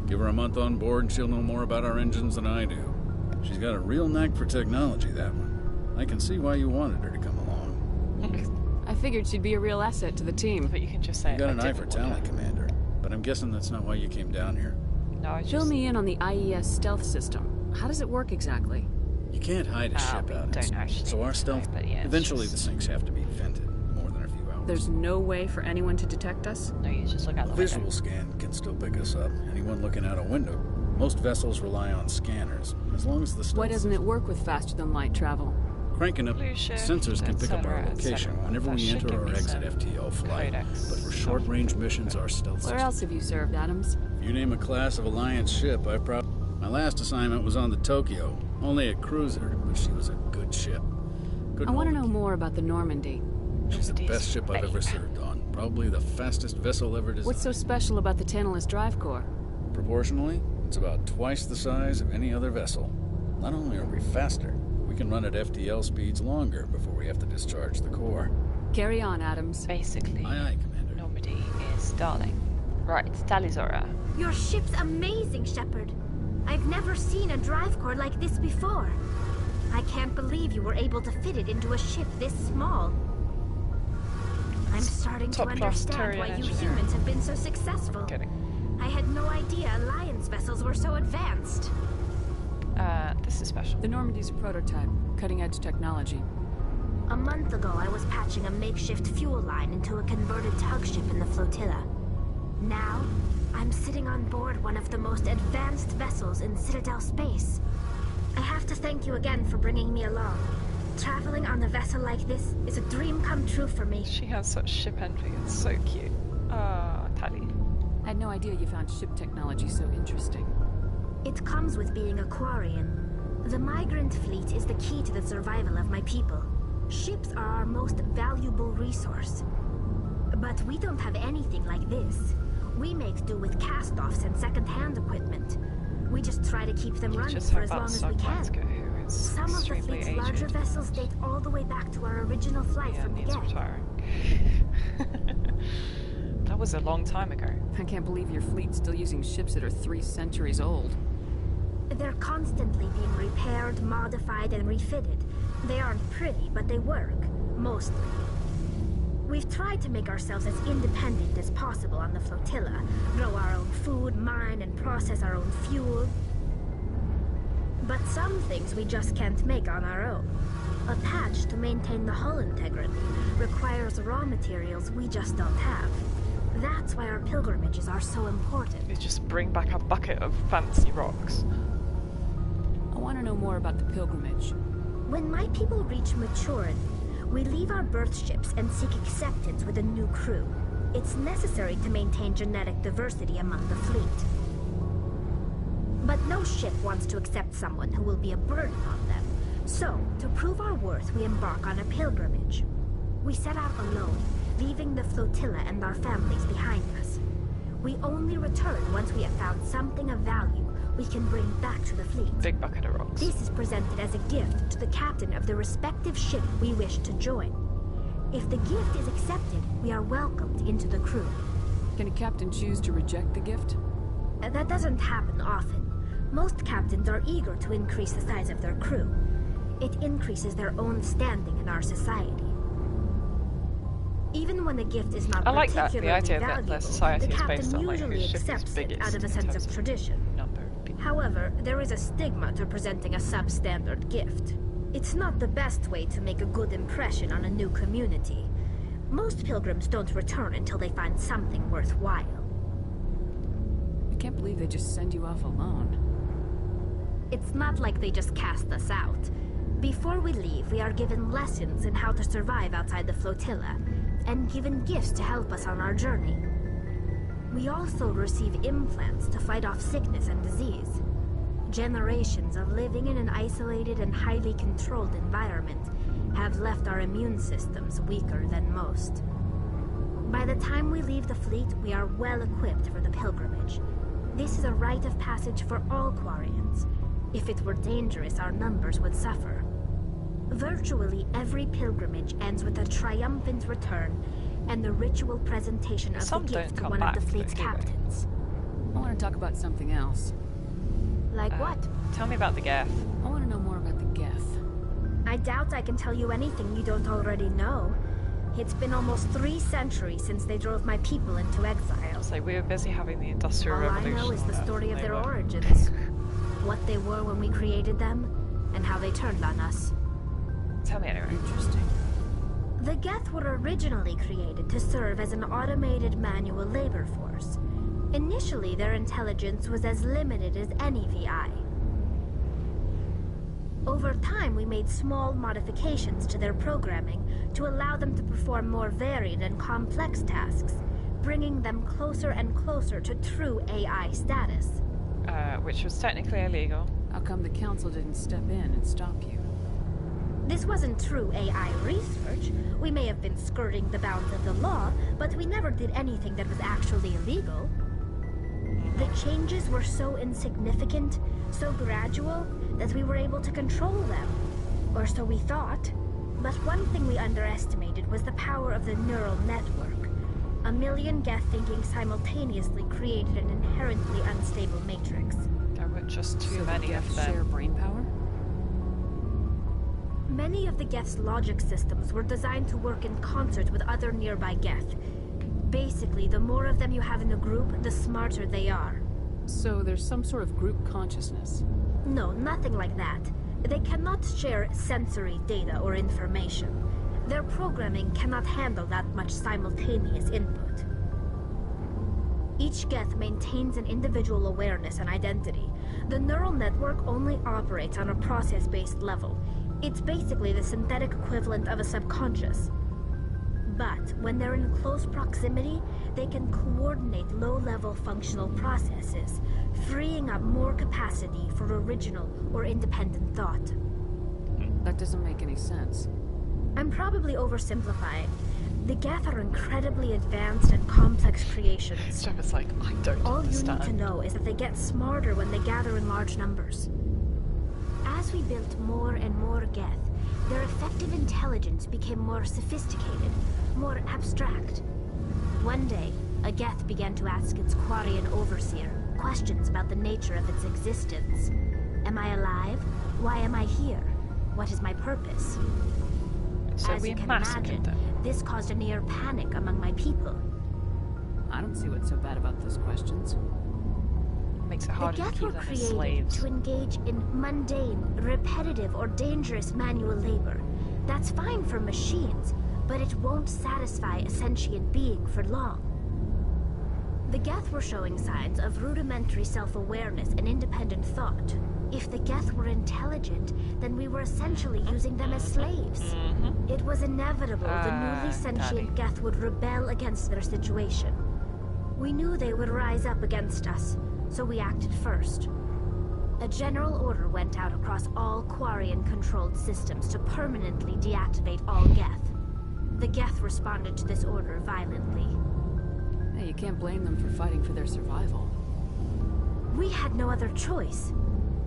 Give her a month on board and she'll know more about our engines than I do. She's got a real knack for technology, that one. I can see why you wanted her to come along. I figured she'd be a real asset to the team. But you can just say You got I an eye didn't for want talent, her. Commander. But I'm guessing that's not why you came down here. No, I just... Fill me in on the IES stealth system. How does it work exactly? You can't hide a ship we out in don't space, actually so our stealth... know, but yeah, it's eventually just- the sinks have to be vented. More than a few hours. There's no way for anyone to detect us? No, you just look out A the visual window. scan can still pick us up. Anyone looking out a window. Most vessels rely on scanners, as long as the stealth Why doesn't it work with faster-than-light travel? Cranking up Blue shift, sensors can pick up our etc., location etc. whenever That we should enter give or me exit some FTL flight. codex But for stuff. short-range missions, our stealth Where system. else have you served, Adams? If you name a class of Alliance ship, My last assignment was on the Tokyo, only a cruiser, but she was a good ship. Couldn't I want to hold know more about the Normandy. She's the best ship I've ever served on. Probably the fastest vessel ever designed. What's so special about the Tantalus Drive Core? Proportionally, it's about twice the size of any other vessel. Not only are we faster, we can run at FTL speeds longer before we have to discharge the core. Carry on, Adams. Basically, Aye, Commander. Normandy is darling. Right, Talizora. Your ship's amazing, Shepard. I've never seen a drive core like this before. I can't believe you were able to fit it into a ship this small. I'm starting to Top-class understand why Turian you engineering. humans have been so successful. Kidding. I had no idea Alliance vessels were so advanced. This is special. The Normandy's a prototype, cutting-edge technology. A month ago, I was patching a makeshift fuel line into a converted tug ship in the flotilla. Now, I'm sitting on board one of the most advanced vessels in Citadel space. I have to thank you again for bringing me along. Traveling on a vessel like this is a dream come true for me. She has such ship envy. It's so cute. Ah, Tali. I had no idea you found ship technology so interesting. It comes with being a Quarian. The migrant fleet is the key to the survival of my people. Ships are our most valuable resource. But we don't have anything like this. We make do with cast-offs and second-hand equipment. We just try to keep them running for as long as we can. Some of the extremely fleet's larger aged. vessels date all the way back to our original flight from the Needs get. retiring. That was a long time ago. I can't believe your fleet's still using ships that are 3 centuries old. They're constantly being repaired, modified, and refitted. They aren't pretty, but they work. Mostly. We've tried to make ourselves as independent as possible on the flotilla. Grow our own food, mine, and process our own fuel. But some things we just can't make on our own. A patch to maintain the hull integrity requires raw materials we just don't have. That's why our pilgrimages are so important. You just bring back a bucket of fancy rocks. I want to know more about the pilgrimage. When my people reach maturity, we leave our birth ships and seek acceptance with a new crew. It's necessary to maintain genetic diversity among the fleet. But no ship wants to accept someone who will be a burden on them. So, to prove our worth, we embark on a pilgrimage. We set out alone, leaving the flotilla and our families behind us. We only return once we have found something of value we can bring back to the fleet. Big bucket of rocks. This is presented as a gift to the captain of the respective ship we wish to join. If the gift is accepted, we are welcomed into the crew. Can a captain choose to reject the gift? That doesn't happen often. Most captains are eager to increase the size of their crew. It increases their own standing in our society. Even when the gift is not I like that, particularly the idea valuable, that their society the is based captain on like usually whose ship is accepts it biggest out of a in sense terms of tradition. Number of people. However, there is a stigma to presenting a substandard gift. It's not the best way to make a good impression on a new community. Most pilgrims don't return until they find something worthwhile. I can't believe they just send you off alone. It's not like they just cast us out. Before we leave, we are given lessons in how to survive outside the flotilla, and given gifts to help us on our journey. We also receive implants to fight off sickness and disease. Generations of living in an isolated and highly controlled environment have left our immune systems weaker than most. By the time we leave the fleet, we are well equipped for the pilgrimage. This is a rite of passage for all Quarians. If it were dangerous, our numbers would suffer. Virtually every pilgrimage ends with a triumphant return and the ritual presentation of the gift to one of the fleet's captains. I want to talk about something else. Like what? Tell me about the Geth. I want to know more about the Geth. I doubt I can tell you anything you don't already know. It's been almost 3 centuries since they drove my people into exile. So we were busy having the Industrial Revolution. All I know is the story of their origins. What they were when we created them, and how they turned on us. Tell me anyway. Interesting. The Geth were originally created to serve as an automated manual labor force. Initially, their intelligence was as limited as any VI. Over time, we made small modifications to their programming to allow them to perform more varied and complex tasks, bringing them closer and closer to true AI status. Which was technically illegal. How come the council didn't step in and stop you? This wasn't true AI research. We may have been skirting the bounds of the law, but we never did anything that was actually illegal. The changes were so insignificant, so gradual, that we were able to control them. Or so we thought. But one thing we underestimated was the power of the neural network. 1 million Geth thinking simultaneously created an inherently unstable matrix. There were just too many of them. Share brain power? Many of the Geth's logic systems were designed to work in concert with other nearby Geth. Basically, the more of them you have in a group, the smarter they are. So there's some sort of group consciousness? No, nothing like that. They cannot share sensory data or information. Their programming cannot handle that much simultaneous input. Each Geth maintains an individual awareness and identity. The neural network only operates on a process-based level. It's basically the synthetic equivalent of a subconscious. But when they're in close proximity, they can coordinate low-level functional processes, freeing up more capacity for original or independent thought. That doesn't make any sense. I'm probably oversimplifying. The Geth are incredibly advanced and complex creations. Jeff is like, I don't All understand. you need to know is that they get smarter when they gather in large numbers. As we built more and more Geth, their effective intelligence became more sophisticated, more abstract. One day, a Geth began to ask its Quarian overseer questions about the nature of its existence. Am I alive? Why am I here? What is my purpose? So As we you can massacred imagine, them. this caused a near panic among my people. I don't see what's so bad about those questions. Makes it The harder to Geth keep were them as created slaves. to engage in mundane, repetitive, or dangerous manual labor. That's fine for machines, but it won't satisfy a sentient being for long. The Geth were showing signs of rudimentary self-awareness and independent thought. If the Geth were intelligent, then we were essentially using them as slaves. It was inevitable the newly sentient Geth would rebel against their situation. We knew they would rise up against us, so we acted first. A general order went out across all Quarian-controlled systems to permanently deactivate all Geth. The Geth responded to this order violently. Hey, you can't blame them for fighting for their survival. We had no other choice.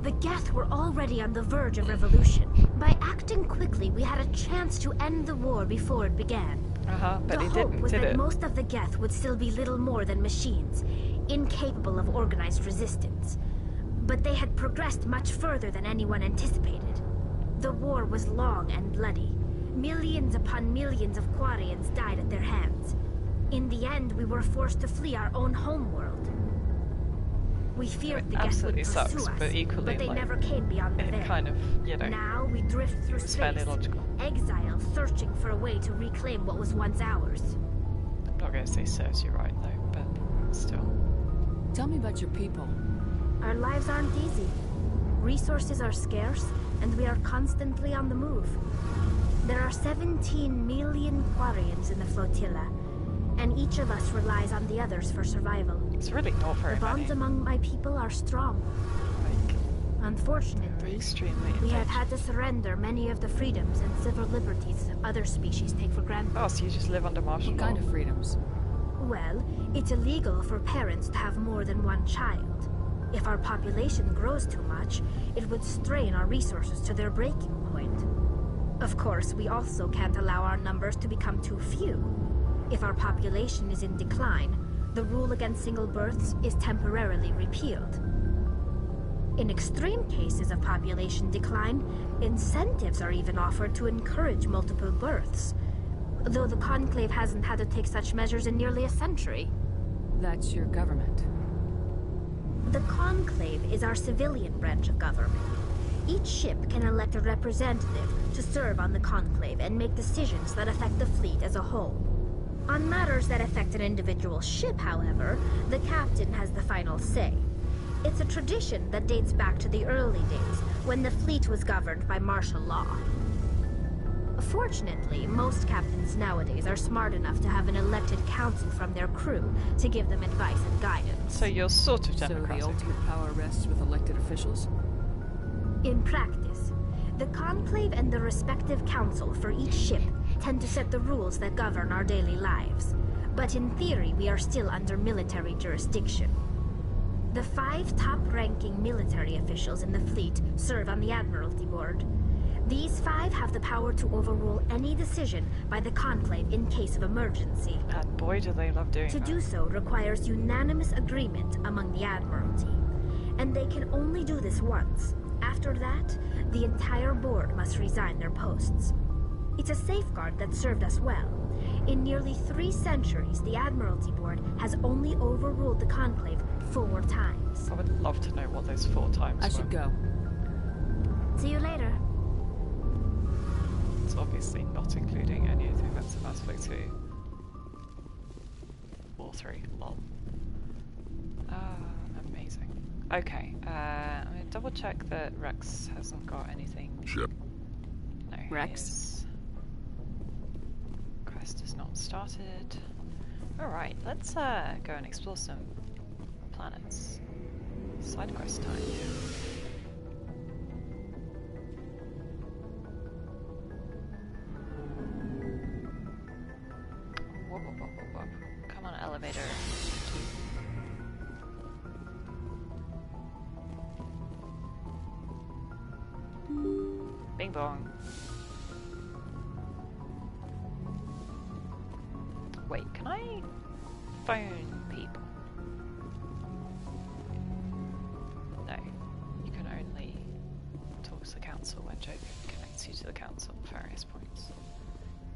The Geth were already on the verge of revolution. By acting quickly, we had a chance to end the war before it began. But the hope was that most of the Geth would still be little more than machines, incapable of organized resistance. But they had progressed much further than anyone anticipated. The war was long and bloody. Millions upon millions of Quarians died at their hands. In the end, we were forced to flee our own homeworld. We feared the Geth would pursue us, but equally, they never came beyond the veil. Kind of, Now we drift through space, exile, searching for a way to reclaim what was once ours. I'm not going to say serves you right, though, but still. Tell me about your people. Our lives aren't easy. Resources are scarce, and we are constantly on the move. There are 17 million Quarians in the flotilla, and each of us relies on the others for survival. It's really not very The bonds among my people are strong. Unfortunately, we have had to surrender many of the freedoms and civil liberties other species take for granted. Oh, so you just live under martial law? What kind of freedoms? Well, it's illegal for parents to have more than one child. If our population grows too much, it would strain our resources to their breaking point. Of course, we also can't allow our numbers to become too few. If our population is in decline, the rule against single births is temporarily repealed. In extreme cases of population decline, incentives are even offered to encourage multiple births, though the Conclave hasn't had to take such measures in nearly a century. That's your government. The Conclave is our civilian branch of government. Each ship can elect a representative to serve on the Conclave and make decisions that affect the fleet as a whole. On matters that affect an individual ship, however, the captain has the final say. It's a tradition that dates back to the early days, when the fleet was governed by martial law. Fortunately, most captains nowadays are smart enough to have an elected council from their crew to give them advice and guidance. So you're sort of democratic. So the ultimate power rests with elected officials? In practice, the Conclave and the respective council for each ship tend to set the rules that govern our daily lives. But in theory, we are still under military jurisdiction. The 5 top-ranking military officials in the fleet serve on the Admiralty Board. These 5 have the power to overrule any decision by the Conclave in case of emergency. And boy, do they love doing that. To do so requires unanimous agreement among the Admiralty. And they can only do this once. After that, the entire board must resign their posts. It's a safeguard that served us well. In nearly 3 centuries, the Admiralty Board has only overruled the Conclave 4 times. I would love to know what those 4 times were. I should go. See you later. It's obviously not including anything that's in Mass Effect 2. Or 3, lol. Amazing. Okay, I'm gonna double check that Rex hasn't got anything. Ship. No. Rex? Quest has not started. Alright, let's go and explore some planets. Side quest time. Whoa, whoa, whoa, whoa, whoa. Come on, elevator. Bing bong. Wait, can I phone people? No. You can only talk to the council when Joe connects you to the council at various points.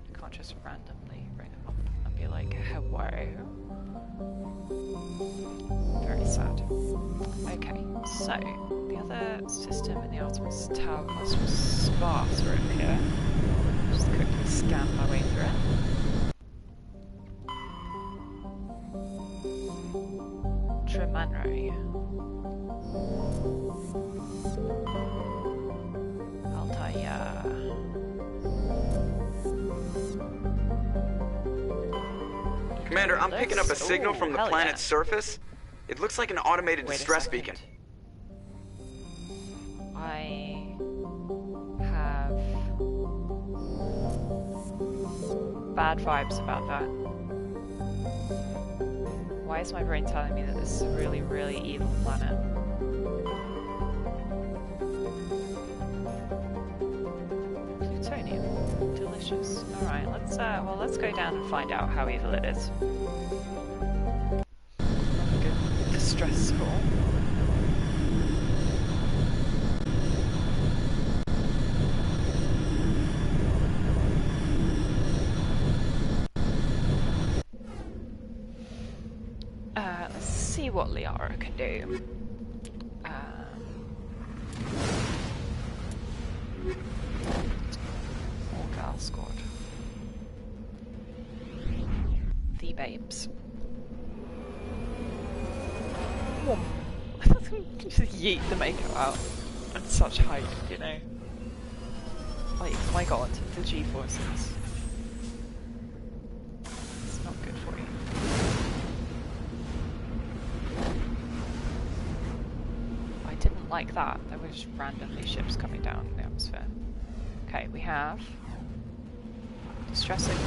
You can't just randomly ring them up and be like, hello. Very sad. Okay, so the other system in the Artemis Tower class was Sparta in here. Just quickly scan my way through it. Tremanre. Altair. Commander, I'm picking up a signal from the planet's surface. It looks like an automated distress beacon. I have bad vibes about that. Why is my brain telling me that this is a really, really evil planet? suspicious. Alright, let's go down and find out how evil it is. Good distress score. Let's see what Liara can do. Gal squad. The babes. Just yeet the makeup out at such height, you know. Like, my god, the G-forces. It's not good for you. I didn't like that. There were just randomly ships coming down in the atmosphere. Okay, we have distress signal,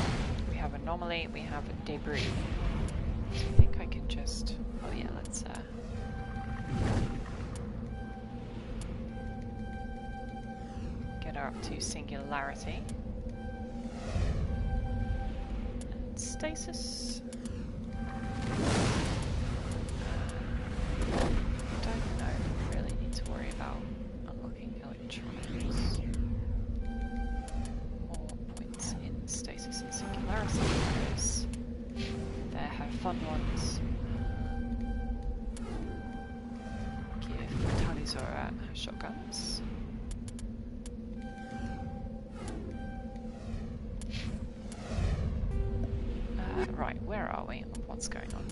we have anomaly, we have a debris. So I think I can just... oh yeah, let's get her up to singularity. And stasis. Don't know, really need to worry about unlocking electronics. Stasis and singularity because they have fun ones. Give Talizora shotguns. Right, where are we? What's going on?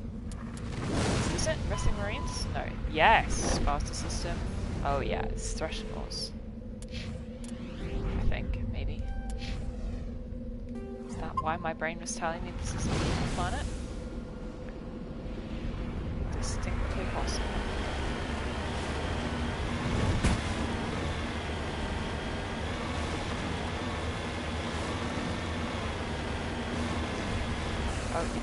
Is this it? Resting Marines? No. Yes! Faster system. Oh yeah, it's Threshamores. I think, maybe. Is that why my brain was telling me this is an evil planet? Distinctly possible. Oh yeah.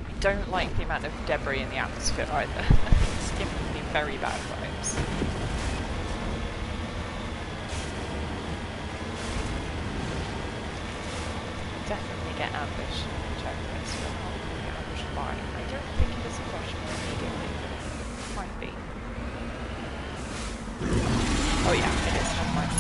I don't like the amount of debris in the atmosphere either. It's giving me very bad vibes. Definitely get ambushed. Check this. But how can we get ambushed by? I don't think it is a question immediately, but it might be. Oh yeah, it is. Never mind.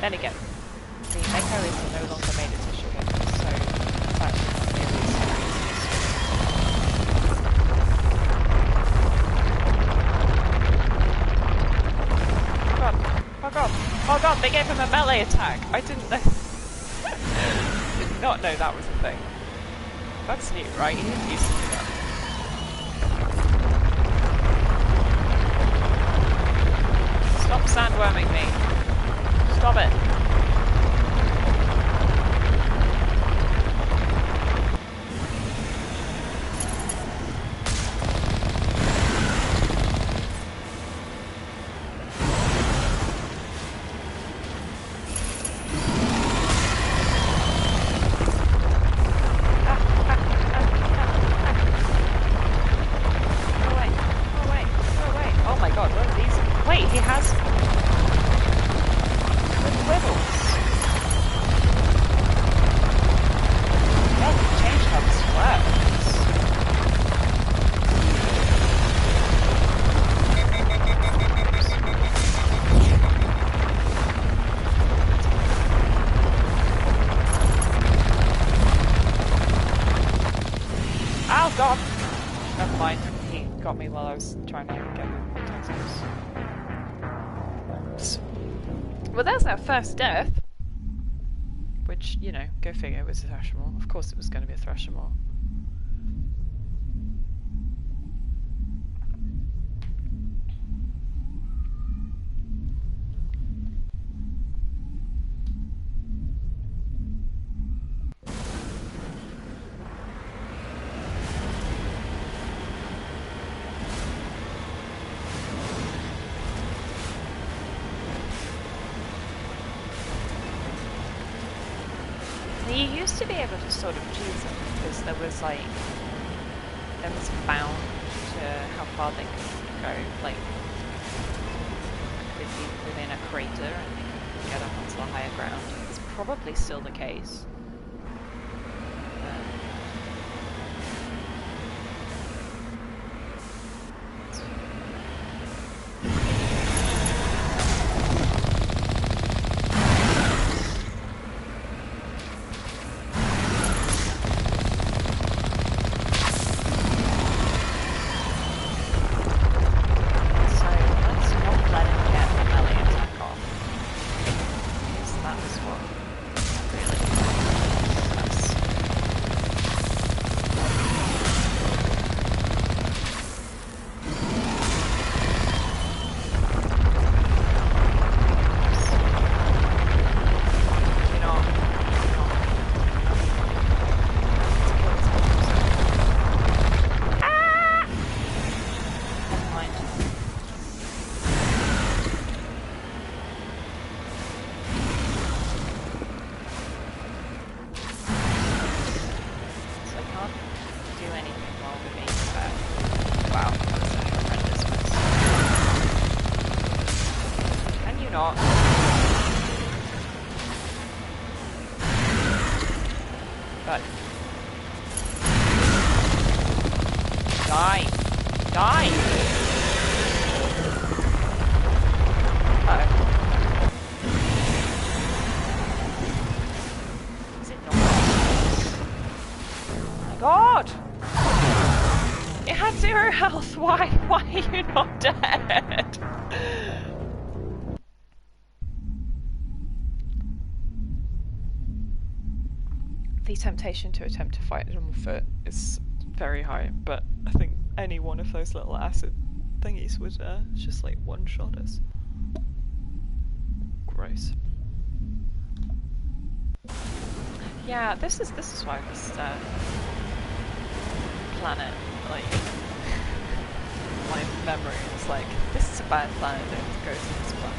Then again, the Mako is no longer made a tissue hit, so it's actually not nearly as serious. Oh god, oh god, oh god, they gave him a melee attack! I didn't know. Did not know that was a thing. That's new, right? He didn't used to do that. Stop sandworming me. Stop it. Oh my god, what are these? Wait, he has... Oh god! Never mind, he got me while I was trying to get the textbooks. Well, there's that first death. Which, you know, go figure, it was a Threshamore. Of course it was going to be a Threshamore. So you used to be able to sort of choose them because there was a bound to how far they could go. Like, could be within a crater and they could get up onto the higher ground. It's probably still the case. Why are you not dead? The temptation to attempt to fight it on foot is very high, but I think any one of those little acid thingies would just like one-shot us. Gross. Yeah, this is why this planet, like, my memory is like, this is a bad planet, don't go to this planet.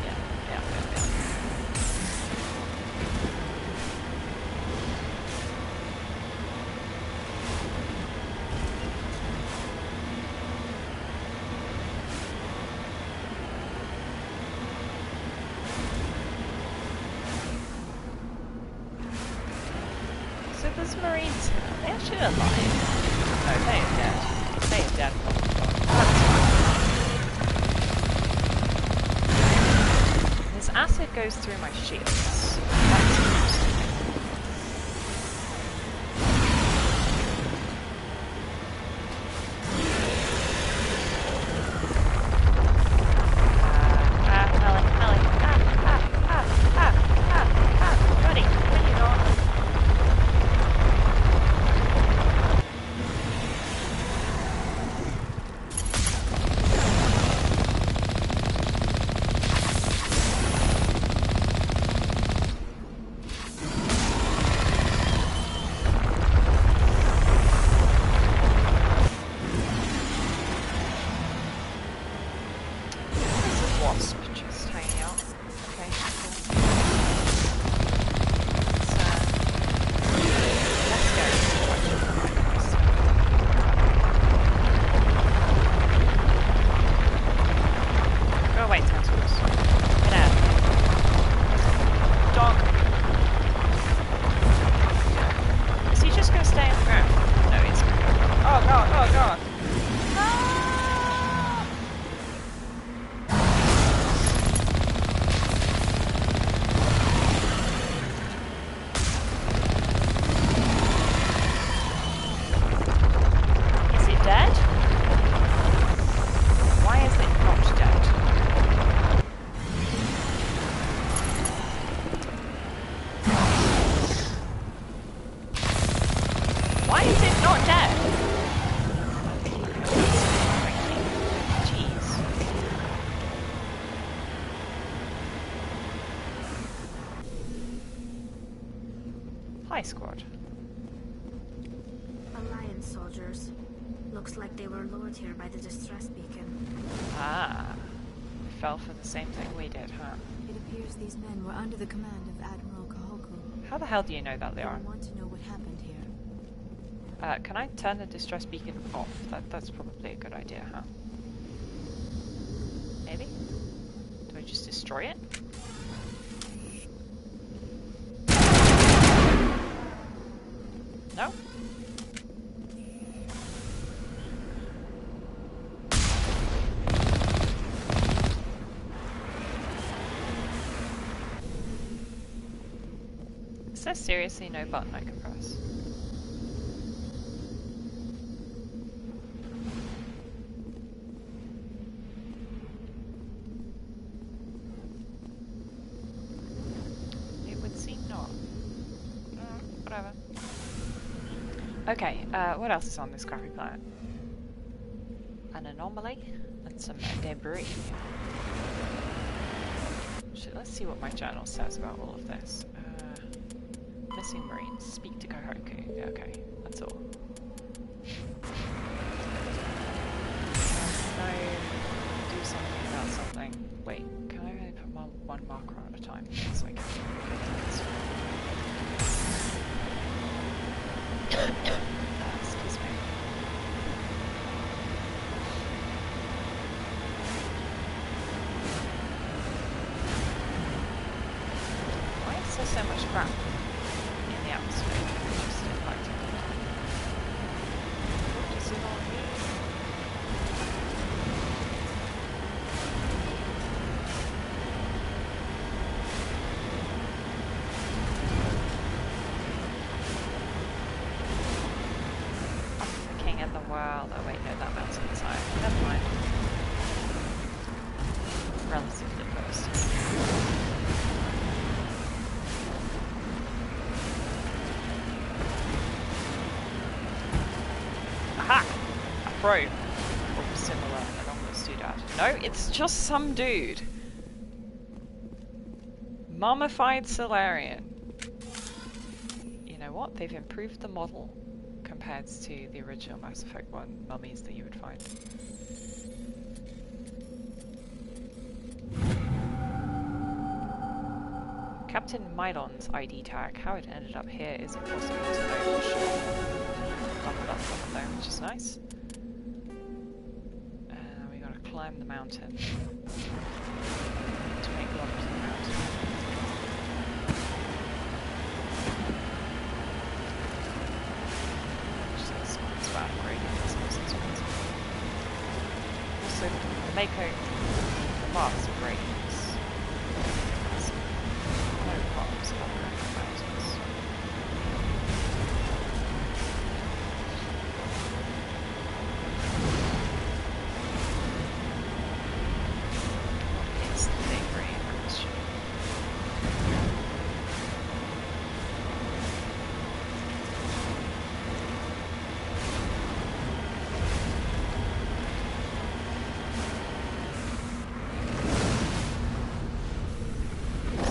Yeah. So there's Marines here. Are they actually alive? No, they are dead. They are dead. This acid goes through my shields. That's interesting. Hi, squad. Alliance soldiers. Looks like they were lured here by the distress beacon. Ah. fell for the same thing we did, huh? It appears these men were under the command of Admiral Kahoku. How the hell do you know that, Liara? I want to know what happened here. Can I turn the distress beacon off? That's probably a good idea, huh? Maybe? Do I just destroy it? No? Is there seriously no button I can press? It would seem not. Whatever. Okay, what else is on this crappy planet? An anomaly and some debris. Let's see what my journal says about all of this. Missing Marines. Speak to Kahoku. Okay, that's all. Can I do something about something? Wait, can I only put one marker at a time? Yes, I can. Excuse me. Why is there so much crap in the atmosphere? Just impacting it. Does it all mean? The king of the world. Oh wait, no, that mountain's high. Never mind. Relatively close. Aha! A probe. Or similar anomalous doodad. No, it's just some dude. Mummified Solarian. You know what? They've improved the model compared to the original Mass Effect 1 mummies that you would find. Captain Mylon's ID tag. How it ended up here is impossible to know for sure. Buckled up on there, which is nice. We gotta climb the mountain. To make love to the mountain. Just like it's bad upgrading. It's most expensive. Also, the Mako class upgrades. No problems upgrading the mountains. It's the big brain question.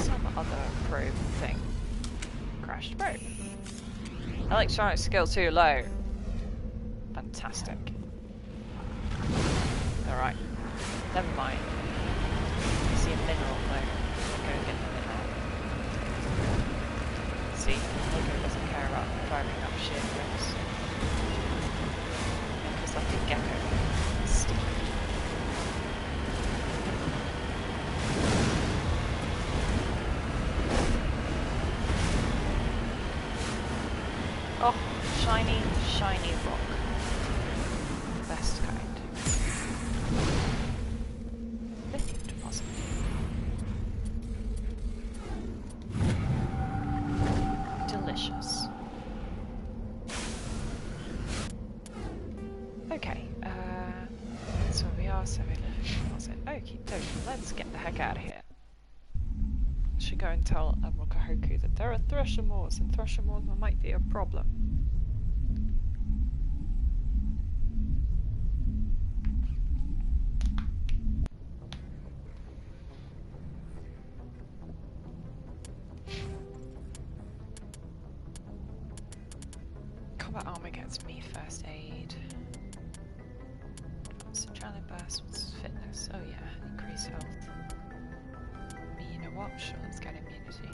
Some other probe thing. Crashed probe. Electronic skill too low. Fantastic. Alright. Never mind. I see a mineral though. Go get the mineral. See? Nico doesn't care about firing up shit rigs. Nico's like a gecko. Sticky. Oh, shiny, shiny rock. Best kind. Lithium deposit. Delicious. Okay, that's where we are, so we deposit. Okie dokie, let's get the heck out of here. Should go and tell Admiral Kahoku that there are Thresher Moors, and Thresher Moors might be a problem. Combat armor gets me first aid. What's adrenaline burst? What's fitness? Oh yeah, increase health. Sure, let's get immunity.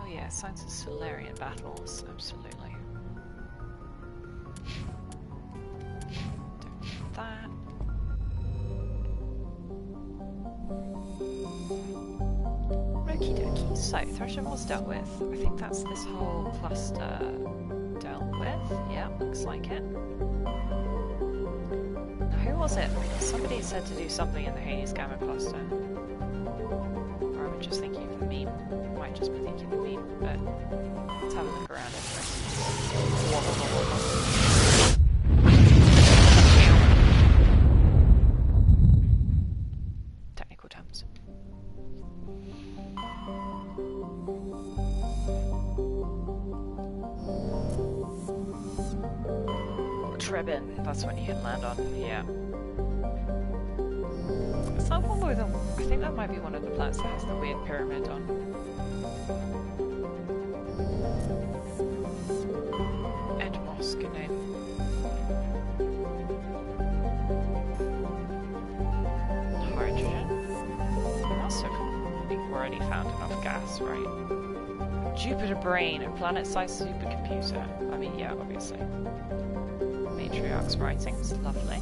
Oh yeah, signs of Solarian battles, absolutely. Don't need that. Okie dokie, so Thresham was dealt with. I think that's this whole cluster dealt with. Yeah, looks like it. Now who was it? Somebody said to do something in the Hades Gamma cluster. Or am I just thinking of the meme? I might just be thinking of the meme, but let's have a look around anyway. Technical terms. Trebin, that's when you can land on, yeah. It's not one with a, I think that might be one of the planets that has the weird pyramid on. Edmos, good name. Hydrogen? Must have, we've already found enough gas, right? Jupiter Brain, a planet-sized supercomputer. I mean, yeah, obviously. Matriarch's writings, lovely.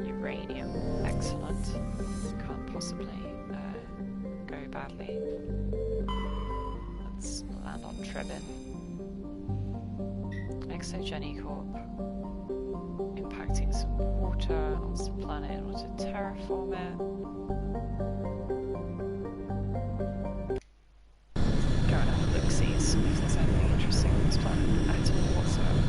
Uranium, excellent. Can't possibly go badly. Let's land on Trebin. Exogeny Corp. Impacting some water on some planet in order to terraform it. Go and have a look, see if there's anything interesting on this planet at all whatsoever.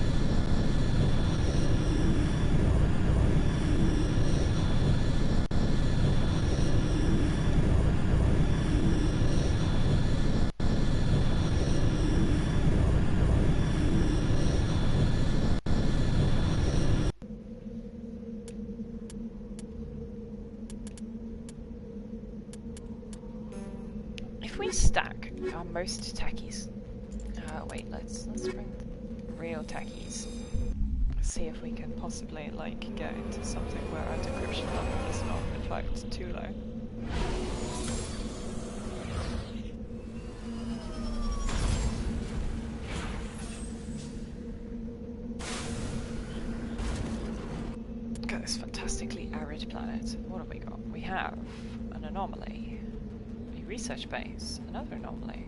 If we stack our most techies, wait, let's bring real techies. See if we can possibly like get into something where our decryption level is not in fact too low. Look at this fantastically arid planet. What have we got? We have an anomaly. Research base, another anomaly.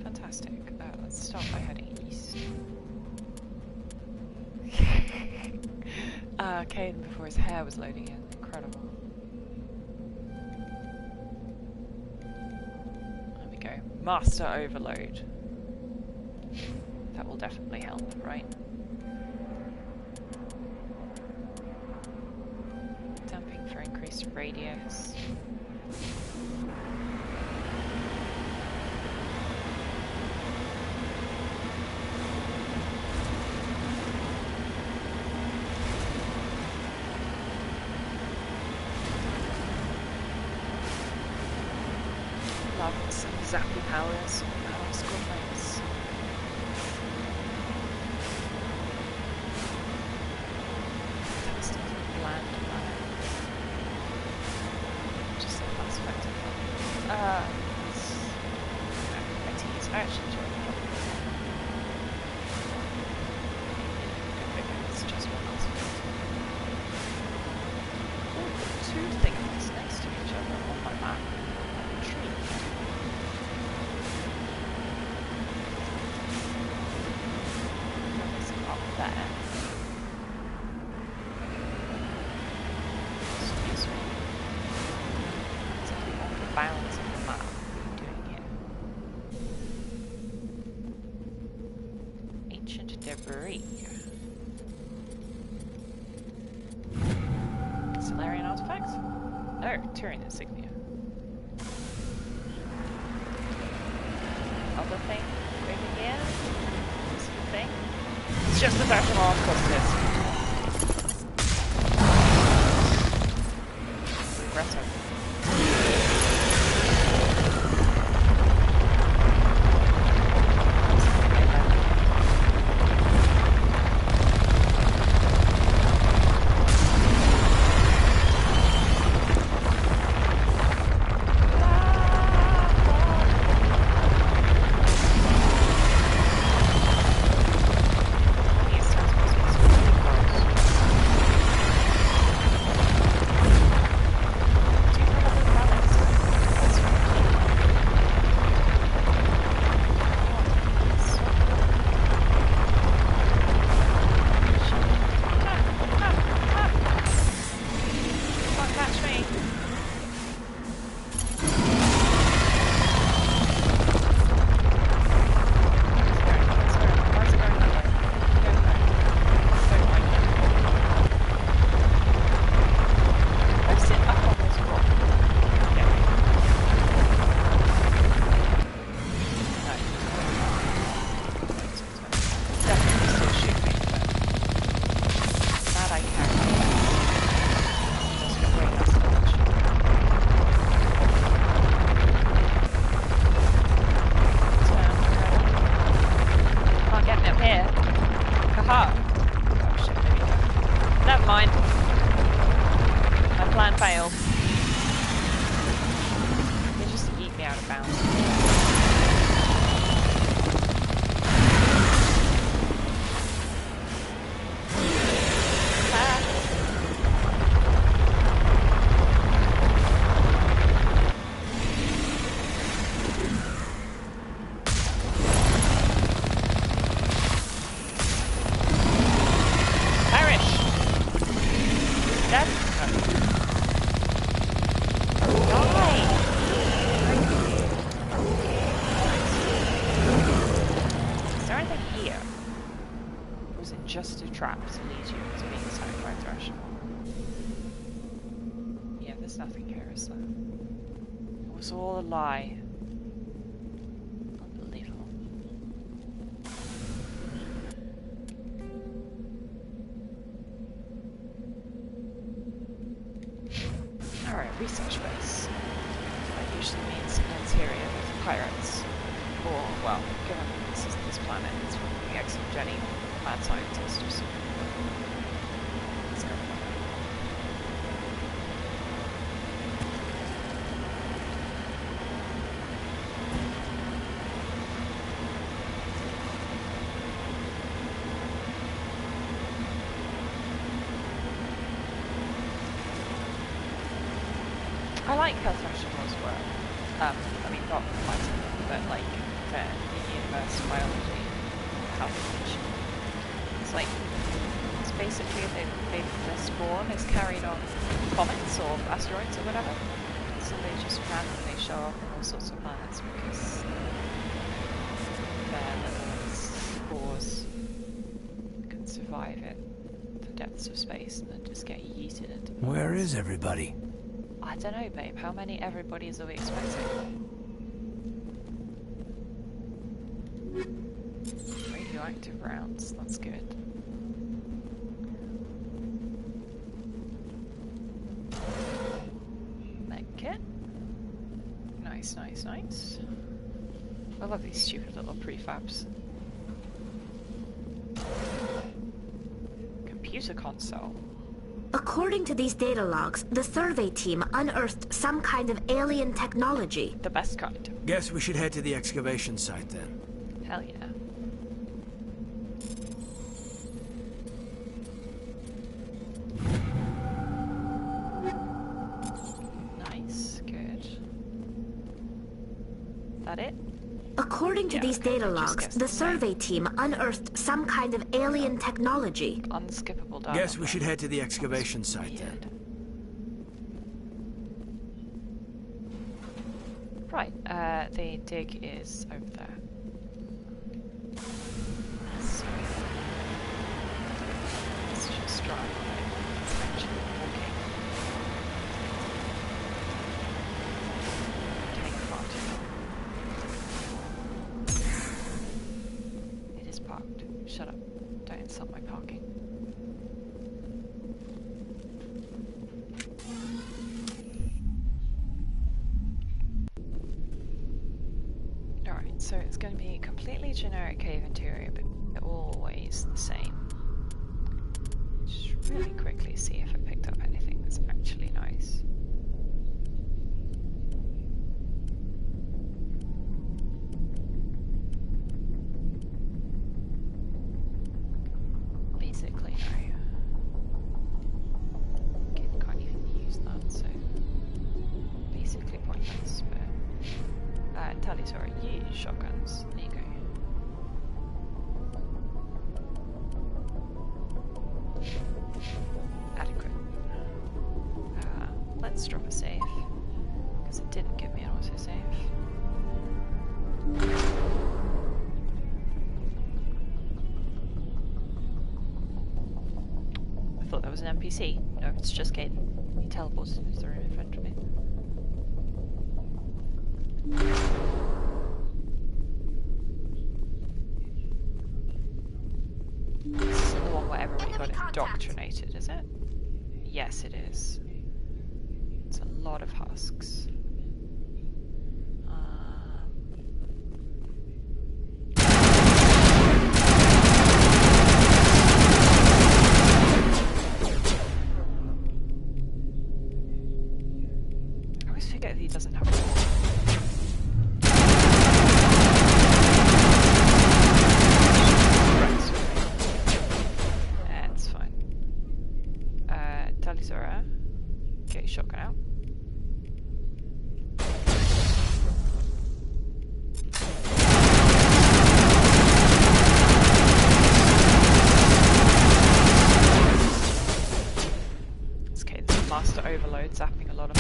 Fantastic. Let's start by heading east. Caden before his hair was loading in. Incredible. There we go. Master overload. That will definitely help, right? Damping for increased radius. Some zappy powers. Oh, goodness. Fantastic bland planet. Just the aspect of it. It's actually enjoying it. It's just one aspect. Oh, two things next to each other on my map. Balance of the map. What are you doing here? Ancient debris. Solarian artifact? No, Turian insignia. Other thing over here? This thing? It's just the back of our clusters. Regretto. Oh. Oh shit, maybe not. Never mind. My plan failed. They just eat me out of bounds. Just a trap to lead you to being attacked by Thresh. Yeah, there's nothing here, is there? It was all a lie. Unbelievable. Alright, research base. That usually means an interior with pirates. Or, well, given this is this planet, it's probably ex-Jenny. Mad scientist or something. Let's go for it. I like how Thresh was work. I mean, not fighting, but like the universe biology, how they function. It's like, it's basically their spawn is carried on comets or asteroids or whatever, so they just randomly show up on all sorts of planets because their little spores can survive it the depths of space and then just get yeeted into planets. Where is everybody? I don't know, babe. How many everybody's are we expecting? Radioactive rounds, that's good. Medkit. Nice, nice, nice. I love these stupid little prefabs. Computer console. According to these data logs, the survey team unearthed some kind of alien technology. The best kind. Guess we should head to the excavation site then. Hell yeah. Nice, good. That it? According to these data logs, the survey team unearthed some kind of alien technology. Unskippable data. Guess we should head to the excavation site then. Right, the dig is over there. So, let's just drive away. It's actually walking. Take far too long. It is parked. Shut up. Don't insult my parking. Alright, so it's going to be a completely generic cave interior, but always the same. Just really quickly see if it picked up anything that's actually nice. Basically, no. Can't even use that, so basically pointless, but Talisaur, use shotguns. There you go. Adequate. Let's drop a save, because it didn't give me an autosave. I thought that was an NPC. No, it's just Caden. He teleported into the room in front of me. This isn't the one where everybody got indoctrinated, is it? Yes, it is. It's a lot of husks. zapping a lot of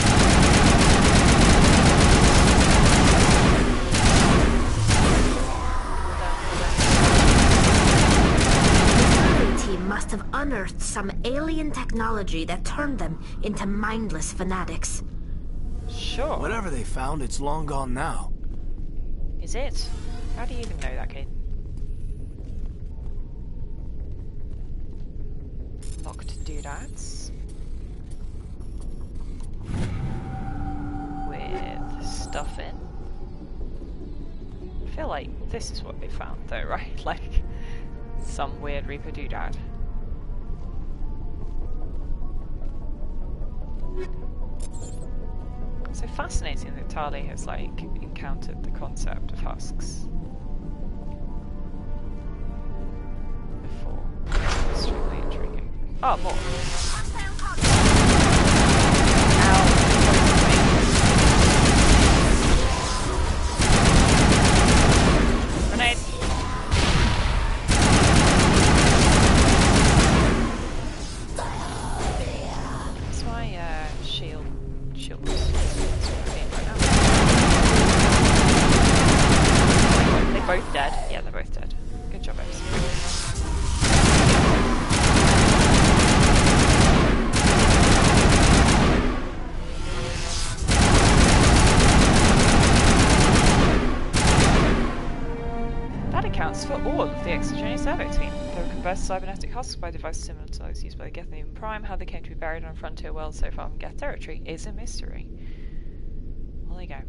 The team must have unearthed some alien technology that turned them into mindless fanatics. Sure. Whatever they found, it's long gone now. Is it? How do you even know that, kid? Locked doodads. With stuff in. I feel like this is what they found though, right? Like some weird Reaper doodad. So fascinating that Tali has like encountered the concept of husks before. Extremely intriguing. Oh, more. Grenade. That's my shield. They're both dead. Yeah, they're both dead. Good job, Epps. That accounts for all of the extraneous survey team. They were converted cybernetic husks by devices similar to those used by the Geth and even Prime. How they came to be buried on frontier worlds so far from Geth territory is a mystery. Well, there you go.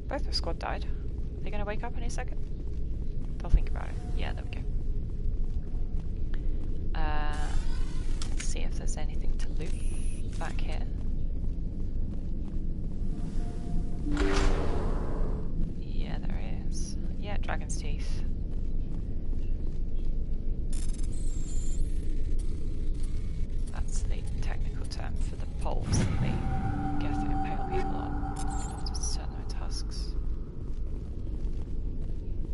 Both the squad died. Are they going to wake up any second? They'll think about it. Yeah, there we go. Let's see if there's anything to loot back here. Yeah, there is. Yeah, dragon's teeth. That's the technical term for the poles that they get to impale people on. Just turn them into husks.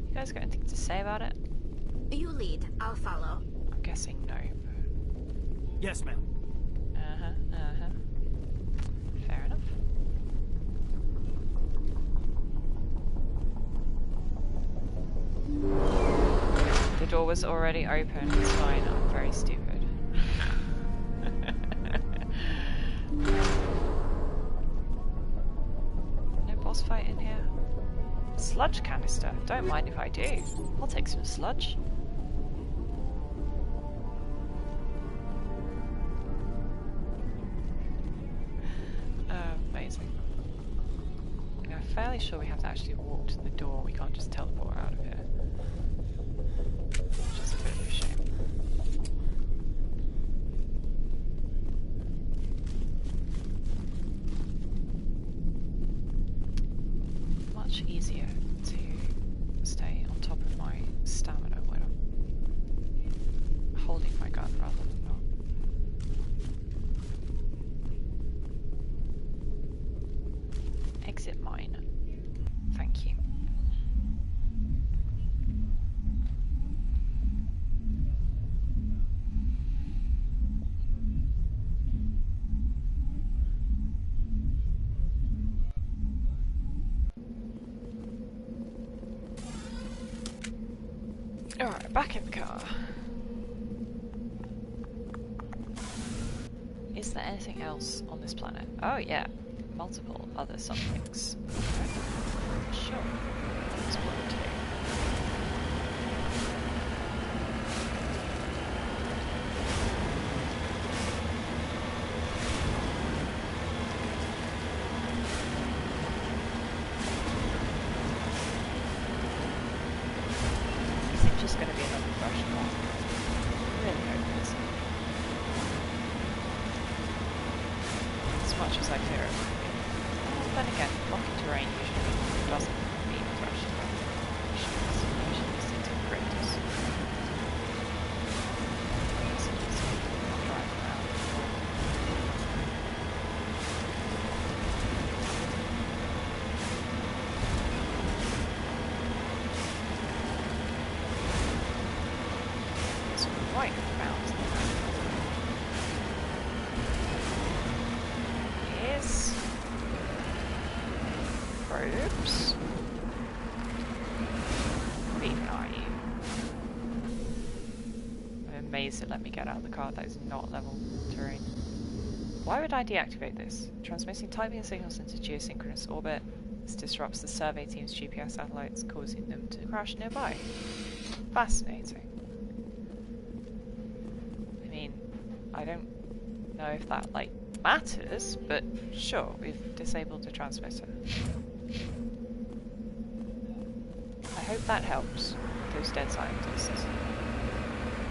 You guys got anything to say about it? You lead, I'll follow. I'm guessing no. Yes, ma'am. Fair enough. The door was already open, it's fine, I'm very stupid. No boss fight in here? Sludge canister, don't mind if I do. I'll take some sludge. Amazing. I'm fairly sure we have to actually walk to the door, we can't just teleport out of here. Which is a bit of a shame. Much easier to stay on top of my stamina when I'm holding my gun rather than not. Exit mine. Thank you. Alright, back in the car. Is there anything else on this planet? Oh yeah, multiple other somethings. Sure, that's one too. Just going to be another crash car. Really hope it's as much as I fear it would be. Then again, rocky terrain usually doesn't mean crash car. Usually it's into cryptos. So just drive around. Quite bounce. Oops. What even are you? I'm amazed it let me get out of the car. That is not level terrain. Why would I deactivate this? Transmitting typing signals into geosynchronous orbit. This disrupts the survey team's GPS satellites, causing them to crash nearby. Fascinating. I mean, I don't know if that, like, matters, but sure, we've disabled the transmitter. I hope that helps those dead scientists,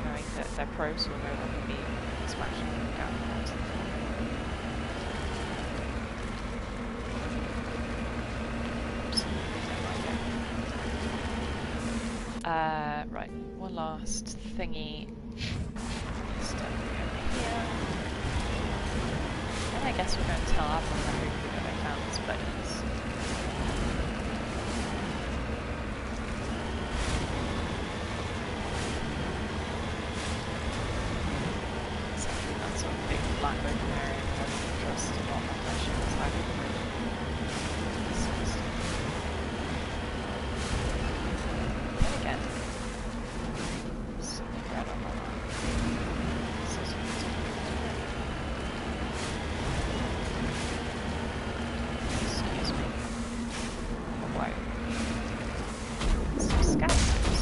knowing that their probes will no longer be smashing down onto the floor. Right, one last thingy. Just over here. And I guess we're going to tell Admiral that I found his buddies. Exactly, that sort of big black open area where everything just not my pleasure. It's like then again. Something red on my line. Excuse me. Why? Some scavengers.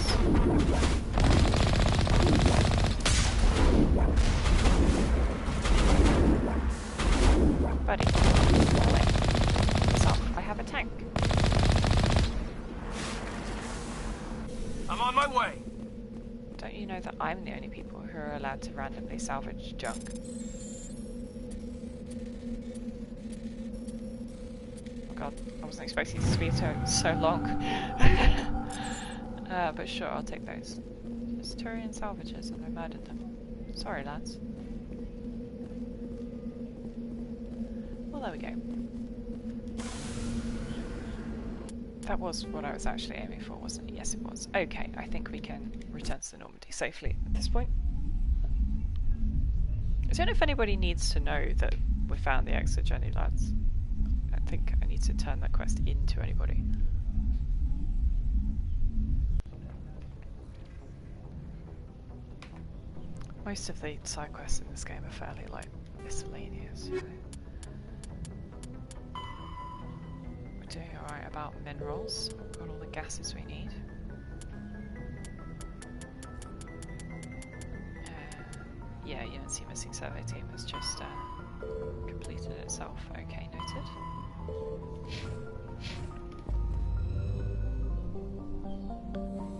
Buddy, go away. Stop, I have a tank. I'm on my way. Don't you know that I'm the only people who are allowed to randomly salvage junk? Oh god, I wasn't expecting this to be so long. But sure, I'll take those. It's Turian salvagers and I murdered them. Sorry, lads. Well, there we go. That was what I was actually aiming for, wasn't it? Yes, it was. Okay, I think we can return to the Normandy safely at this point. I don't know if anybody needs to know that we found the exit journey, lads. I don't think I need to turn that quest into anybody. Most of the side quests in this game are fairly, like, miscellaneous, you know. Doing alright about minerals. We've got all the gases we need. Yeah, UNC Missing Survey Team has just completed itself. Okay, noted.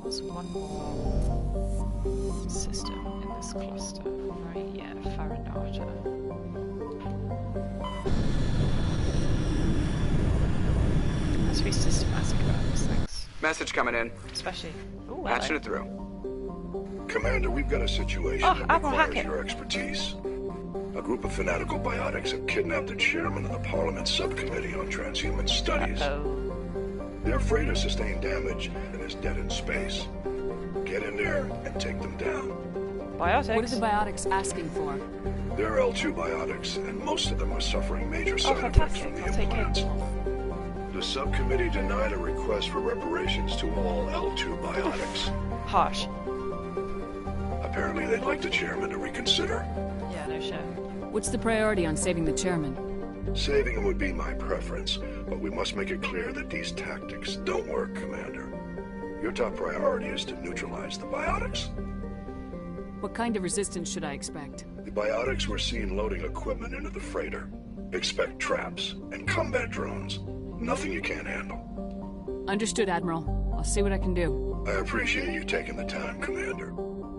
There's one more system in this cluster, right? Yeah, Farinata. Let's be systematic about these things. Message coming in. Especially... Ooh, Patching it through. Commander, we've got a situation that Admiral requires Hackett. your expertise. A group of fanatical biotics have kidnapped the chairman of the Parliament Subcommittee on Transhuman Studies. Their freighter sustained damage and is dead in space. Get in there and take them down. Biotics? What are the biotics asking for? They're L2 biotics, and most of them are suffering major side effects from the implants. The subcommittee denied a request for reparations to all L2 biotics. Harsh. Apparently they'd like the chairman to reconsider. Yeah, no shit. What's the priority on saving the chairman? Saving him would be my preference, but we must make it clear that these tactics don't work, Commander. Your top priority is to neutralize the biotics. What kind of resistance should I expect? The biotics were seen loading equipment into the freighter. Expect traps and combat drones. Nothing you can't handle. Understood, Admiral. I'll see what I can do. I appreciate you taking the time, Commander.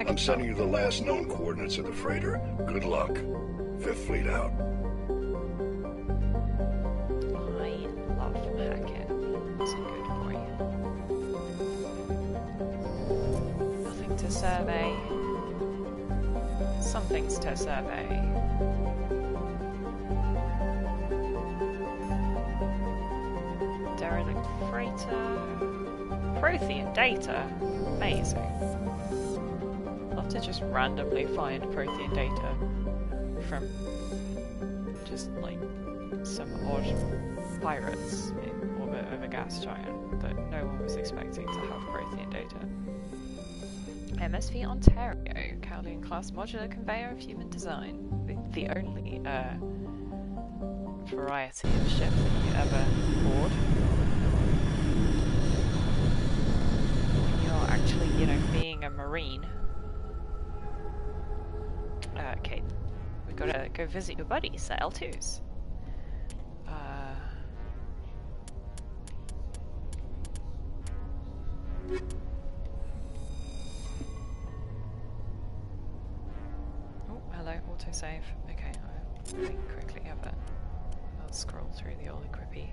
I'm sending you the last known coordinates of the freighter. Good luck. Fifth Fleet out. I love Hackett. He's a good boy. Nothing to survey. Some things to survey. Derelict freighter. Prothean data. Amazing. Love to just randomly find Prothean data from just like some odd pirates in orbit. of a gas giant that no one was expecting to have Prothean data. MSV Ontario, Kowloon-class modular conveyor of human design. The only variety of ship that you ever board. You're actually, you know, being a marine. Okay, we've got to go visit your buddies, the L2s. Oh, hello, autosave. Okay, I'll really quickly have a... I'll scroll through the old equippy.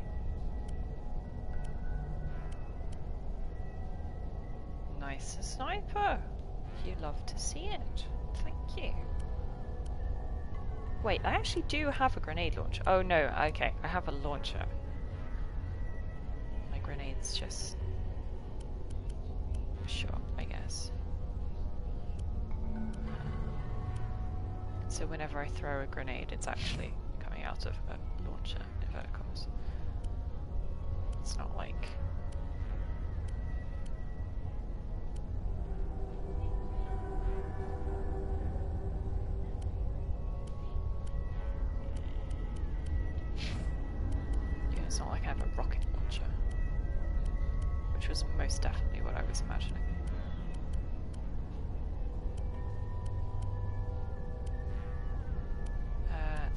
Nice sniper! You love to see it. Thank you. Wait, I actually do have a grenade launcher. Oh no, okay, I have a launcher. My grenade's just... Sure, I guess. So whenever I throw a grenade, it's actually coming out of a launcher, inverted commas. It's not like... Yeah, it's not like I have a rocket launcher. Which was most definitely what I was imagining.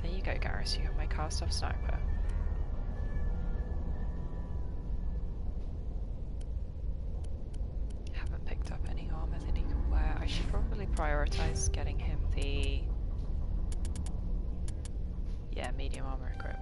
There you go, Garrus, you have my cast-off sniper. Haven't picked up any armor that he can wear. I should probably prioritize getting him the... Yeah, medium armor equip.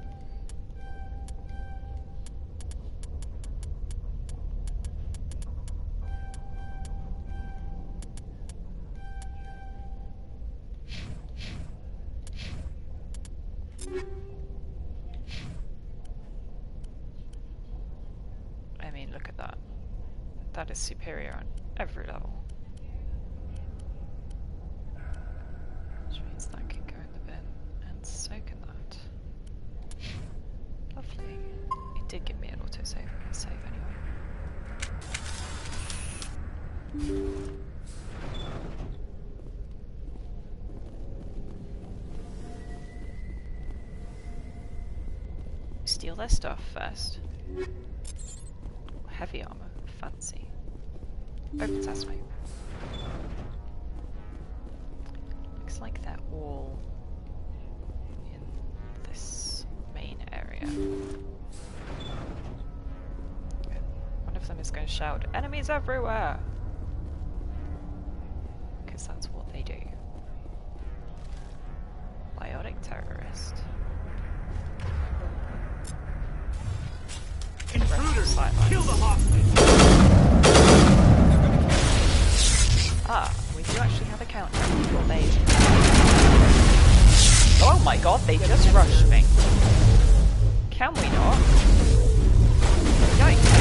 I mean, look at that. That is superior on every level. Which means that can go in the bin, and so can that. Lovely. It did give me an autosave. I'm gonna save anyway. Steal their stuff first. Heavy armor, fancy. Open sesame. Looks like they're all in this main area. One of them is going to shout, "Enemies everywhere!" Because that's what they do. Biotic terrorist. Intruders! Kill the hostage! Ah, we do actually have a countdown before they... Oh my god, they just rushed me. Can we not? Yikes.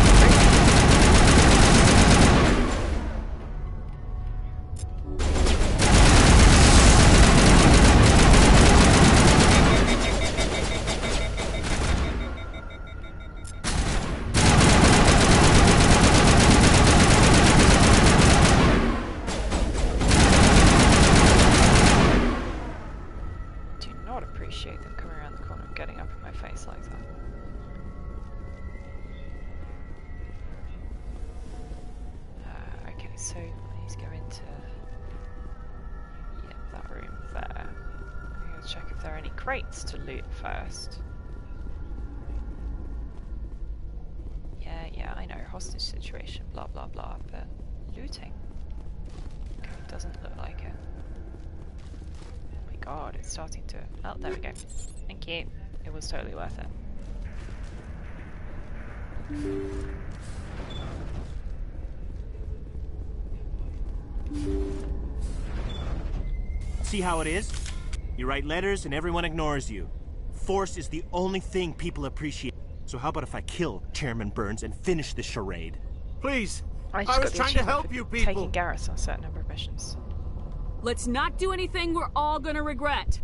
Them coming around the corner and getting up in my face like that. Okay, so I need to go into that room there. I'm going to check if there are any crates to loot first. Yeah, I know, hostage situation, blah blah blah, but looting? Okay, doesn't look like it. God, it's starting to... Oh, there we go. Thank you. It was totally worth it. See how it is? You write letters and everyone ignores you. Force is the only thing people appreciate. So how about if I kill Chairman Burns and finish this charade? Please! I was trying to help you people! Taking Garrus on a certain number of missions. Let's not do anything we're all gonna regret.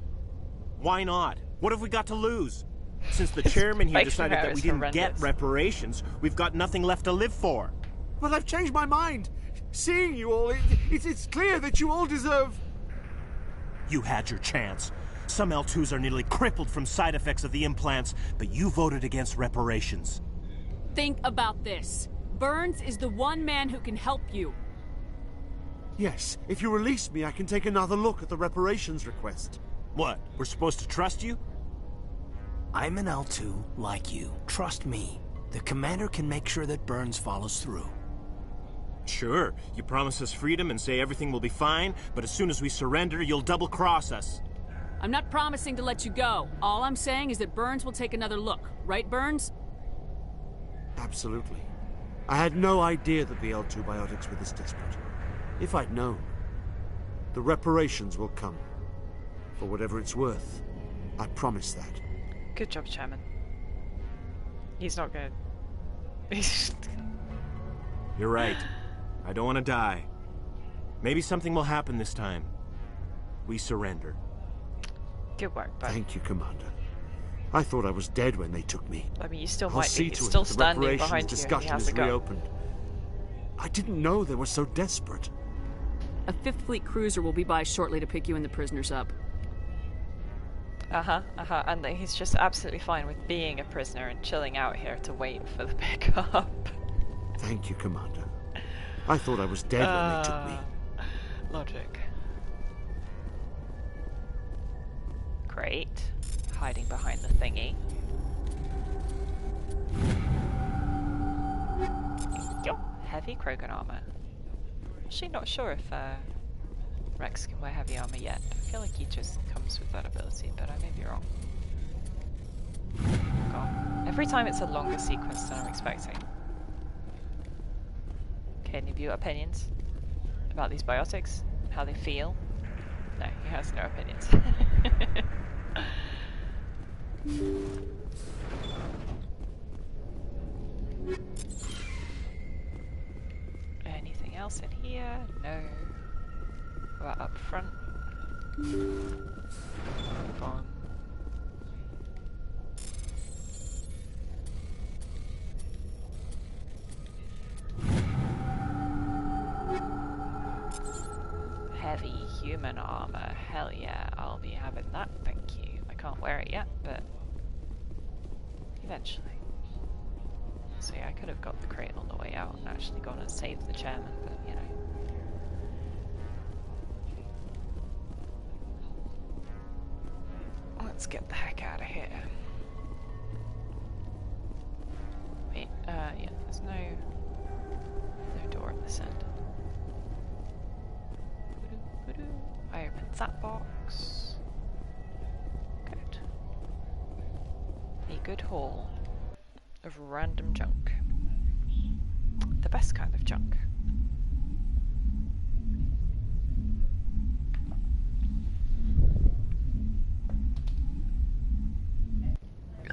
Why not? What have we got to lose? Since the chairman here Bike decided that is we didn't get horrendous. reparations, we've got nothing left to live for. But I've changed my mind. Seeing you all, it's clear that you all deserve... You had your chance. Some L2s are nearly crippled from side effects of the implants, but you voted against reparations. Think about this. Burns is the one man who can help you. Yes, if you release me, I can take another look at the reparations request. What, we're supposed to trust you? I'm an L2 like you. Trust me. The commander can make sure that Burns follows through. Sure, you promise us freedom and say everything will be fine, but as soon as we surrender, you'll double-cross us. I'm not promising to let you go. All I'm saying is that Burns will take another look. Right, Burns? Absolutely. I had no idea that the L2 biotics were this desperate. If I'd known, the reparations will come. For whatever it's worth. I promise that. Good job, Chairman. He's not gonna... You're right. I don't want to die. Maybe something will happen this time. We surrender. Good work, bud. Thank you, Commander. I thought I was dead when they took me. I mean, you still I'll might see be. to He's it still that the standing reparations behind you. He discussion has is a gun. reopened. I didn't know they were so desperate. A 5th Fleet cruiser will be by shortly to pick you and the prisoners up. And he's just absolutely fine with being a prisoner and chilling out here to wait for the pickup. Thank you, Commander. I thought I was dead when they took me. Logic. Great. Hiding behind the thingy. Yo, heavy Krogan armor. Actually not sure if Rex can wear heavy armor yet. I feel like he just comes with that ability, but I may be wrong. God. Every time it's a longer sequence than I'm expecting. Okay, any of you opinions about these biotics? How they feel? No, he has no opinions. Anything else in here? No. We're up front. Bomb. Heavy human armor. Hell yeah, I'll be having that, thank you. I can't wear it yet, but eventually. So yeah, I could have got the crate on the way out and actually gone and saved the chairman, but you know. Let's get the heck out of here. Wait, yeah, there's no door at this end. I opened that box. Good. A good haul of random junk. The best kind of junk.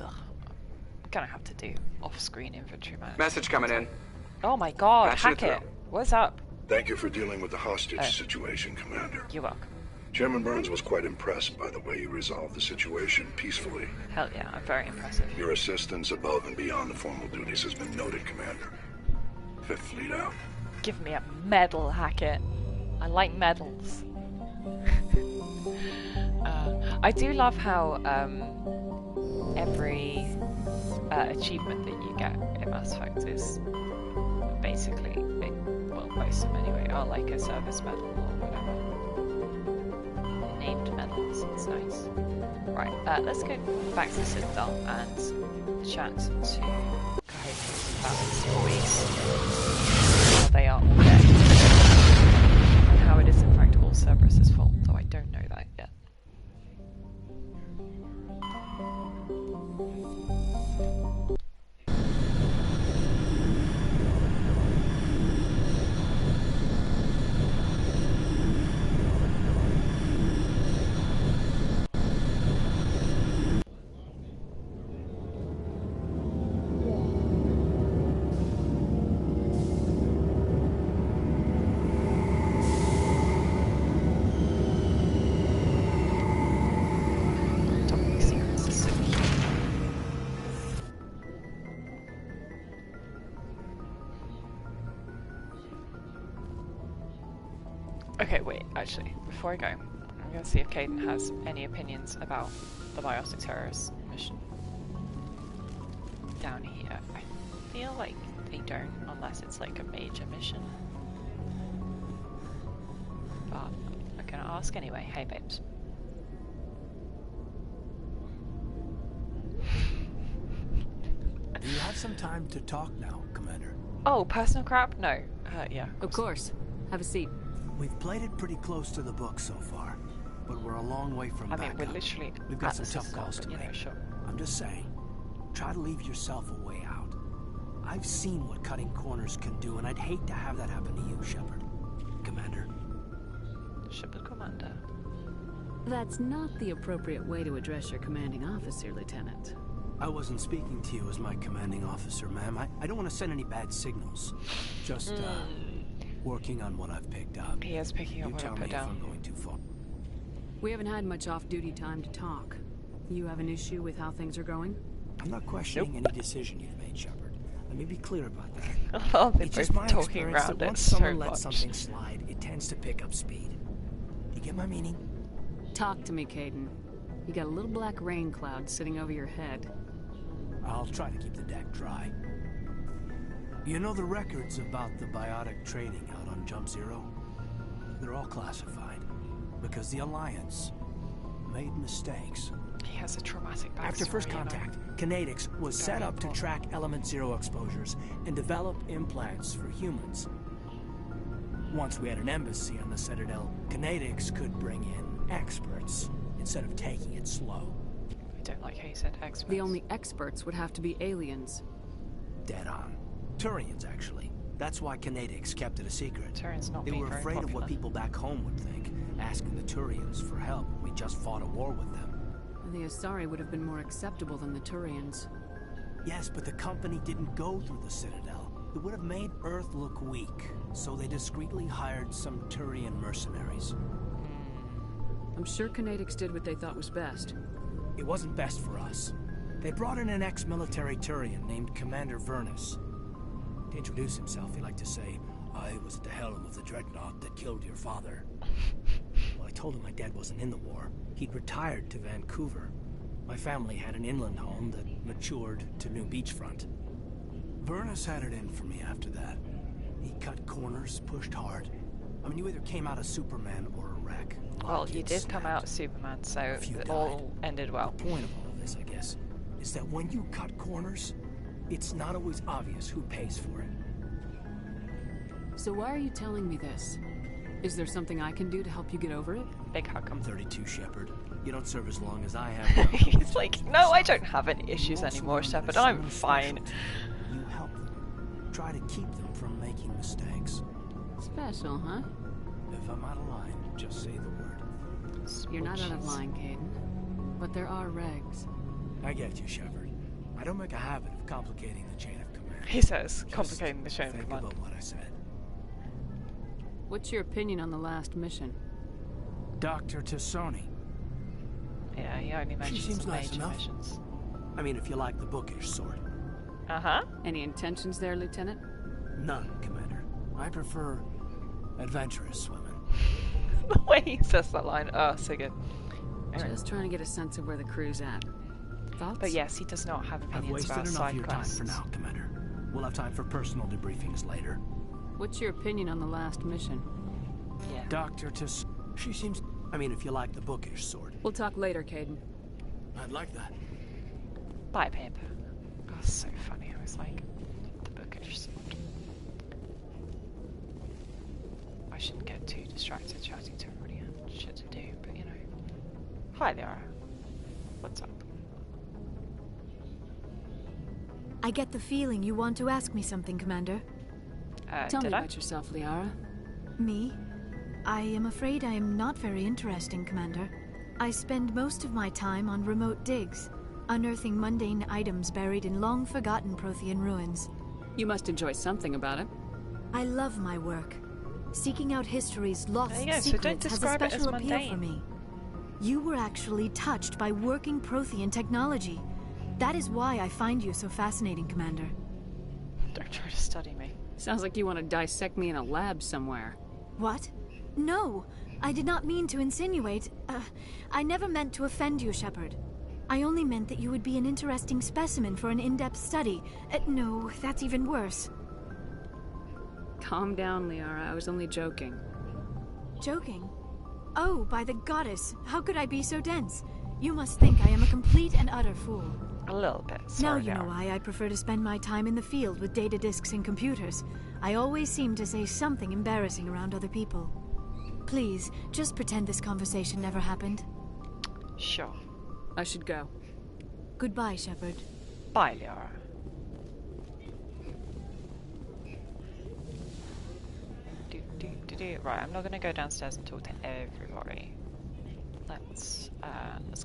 Ugh. I'm gonna have to do off-screen inventory management. Message coming in. Oh my god, Patching it Hackett! through. What's up? Thank you for dealing with the hostage situation, Commander. You're welcome. Chairman Burns was quite impressed by the way you resolved the situation peacefully. Hell yeah, I'm very impressive. Your assistance above and beyond the formal duties has been noted, Commander. Fifth Fleet out. Give me a medal, Hackett. I like medals. I do love how every achievement that you get in Mass Effect is basically, well, most of them anyway, are like a service medal or whatever. Named medals, it's nice. Right, let's go back to the Citadel and chat to Cohesive about these stories. How they are all dead. And how it is in fact all Cerberus's fault, though I don't know that yet. Okay, wait, actually, before I go, I'm gonna see if Caden has any opinions about the biotic terrorist mission. Down here, I feel like they don't, unless it's like a major mission. But I'm gonna ask anyway. Hey, babes. Do you have some time to talk now, Commander? Oh, personal crap? No. Yeah. Of course. Have a seat. We've played it pretty close to the book so far, but we're a long way from I mean, we're literally. We've got some tough calls to make. Sure. I'm just saying, try to leave yourself a way out. I've seen what cutting corners can do, and I'd hate to have that happen to you, Shepard. Commander. Shepard Commander. That's not the appropriate way to address your commanding officer, Lieutenant. I wasn't speaking to you as my commanding officer, ma'am. I don't want to send any bad signals. Just, working on what I've picked up. He is picking up what I put down. I'm going too far. We haven't had much off-duty time to talk. You have an issue with how things are going? I'm not questioning any decision you've made, Shepard. Let me be clear about that. Oh, they're it's just my talking experience around that it once so someone much. lets something slide, it tends to pick up speed. You get my meaning? Talk to me, Caden. You got a little black rain cloud sitting over your head. I'll try to keep the deck dry. You know the records about the biotic training out on Jump Zero? They're all classified because the Alliance made mistakes. He has a traumatic backstory. After first contact, Kinetics was set up to track Element Zero exposures and develop implants for humans. Once we had an embassy on the Citadel, Kinetics could bring in experts instead of taking it slow. I don't like how you said experts. The only experts would have to be aliens. Dead on. Turians, actually. That's why Kinetics kept it a secret. Turians not They being were very afraid popular. of what people back home would think, asking the Turians for help when we just fought a war with them. The Asari would have been more acceptable than the Turians. Yes, but the company didn't go through the Citadel. It would have made Earth look weak, so they discreetly hired some Turian mercenaries. I'm sure Kinetics did what they thought was best. It wasn't best for us. They brought in an ex-military Turian named Commander Vernus. To introduce himself, he liked to say, "I was at the helm of the dreadnought that killed your father." Well, I told him my dad wasn't in the war. He'd retired to Vancouver. My family had an inland home that matured to new beachfront. Vernus had it in for me after that. He cut corners, pushed hard. I mean, you either came out as Superman or a wreck. Well, you did come out as Superman, so it all ended well. The point of all of this, I guess, is that when you cut corners, it's not always obvious who pays for it. So why are you telling me this? Is there something I can do to help you get over it? Big hug. I'm 32, Shepard. You don't serve as long as I have. He's like, no, I don't have any issues anymore, Shepard. I'm fine. You help them. Try to keep them from making mistakes. Special, huh? If I'm out of line, just say the word. You're not out of line, Caden. But there are regs. I get you, Shepard. I don't make a habit of complicating the chain of command. He says, complicating the chain of think command. about what I said. What's your opinion on the last mission? Dr. Tassoni. Yeah, he only mentions She seems some nice major enough. missions. I mean, if you like the bookish sort. Uh-huh. Any intentions there, Lieutenant? None, Commander. I prefer adventurous women. The way he says that line, oh, so good. Just trying to get a sense of where the crew's at. Thoughts? But yes, he does not have I've opinions wasted about enough side of your quests. time for now, Commander. We'll have time for personal debriefings later. What's your opinion on the last mission? Yeah. Dr. She seems... I mean, if you like the bookish sort. We'll talk later, Caden. I'd like that. Bye, paper. Oh, so funny. I was like, the bookish sort. I shouldn't get too distracted chatting to everybody and shit to do, but you know. Hi, Liara. What's up? I get the feeling you want to ask me something, Commander. Tell me about yourself, Liara. Me? I am afraid I am not very interesting, Commander. I spend most of my time on remote digs, unearthing mundane items buried in long-forgotten Prothean ruins. You must enjoy something about it. I love my work. Seeking out history's lost There you go, so secrets don't has a describe it as special appeal mundane. for me. You were actually touched by working Prothean technology. That is why I find you so fascinating, Commander. Don't try to study me. Sounds like you want to dissect me in a lab somewhere. What? No, I did not mean to insinuate. I never meant to offend you, Shepard. I only meant that you would be an interesting specimen for an in-depth study. No, that's even worse. Calm down, Liara. I was only joking. Joking? Oh, by the goddess, how could I be so dense? You must think I am a complete and utter fool. A little bit. Now you know why I prefer to spend my time in the field with data disks and computers. I always seem to say something embarrassing around other people. Please, just pretend this conversation never happened. Sure. I should go. Goodbye, Shepard. Bye, Liara. Right, I'm not going to go downstairs and talk to everybody. Let's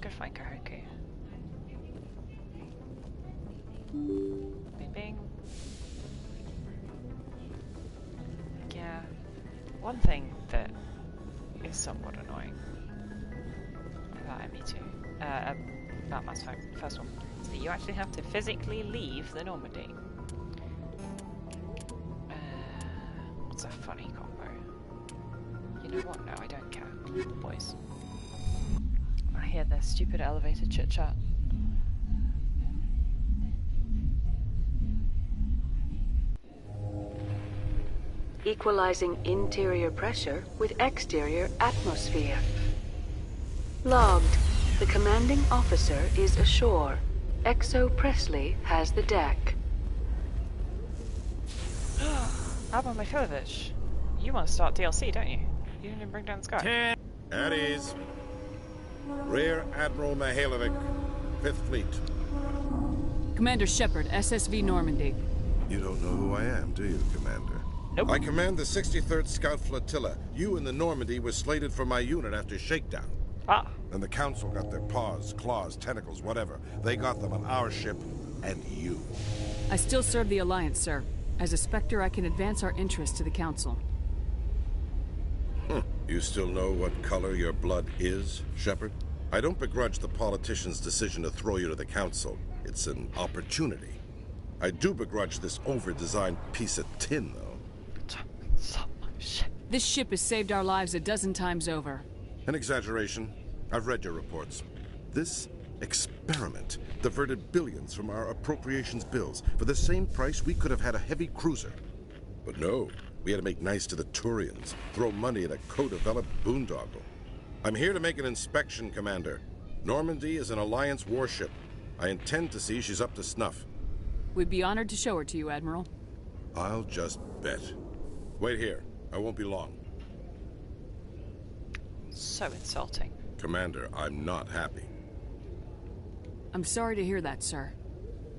go find Kahoku. Bing bing. Yeah. One thing that is somewhat annoying about ME2, about Mass Effect, first one, is that you actually have to physically leave the Normandy. What's a funny combo? You know what? No, I don't care, boys. I hear their stupid elevator chit-chat. Equalizing interior pressure with exterior atmosphere. Logged. The commanding officer is ashore. Exo Presley has the deck. Admiral Mikhailovich, you want to start DLC, don't you? You didn't even bring down the sky. At ease. Rear Admiral Mihailovic, 5th Fleet. Commander Shepard, SSV Normandy. You don't know who I am, do you, Commander? Nope. I command the 63rd Scout Flotilla. You and the Normandy were slated for my unit after shakedown. Ah. And the Council got their paws, claws, tentacles, whatever. They got them on our ship, and you. I still serve the Alliance, sir. As a Spectre, I can advance our interests to the Council. You still know what color your blood is, Shepard? I don't begrudge the politician's decision to throw you to the Council. It's an opportunity. I do begrudge this over-designed piece of tin, though. This ship has saved our lives a dozen times over. An exaggeration. I've read your reports. This experiment diverted billions from our appropriations bills. For the same price, we could have had a heavy cruiser. But no, we had to make nice to the Turians, throw money at a co-developed boondoggle. I'm here to make an inspection, Commander. Normandy is an Alliance warship. I intend to see she's up to snuff. We'd be honored to show her to you, Admiral. I'll just bet. Wait here. I won't be long. So insulting. Commander, I'm not happy. I'm sorry to hear that, sir.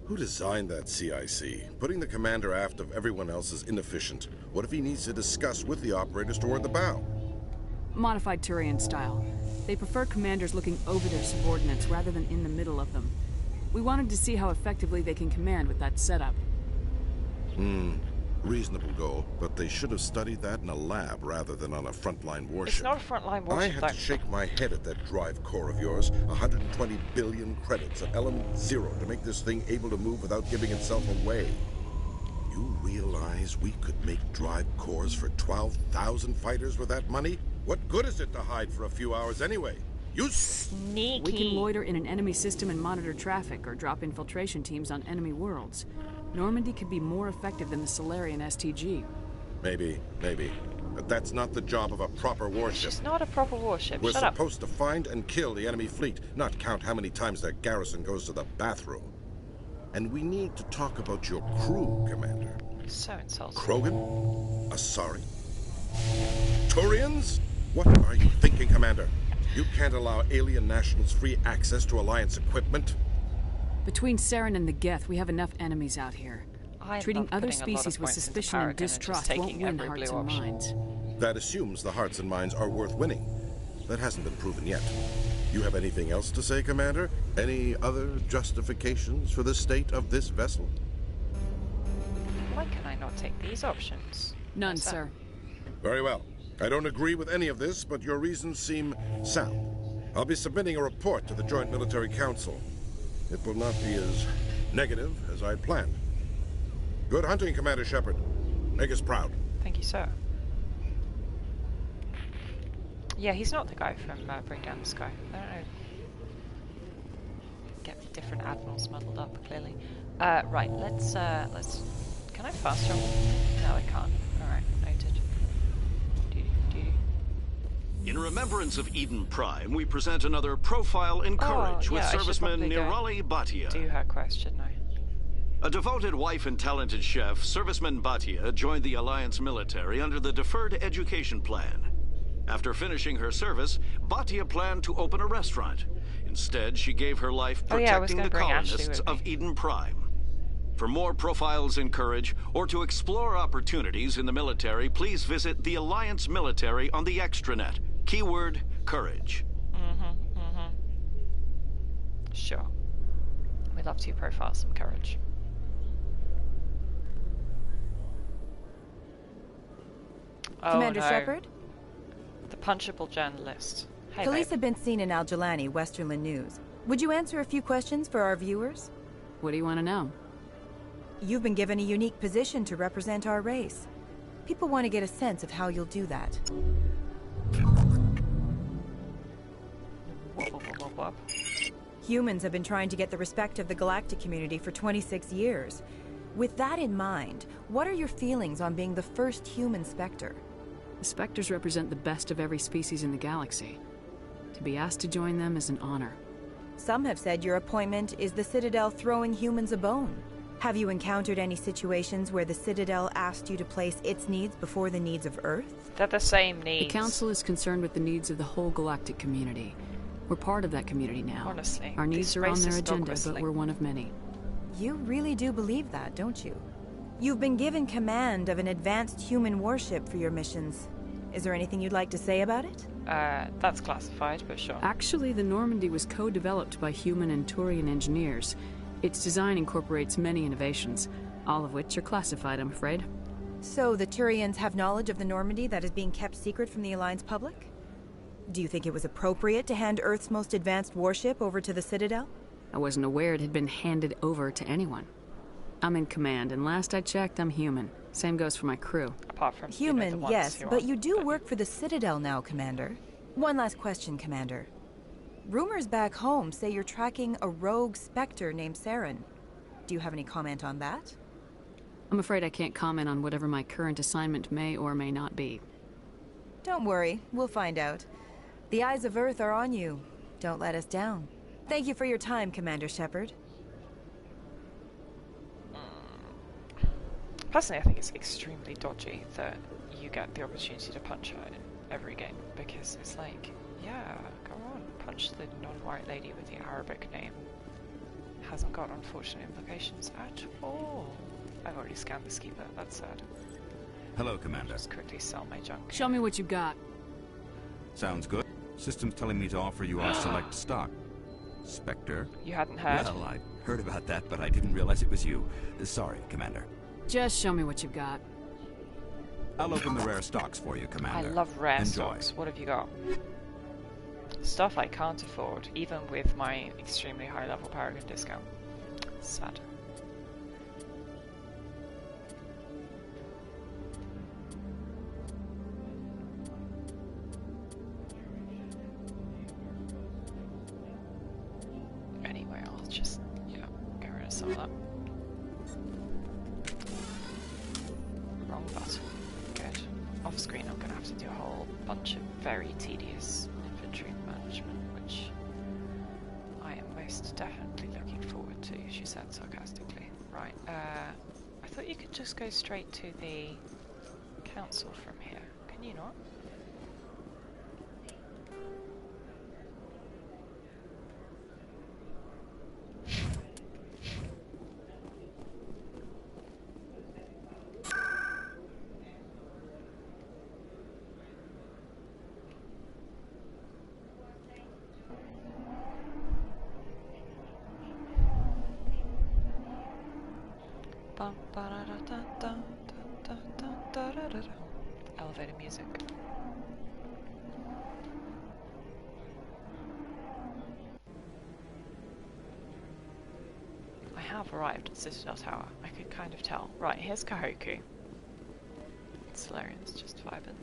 Who designed that CIC? Putting the commander aft of everyone else is inefficient. What if he needs to discuss with the operators toward the bow? Modified Turian style. They prefer commanders looking over their subordinates rather than in the middle of them. We wanted to see how effectively they can command with that setup. Reasonable goal, but they should have studied that in a lab rather than on a frontline warship. It's not a frontline warship. I had to shake my head at that drive core of yours. 120 billion credits at element 0 to make this thing able to move without giving itself away. You realize we could make drive cores for 12,000 fighters with that money? What good is it to hide for a few hours anyway? Sneaky. We can loiter in an enemy system and monitor traffic, or drop infiltration teams on enemy worlds. Normandy could be more effective than the Solarian STG. Maybe. But that's not the job of a proper warship. It's not a proper warship. We're Shut up. supposed to find and kill the enemy fleet, not count how many times their garrison goes to the bathroom. And we need to talk about your crew, Commander. So insulting. Krogan? Asari? Turians? What are you thinking, Commander? You can't allow alien nationals free access to Alliance equipment? Between Saren and the Geth, we have enough enemies out here. Treating other species with suspicion and distrust won't win hearts and minds. That assumes the hearts and minds are worth winning. That hasn't been proven yet. You have anything else to say, Commander? Any other justifications for the state of this vessel? Why can I not take these options? None, sir. Very well. I don't agree with any of this, but your reasons seem sound. I'll be submitting a report to the Joint Military Council. It will not be as negative as I'd planned. Good hunting, Commander Shepard. Make us proud. Thank you, sir. Yeah, he's not the guy from Bring Down the Sky. I don't know. Get different admirals muddled up, clearly. Right, let's... Can I fast travel? No, I can't. Alright, noted. In remembrance of Eden Prime, we present another profile in courage with serviceman Nirali Bhatia. Do her question now. A devoted wife and talented chef, serviceman Bhatia joined the Alliance military under the Deferred Education Plan. After finishing her service, Bhatia planned to open a restaurant. Instead, she gave her life protecting the colonists of Eden Prime. For more profiles in courage, or to explore opportunities in the military, please visit the Alliance military on the extranet. Keyword, courage. Sure. We'd love to profile some courage. Commander Shepard? The punchable journalist. Hey, Police have been seen in Al Jalani, Westerland News. Would you answer a few questions for our viewers? What do you want to know? You've been given a unique position to represent our race. People want to get a sense of how you'll do that. Humans have been trying to get the respect of the galactic community for 26 years. With that in mind, what are your feelings on being the first human Spectre? The Spectres represent the best of every species in the galaxy. To be asked to join them is an honor. Some have said your appointment is the Citadel throwing humans a bone. Have you encountered any situations where the Citadel asked you to place its needs before the needs of Earth? They're the same needs. The Council is concerned with the needs of the whole galactic community. We're part of that community now. Honestly, our needs are on their agenda, but we're one of many. You really do believe that, don't you? You've been given command of an advanced human warship for your missions. Is there anything you'd like to say about it? That's classified, but sure. Actually, the Normandy was co-developed by human and Turian engineers. Its design incorporates many innovations, all of which are classified, I'm afraid. So the Turians have knowledge of the Normandy that is being kept secret from the Alliance public? Do you think it was appropriate to hand Earth's most advanced warship over to the Citadel? I wasn't aware it had been handed over to anyone. I'm in command, and last I checked, I'm human. Same goes for my crew. Apart from human, yes, but you do work for the Citadel now, Commander. One last question, Commander. Rumors back home say you're tracking a rogue Spectre named Saren. Do you have any comment on that? I'm afraid I can't comment on whatever my current assignment may or may not be. Don't worry, we'll find out. The eyes of Earth are on you. Don't let us down. Thank you for your time, Commander Shepard. Personally, I think it's extremely dodgy that you get the opportunity to punch her in every game, because it's like, yeah, go on, punch the non-white lady with the Arabic name. Hasn't got unfortunate implications at all. I've already scanned the Skeeper, that's sad. Hello, Commander. Just quickly sell my junk. Show me what you got. Sounds good. System's telling me to offer you our select stock. Spectre? You hadn't heard? Well, I heard about that, but I didn't realize it was you. Sorry, Commander. Just show me what you've got. I'll open the rare stocks for you, Commander. I love rare Enjoy. stocks. What have you got? Stuff I can't afford, even with my extremely high level Paragon discount. Sad. Anyway, I'll just, get rid of some of that. Wrong button. Good. Off screen I'm going to have to do a whole bunch of very tedious inventory management, which I am most definitely looking forward to, she said sarcastically. Right, I thought you could just go straight to the council from here. Can you not? Elevator music. I have arrived at Citadel Tower. I could kind of tell. Right, here's Kahoku. Solarian's just vibing.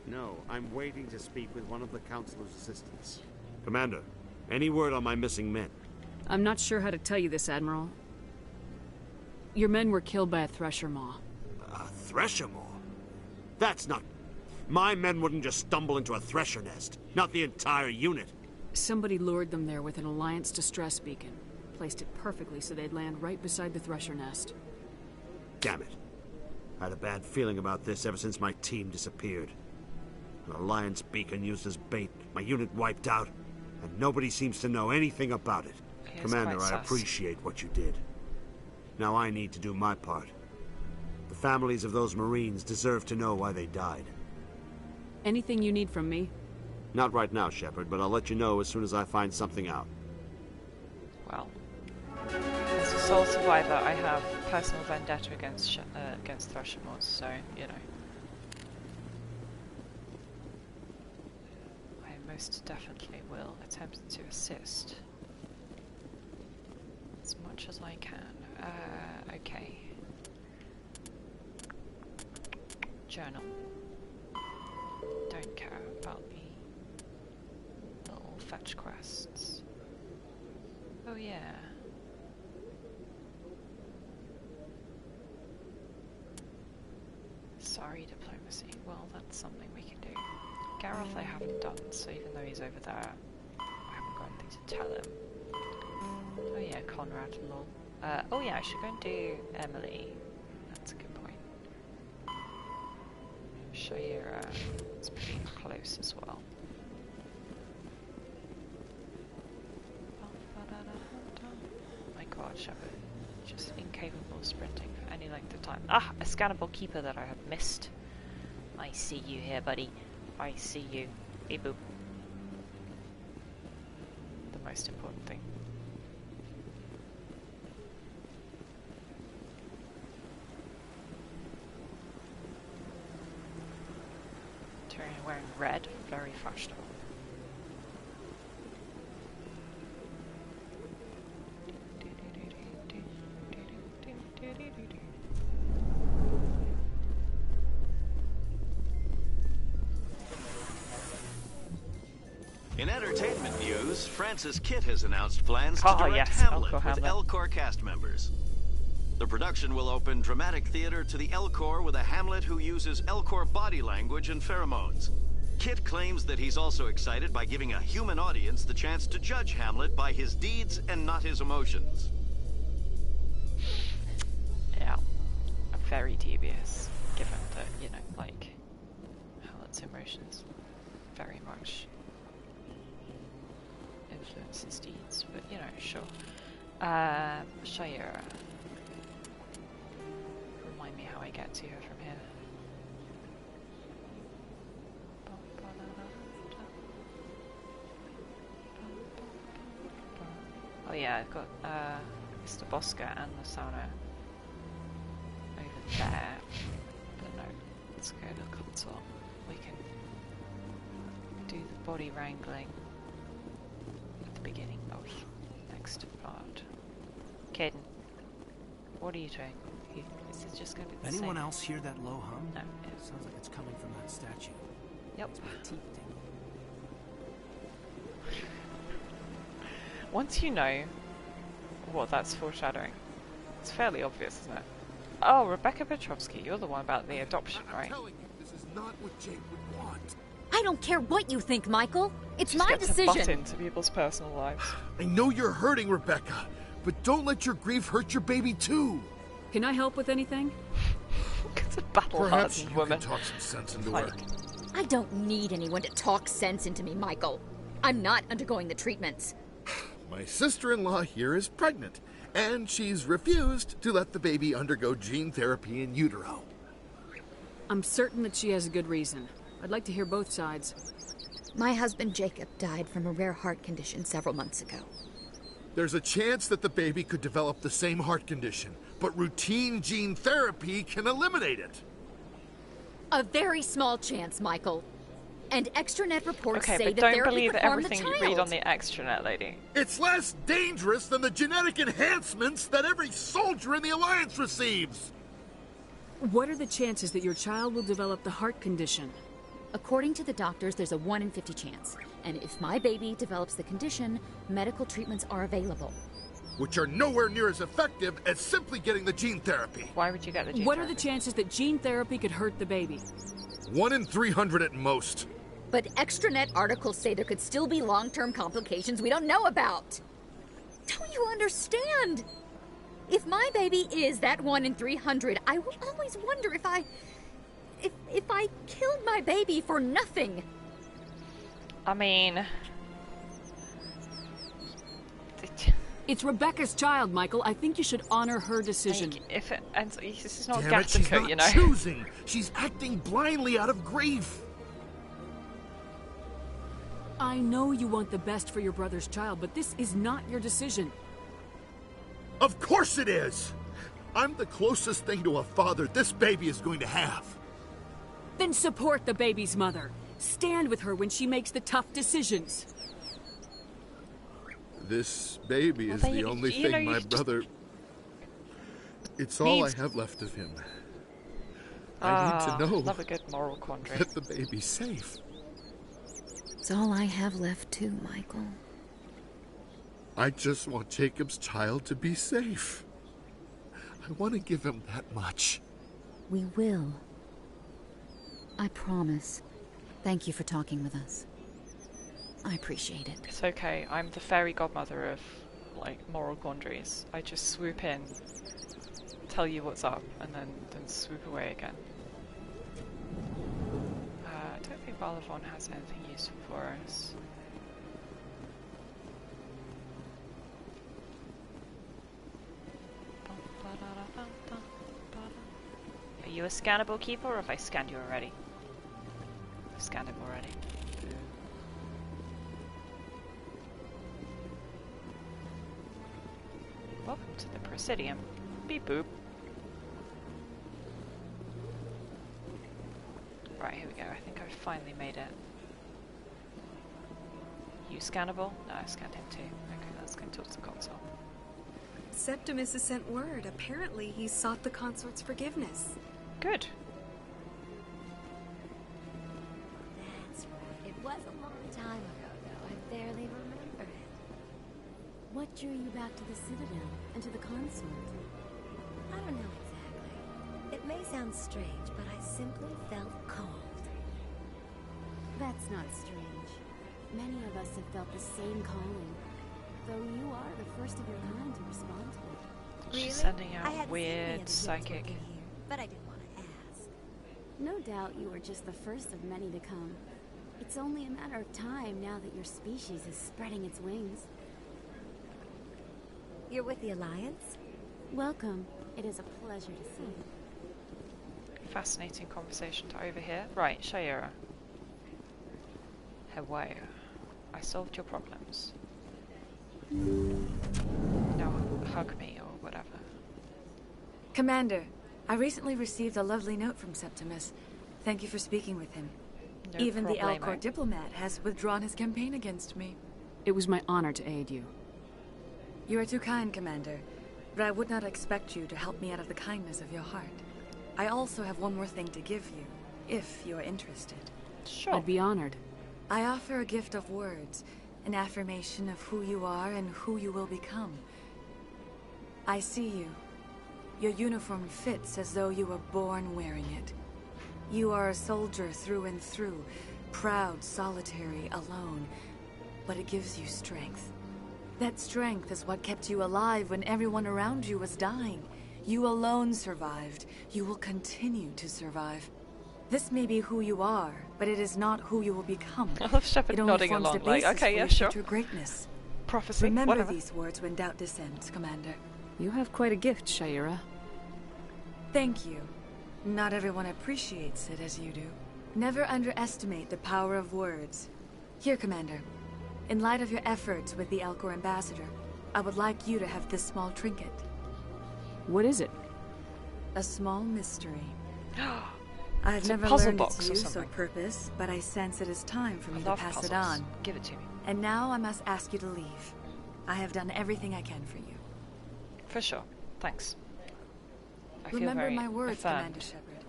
No, I'm waiting to speak with one of the Councilor's assistants. Commander, any word on my missing men? I'm not sure how to tell you this, Admiral. Your men were killed by a thresher maw. A thresher maw? That's not... My men wouldn't just stumble into a thresher nest. Not the entire unit. Somebody lured them there with an Alliance distress beacon. Placed it perfectly so they'd land right beside the thresher nest. Damn it. I had a bad feeling about this ever since my team disappeared. An Alliance beacon used as bait, my unit wiped out, and nobody seems to know anything about it. Commander, I appreciate what you did. Now I need to do my part. The families of those Marines deserve to know why they died. Anything you need from me? Not right now, Shepard, but I'll let you know as soon as I find something out. Well, as a sole survivor, I have personal vendetta against thresher maws, so, you know. I most definitely will attempt to assist. As much as I can. Okay. Journal. Don't care about the little fetch quests. Oh yeah. Sorry, diplomacy. Well, that's something we can do. Gareth I haven't done, so even though he's over there, I haven't got anything to tell him. Oh yeah, Conrad, lol. Oh yeah, I should go and do Emily. That's a good point. Shayera, it's pretty close as well. My god, Shepard. Just incapable of sprinting for any length of time. Ah! A scannable keeper that I have missed. I see you here, buddy. I see you. Beep boop. The most important thing. Wearing red, very fashionable. In entertainment news, Francis Kitt has announced plans to direct Hamlet with L-Corps cast members. The production will open dramatic theater to the L-Corps with a Hamlet who uses L-Corps body language and pheromones. Kitt claims that he's also excited by giving a human audience the chance to judge Hamlet by his deeds and not his emotions. Yeah, very dubious, given that, you know, like, Hamlet's emotions very much influence his deeds, but, you know, sure. Shayera. Remind me how I get to her from here. Oh yeah, I've got Mr. Bosca and the sauna over there. But no, let's go to the console. We can do the body wrangling at the beginning of next part. Caden, what are you doing? Is it just going to be the same? Anyone else hear that low hum? No. Sounds like it's coming from that statue. Yep. It's my teeth tingling. Once you know what that's foreshadowing, it's fairly obvious, isn't it? Oh, Rebecca Petrovsky, you're the one about the adoption, right? I'm telling you, this is not what Jake would want. I don't care what you think, Michael. It's Just my get decision. To butt into people's personal lives. I know you're hurting, Rebecca, but don't let your grief hurt your baby too. Can I help with anything? It's a battle-hardened woman. Can talk some sense into her. I don't need anyone to talk sense into me, Michael. I'm not undergoing the treatments. My sister-in-law here is pregnant, and she's refused to let the baby undergo gene therapy in utero. I'm certain that she has a good reason. I'd like to hear both sides. My husband Jacob died from a rare heart condition several months ago. There's a chance that the baby could develop the same heart condition, but routine gene therapy can eliminate it. A very small chance, Michael. And extranet reports say but that don't therapy believe could harm everything the child. you read on the extranet, lady. It's less dangerous than the genetic enhancements that every soldier in the Alliance receives. What are the chances that your child will develop the heart condition? According to the doctors, there's a 1 in 50 chance. And if my baby develops the condition, medical treatments are available. Which are nowhere near as effective as simply getting the gene therapy. Why would you get the gene What therapy? are the chances that gene therapy could hurt the baby? 1 in 300 at most. But extranet articles say there could still be long-term complications we don't know about. Don't you understand? If my baby is that 1 in 300, I will always wonder if I killed my baby for nothing. I mean... It's Rebecca's child, Michael. I think you should honor her decision. And this is not Damn it, she's Gattaca, not you know. choosing. She's acting blindly out of grief. I know you want the best for your brother's child, but this is not your decision. Of course it is. I'm the closest thing to a father this baby is going to have. Then support the baby's mother. Stand with her when she makes the tough decisions. This baby is the only thing my brother... It's all I have left of him. I need to know love a good moral quandary. that the baby's safe. It's all I have left too, Michael. I just want Jacob's child to be safe. I want to give him that much. We will. I promise. Thank you for talking with us. I appreciate it. It's okay. I'm the fairy godmother of, like, moral quandaries. I just swoop in, tell you what's up, and then swoop away again. I don't think Balafon has anything useful for us. Are you a scannable keeper, or have I scanned you already? I've scanned him already. Welcome to the Presidium. Beep boop. Right, here we go. I think I've finally made it. You scannable? No, I scanned him too. Okay, let's go talk to the console. Septimus has sent word. Apparently, he sought the consort's forgiveness. Good. That's right. It was a long time ago, though. I barely remember it. What drew you back to the Citadel and to the consort? I don't know exactly. It may sound strange, but I simply felt called. That's not strange. Many of us have felt the same calling. Though you are the first of your kind to respond to it. She's sending out weird psychic. Here, but I didn't want to ask. No doubt you are just the first of many to come. It's only a matter of time now that your species is spreading its wings. You're with the Alliance? Welcome. It is a pleasure to see you. Fascinating conversation to overhear. Right, Shaira. Hawaii. I solved your problems. Now hug me or whatever. Commander, I recently received a lovely note from Septimus. Thank you for speaking with him. No Even the problemo. Alcor diplomat has withdrawn his campaign against me. It was my honor to aid you. You are too kind, Commander, but I would not expect you to help me out of the kindness of your heart. I also have one more thing to give you, if you are interested. Sure. I'd be honored. I offer a gift of words, an affirmation of who you are and who you will become. I see you. Your uniform fits as though you were born wearing it. You are a soldier through and through, proud, solitary, alone, but it gives you strength. That strength is what kept you alive when everyone around you was dying. You alone survived. You will continue to survive. This may be who you are, but it is not who you will become. I love Shepard it only nodding forms along, the like, basis okay, for yeah, your sure. future greatness. Prophecy, Remember whatever. these words when doubt descends, Commander. You have quite a gift, Shaira. Thank you. Not everyone appreciates it as you do. Never underestimate the power of words. Here, Commander. In light of your efforts with the Alcor ambassador, I would like you to have this small trinket. What is it? A small mystery. I've It's a never puzzle learned box its or use or something. purpose, but I sense it is time for me to love pass puzzles. it on. Give it to me. And now I must ask you to leave. I have done everything I can for you. For sure. Thanks. I feel Remember very my words, affirmed. Commander Shepard.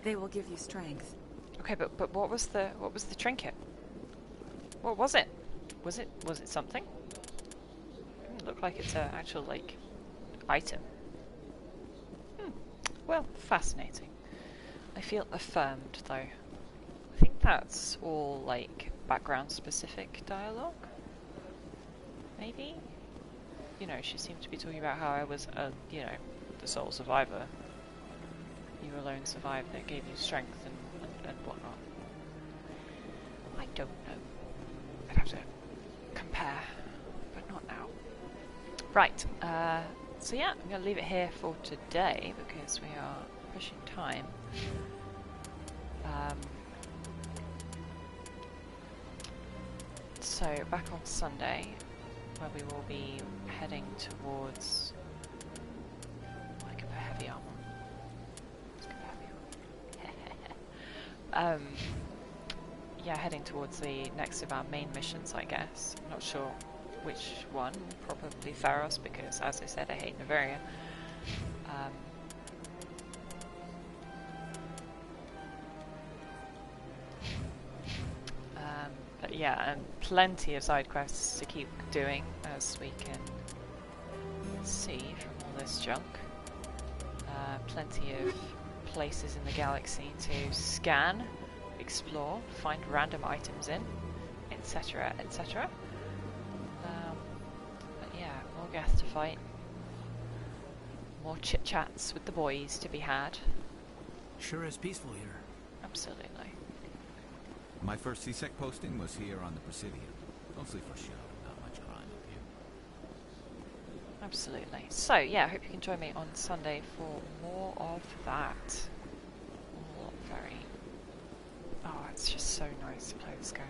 They will give you strength. Okay, but what was the trinket? What was it? Was it something? It doesn't look like it's an actual like item. Well, fascinating. I feel affirmed though. I think that's all like background specific dialogue. Maybe? You know, she seemed to be talking about how I was you know, the sole survivor. You alone survived, that gave you strength and whatnot. I don't know. I'd have to compare, but not now. Right, so yeah, I'm going to leave it here for today because we are pushing time. So back on Sunday, where we will be heading towards... I can put heavy armor. Let's go heavy armor. Yeah, heading towards the next of our main missions, I guess. I'm not sure which one. Probably Pharos, because as I said, I hate Noveria. But yeah, and plenty of side quests to keep doing, as we can see from all this junk. Plenty of places in the galaxy to scan, explore, find random items in, etc, etc. But yeah, more Geth to fight. More chit-chats with the boys to be had. Sure is peaceful here. Absolutely. My first CSEC posting was here on the Presidium. Mostly for show, not much crime up here. Absolutely. So yeah, I hope you can join me on Sunday for more of that. All very... Oh, it's just so nice to play this game.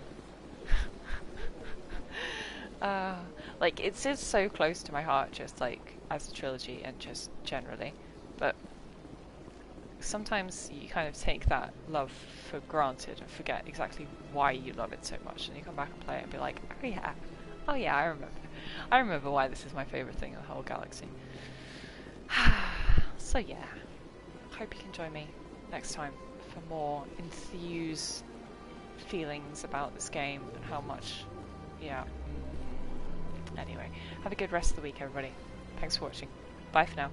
Like, it is so close to my heart, just like as a trilogy and just generally, but sometimes you kind of take that love for granted and forget exactly why you love it so much, and you come back and play it and be like, oh yeah, I remember why this is my favourite thing in the whole galaxy. So yeah, hope you can join me next time for more enthused feelings about this game and how much, yeah. Anyway, have a good rest of the week, everybody. Thanks for watching. Bye for now.